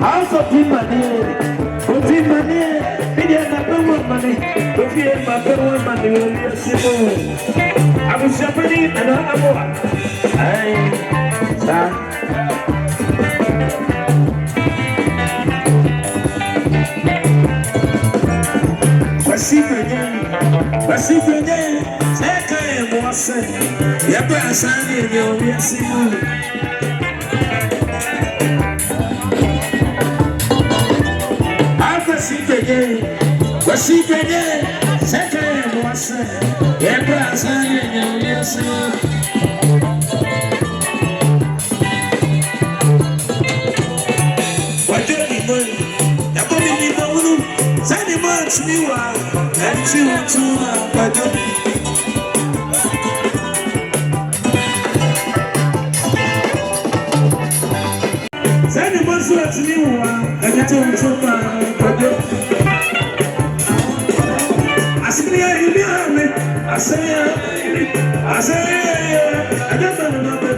Also, put money, money, if you have my money, will be simple. I was Japanese and I'm Basifenye, seka emwase, yapa asani enyo yasimu. Basifenye, seka emwase, yapa asani enyo yasimu. Wajoni mwani, yakomi nima unu, zani manch miwa. And you want to send him to me, and you told I say, I don't know my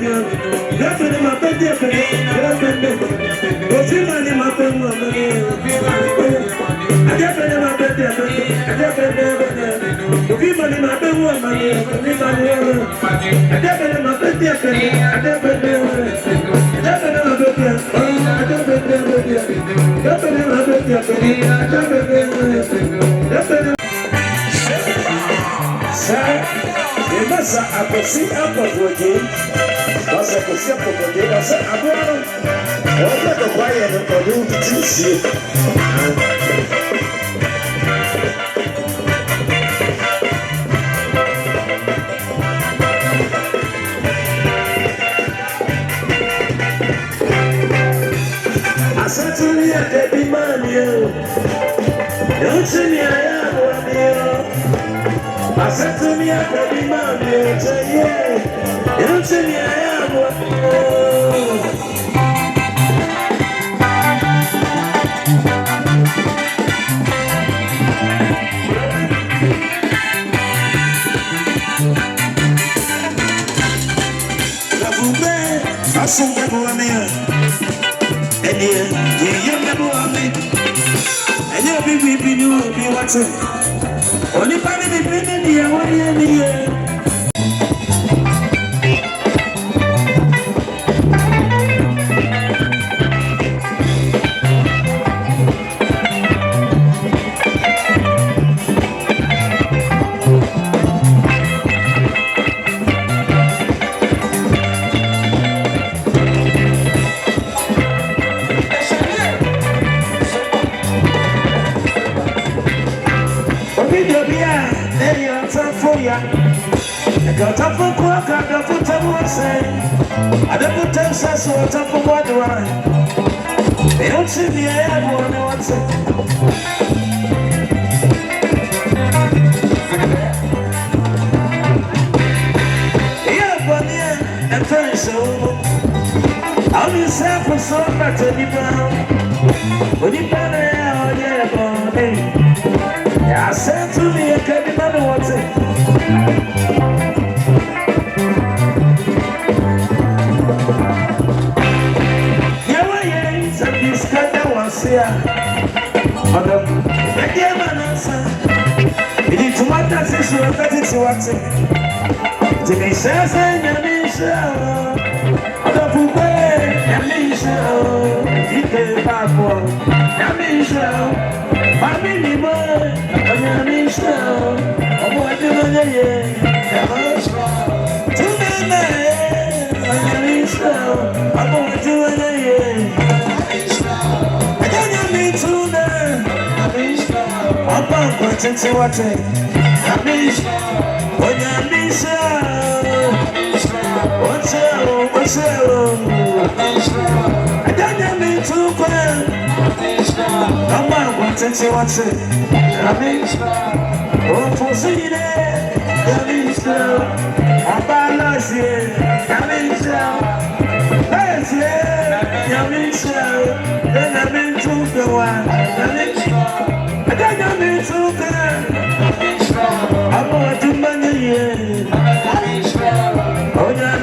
Essa a cozinha apodou, nossa cozinha apodou, nossa agora, outra do pai é no produto de si. Asante Mampong Abountem. Asante Mampong Only part of the building here, one year. Got up for Kwaku Agyekum, I don't tell us what up for what do I? They don't see me, I have one once. Yeah, but yeah, and very so. sample so much of the brown. When you put it out, yeah, boy. Yeah, I said to me, I can't remember what's it. Yeah, I ain't some discount that was here. Madam, I gave an answer. It is too much as it's your better to watch it. To be says, and you mean so. The Pupay, and me so. You can't have one. And me so. My mini boy, and me so. I'm what do I hear? To me, and me so. I'm what do I hear? I don't need to know. I'm going to watch it. What's up? I don't need to go. I'm going to watch it. Oh, for seeing it. I'm balanced here. Then I'm into the one. I don't need to go. I'm going to money here. Oh, yeah,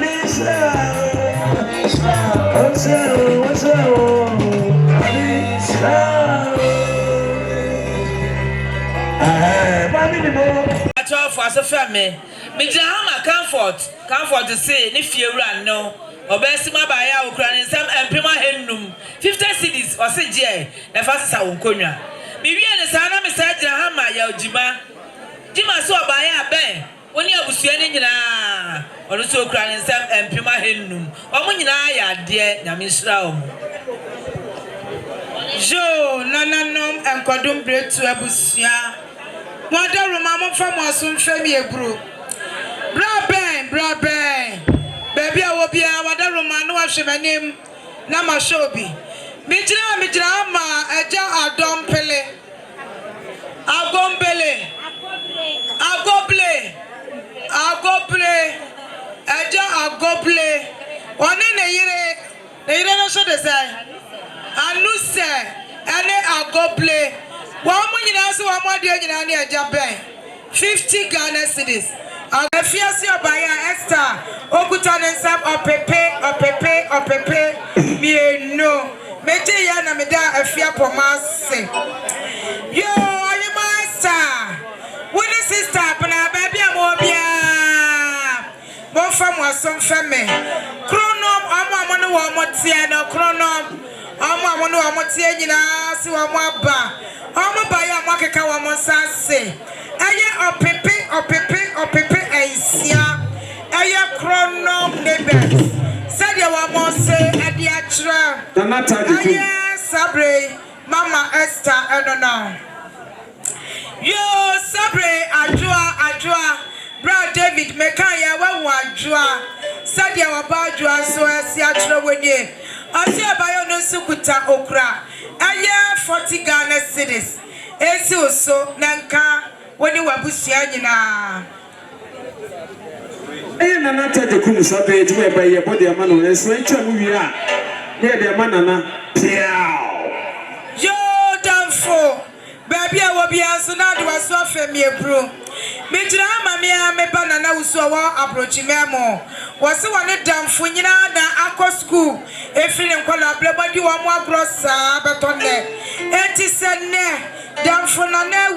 what's up?
For as a family, Mijahama comfort to say, if you run no, or best my by our crying some and Prima Henum, 50 cities or say J, the fastest I will come. Maybe and the son of Mr. Jahama, Yaujima. Jima saw by a bang when you was sending or also crying some and Prima Henum, or when I dear Namisra. Jo, Nananom and Kodum bread to Abusia. Mother Mama from us soon show me a brew. Bra bang, baby, I will be a mother Romano, I should name Nama Shobi. Mijra, ma, a jar adompele. Agoble, a jar agoble. One in a year, they don't show the sign. And no say, and they agoble. One million also one more day in a Japan. 50 Ghana cities. I feel your buyer extra. Okutan and some or pepe. Me no. Mete yana me da a fear for mass. Yo, are you master? When is sister, but I baby I'm obia. Both from was some family. Chronom, I'm one more tiano, chronom. I'm one more tiana, so I'm one bar. I'm a buyer, Makaka, one say. Aya opepe, and sia. Aya chronom neighbors. Said you want more say at the actual. Aya Sabre, Mama Esther, I don't know. Yo, Sabre, Ajua, Brad David, Mekaya, Wajua. Said you about you, so as the actual way. I see a bio no sukuta okra. Aya 40 Ghana cities. Esi so nanka when you were busiana.
Asante Agyekum sabe to by your body a man and switch a movie. Near the manana.
Yo, damn baby, I will be answered now to a sofa me bro. Mitra mamma me banana was so approaching memo. Was the one damn funina aqua school. If you didn't call up, but you are more gross, but on there. And it said, ne, damn funana,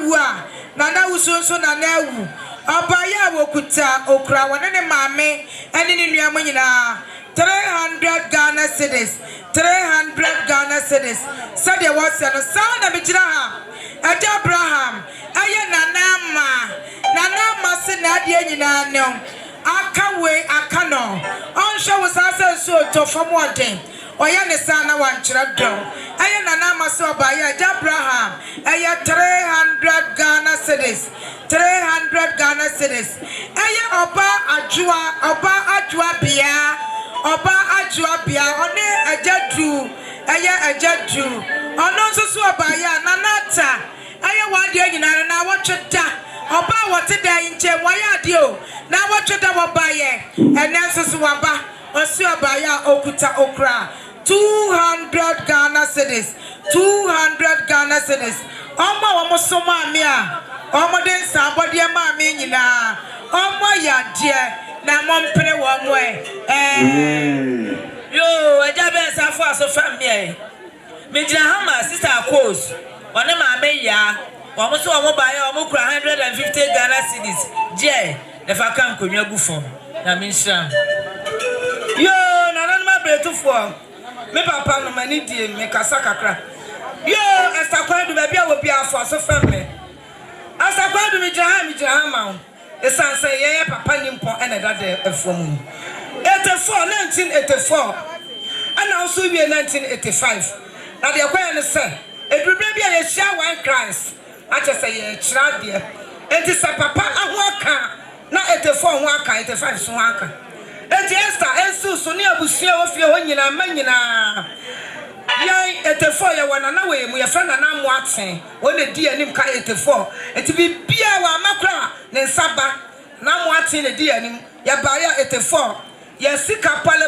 Nana was also Nana. Abaya wokuta okra wanene mame eni ni nuamanyina 300 Ghana cedis 300 Ghana cedis said there was no sound na bigira ha Abraham aye nana se na de nyina no akawe akano onsho was asa so to famodin oya ne sana wankyira do aye nana mase obaya Abraham aye 300 Ghana cedis 300 Ghana cedis. Aya oba ajua bia one ajadu aya ajadu ono so obaya nanata aya wade nyina na wotweda oba wote da nche waya de o na wotweda wobaye ene so waba osi obaya okuta okra 200 Ghana cedis. 200 Ghana cedis. Omo soma mia. Omo den sabodi ma me nyina. Omo ya die na mompere wo mo yo ejabe safo aso fam me. Me jira hama sister course. One ma me ya. Omo so omo ba ya omo kura 150 Ghana cedis. Je, the fakam konwa gu fom. Na me nhram. Yo, na ma bretu fo. Me papa no mani die me kasa kakra. Yo, esta kwadu be bia wo bia afo so fam me. Asa kwadu mi jira ma. Esan say ye papa nimpo ena dade efom. 1984 and also we 1985. Now the akwa ne say edurbre bia ye share one Christ. Acha say ye chira de. Enti say papa ahoaka na 84 ho aka 85 so aka. Enti Esther ensu so ne abusua wo fie ho nyina manyina. Yai 84 ya wana na we mu ye fa na mu aten. Wona di anim ka 84. Enti bibia wa makra ne nsaba na mu aten ne di anim ya ba ya 84. Yes, pale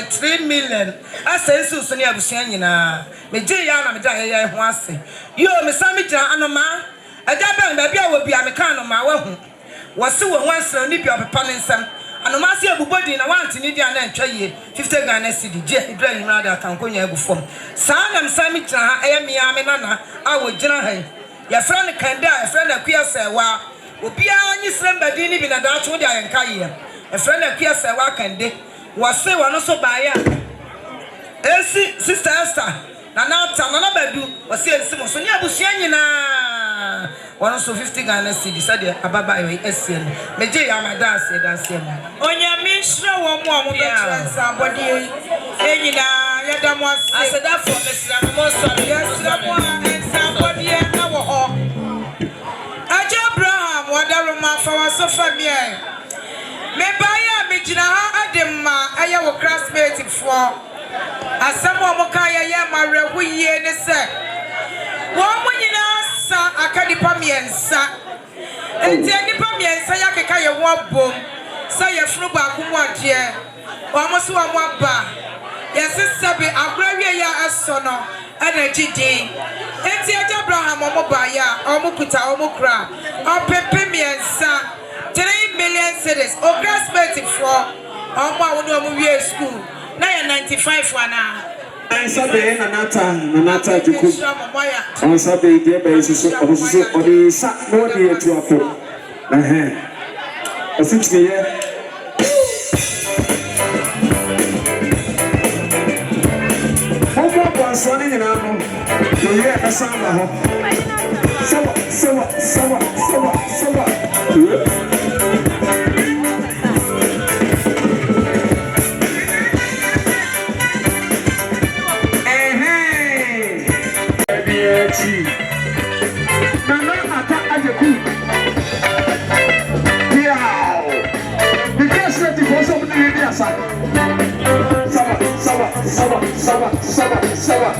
3 million. I say so near Bushanyina. Me Jayana, me Jay, once. You, Miss Samija, Anoma. A Japan, maybe I will be a mechano, my one. Was so once a nip of a palinson. And a massive body in a want in India and tray 50 Ghana city, Jay, drain rather can go near before. Son and Samija, I am Yaminana, I will generate. Your friend can die, a friend of queer say, wow. Will be on your slim badini in a Dutch wood and Kaya. A friend of Kia said, "What can they?" Was say one also by ya. Sister Esther, now Tamana Babu was saying, "So near Bushanyina." 150 Ghana cedi said, "Ababa SN." Major Yamada said, "That's him." On your mission, one more somebody. Enina, Yadamos, I said that for Mr. Most yes, somebody. Abraham, what the Roman for us so familiar. Me baya me jina ha ademma aya wo classmate for asamo mo kan ya marehu ye ne se wo mo nyina sa akadipa miensa enti adipa miensa ya keka ye wo bom sa ye funu ba ku mo ade wo mo so wo aba ye sesebe abrawie ya asono ana jide enti Abraham mo ba ya o mo kuta o mo kra o pepe miensa 3 million cedis. O classmate for we school. Now 95 wana.
Asante Nanata Agyekum. Asante dear basis of the sat no dear to afo. Asante here. Homo kwansoni nyinamo. To hear the sound of Sawa. Asante Agyekum. Yeah. The guest ready for something in the side. Sawa.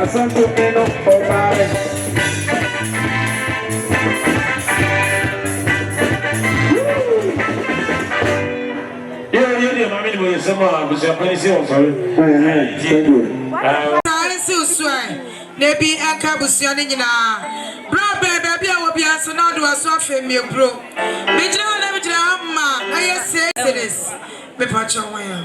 Asante Mampong Abountem. Yeah, my name is Sama. I'm going to say, thank you.
Nebi aka busiani nyina bro baby a wo bia so na do aso afa mi bro me jira na me jira ma aye series me pacho waya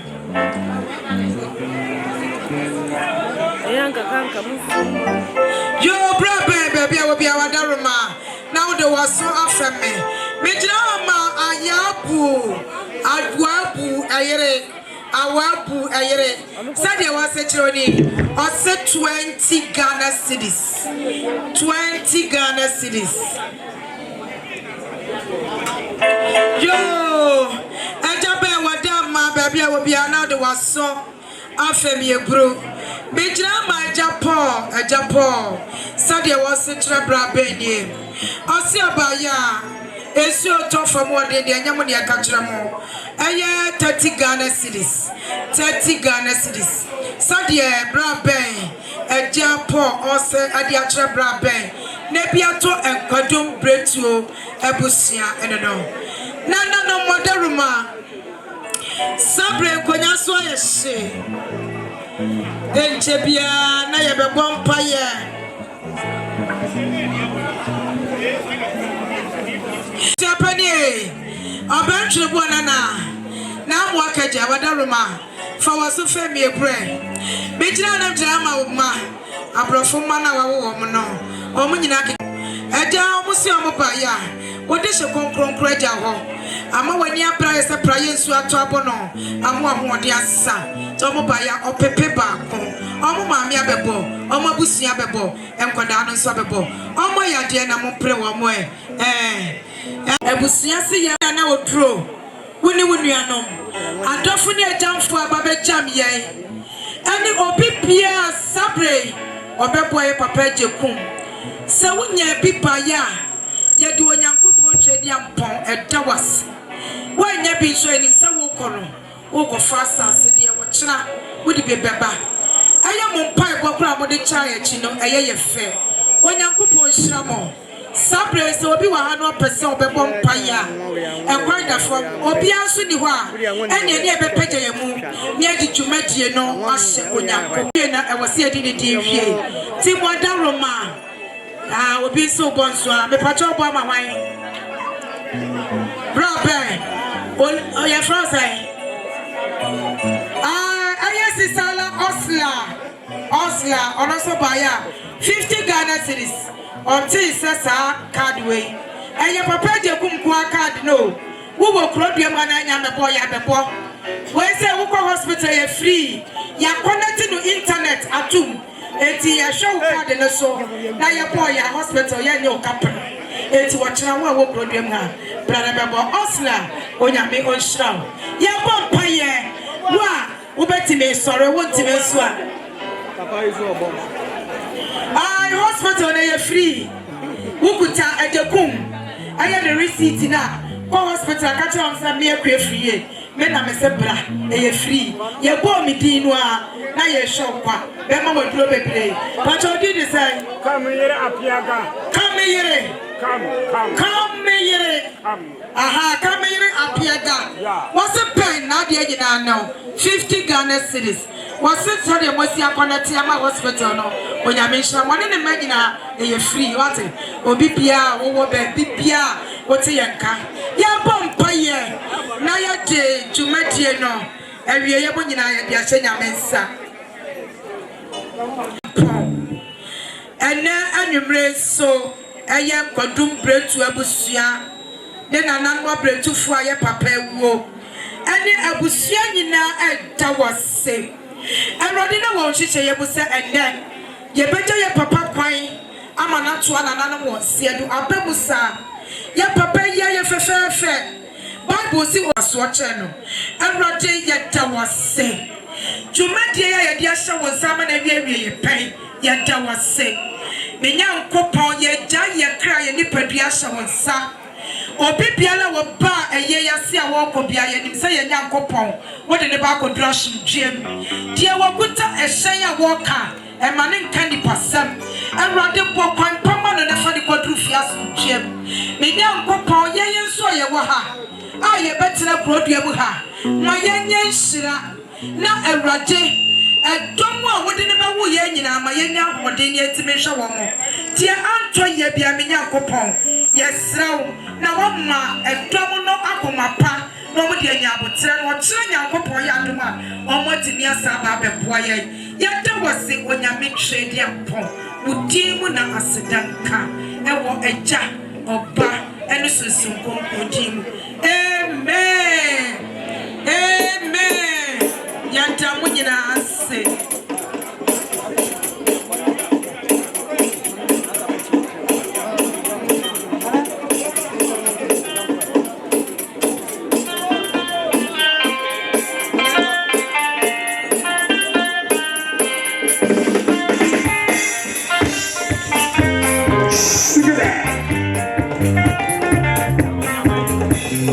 yo bra baby I will be our daruma now there was so after me jama ayabu adwabu ayere awabu ayere said there was a chironi or said 20 Ghana cedis 20 Ghana cedis yo ajabe wadama baby I will be now there was so after me bro me jama Japan said there was a trebra benye osi abaya esi oto from what they nyamoni akachira mo eye 30 Ghana cedis 30 Ghana cedis sadia bra ben e Japan ose ade achira bra ben na bia to enkodum bretuo ebusia eno no modaruma sabre konya so ayehye enche bia na ye bebọ mpaye Japanese Abantre Bonana now wakaja wadaruma for was a family prayer. Bejina na drama ma abrofuma na wawo no omunyina eja omusi omubaya wode she konkron kraja ho ama wani abra ese praye nsu ato abono amu ahode asa to omubaya opepe ba ko omu maami abebo omu abusia abebo enkwada no nso abebo omu yade na mo pre wo mo ebusia se ya na odro woni wonuanom adofo ne ajamfo ababe jam yen ani obi bia sabre obebo ye Papa Agyekum se wonya bipa ya ye de onyankopon twedi ampon edawas wonya bi so enim se wo koro wo ko fasa se de wo kira wodi bebeba aya mo mpai bokura mo de cha ya chi no eye ye fe onyankopon hira mo sabre se obi wa ha no pese obebo mpaya enkwanda from obi anso ni ho a ene ne ebepeje ye mu ne aditwumadie no ahye onyankopon na ewose adi ne di hwie ti moda roma obi so bonso a me pacho bo ama hwan bro ben o ya france ayesi sala osla ono so baya 50 Ghana cedis until sesa card way eye Papa Agyekum kwa card no wo wo krodua ma na nya mebo ya bebo we say wo ko hospital ya free ya connect no internet atum eti ya show card no so na ya boy ya hospital ya nye okapra eti wo kira wo krodua ma brother bebo osla onyame onshira ya bompa ye wo beti me sore wo ntime so a Papa is your boss. Hospital na free. Wukuta Agyekum. Aya the receipt na. Ko hospital ka tell am say me akwa free. Me na me se bra e free. Ye bo mi din no a na ye show kwa. Be ma waduro bebre. But you did say come here apiaga. Come here. Come here. Aha, come here apiaga. What's a pen na de agina now? 50 Ghana cedis. Was it so the Mosia Conatiama hospital? No, when you mention one in the Magina, a free what? Obipia, or Bipia, what's a yanka? Ya Bompaye, Naya J, Jumatiano, and we are when you are saying Mensa. And now, you so I am Kodum bread to Abusia, then another bread to fire Papa wo. And then Abusia na that was safe. And Rodina won't she say Yabusa and then ye better your papa crying. I'm a natural and animal, see you Abemusa. Ya papa ya fair. Bible see was watching. And Roddy yet that was say. Jumadia ya show was salmon and ye pay, yet that was say. Minyan coupon ye die ye cry and nipper was sa. Obibiala wo ba eye yase a wo ko bia ye nim se ye nyankopon wo de ne ba ko drush dwem die wo guta ehyen a wo ka e ma ne nka ni pasam awrade bo kwan pama no na fa de ko drufias dwem me nyankopon ye ye nso ye wo ha a ye betena krodua bu ha ma ye nye nhira na awrade edomo a wo de ne ba wo ye nyina ma ye nya hoden ye timi hwe wo mo tie anto ye bia me nyankopon ye sraw na wama edomo no akoma pa no mo de nya abotre no kire nyankopon ya dum a omo timi asa ba beboa ye yada wose onyame twedi ampon udimu na asedanka ewo eja oba enu sunsun konkodim amen amen yada mu nyina ase
Look at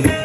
that.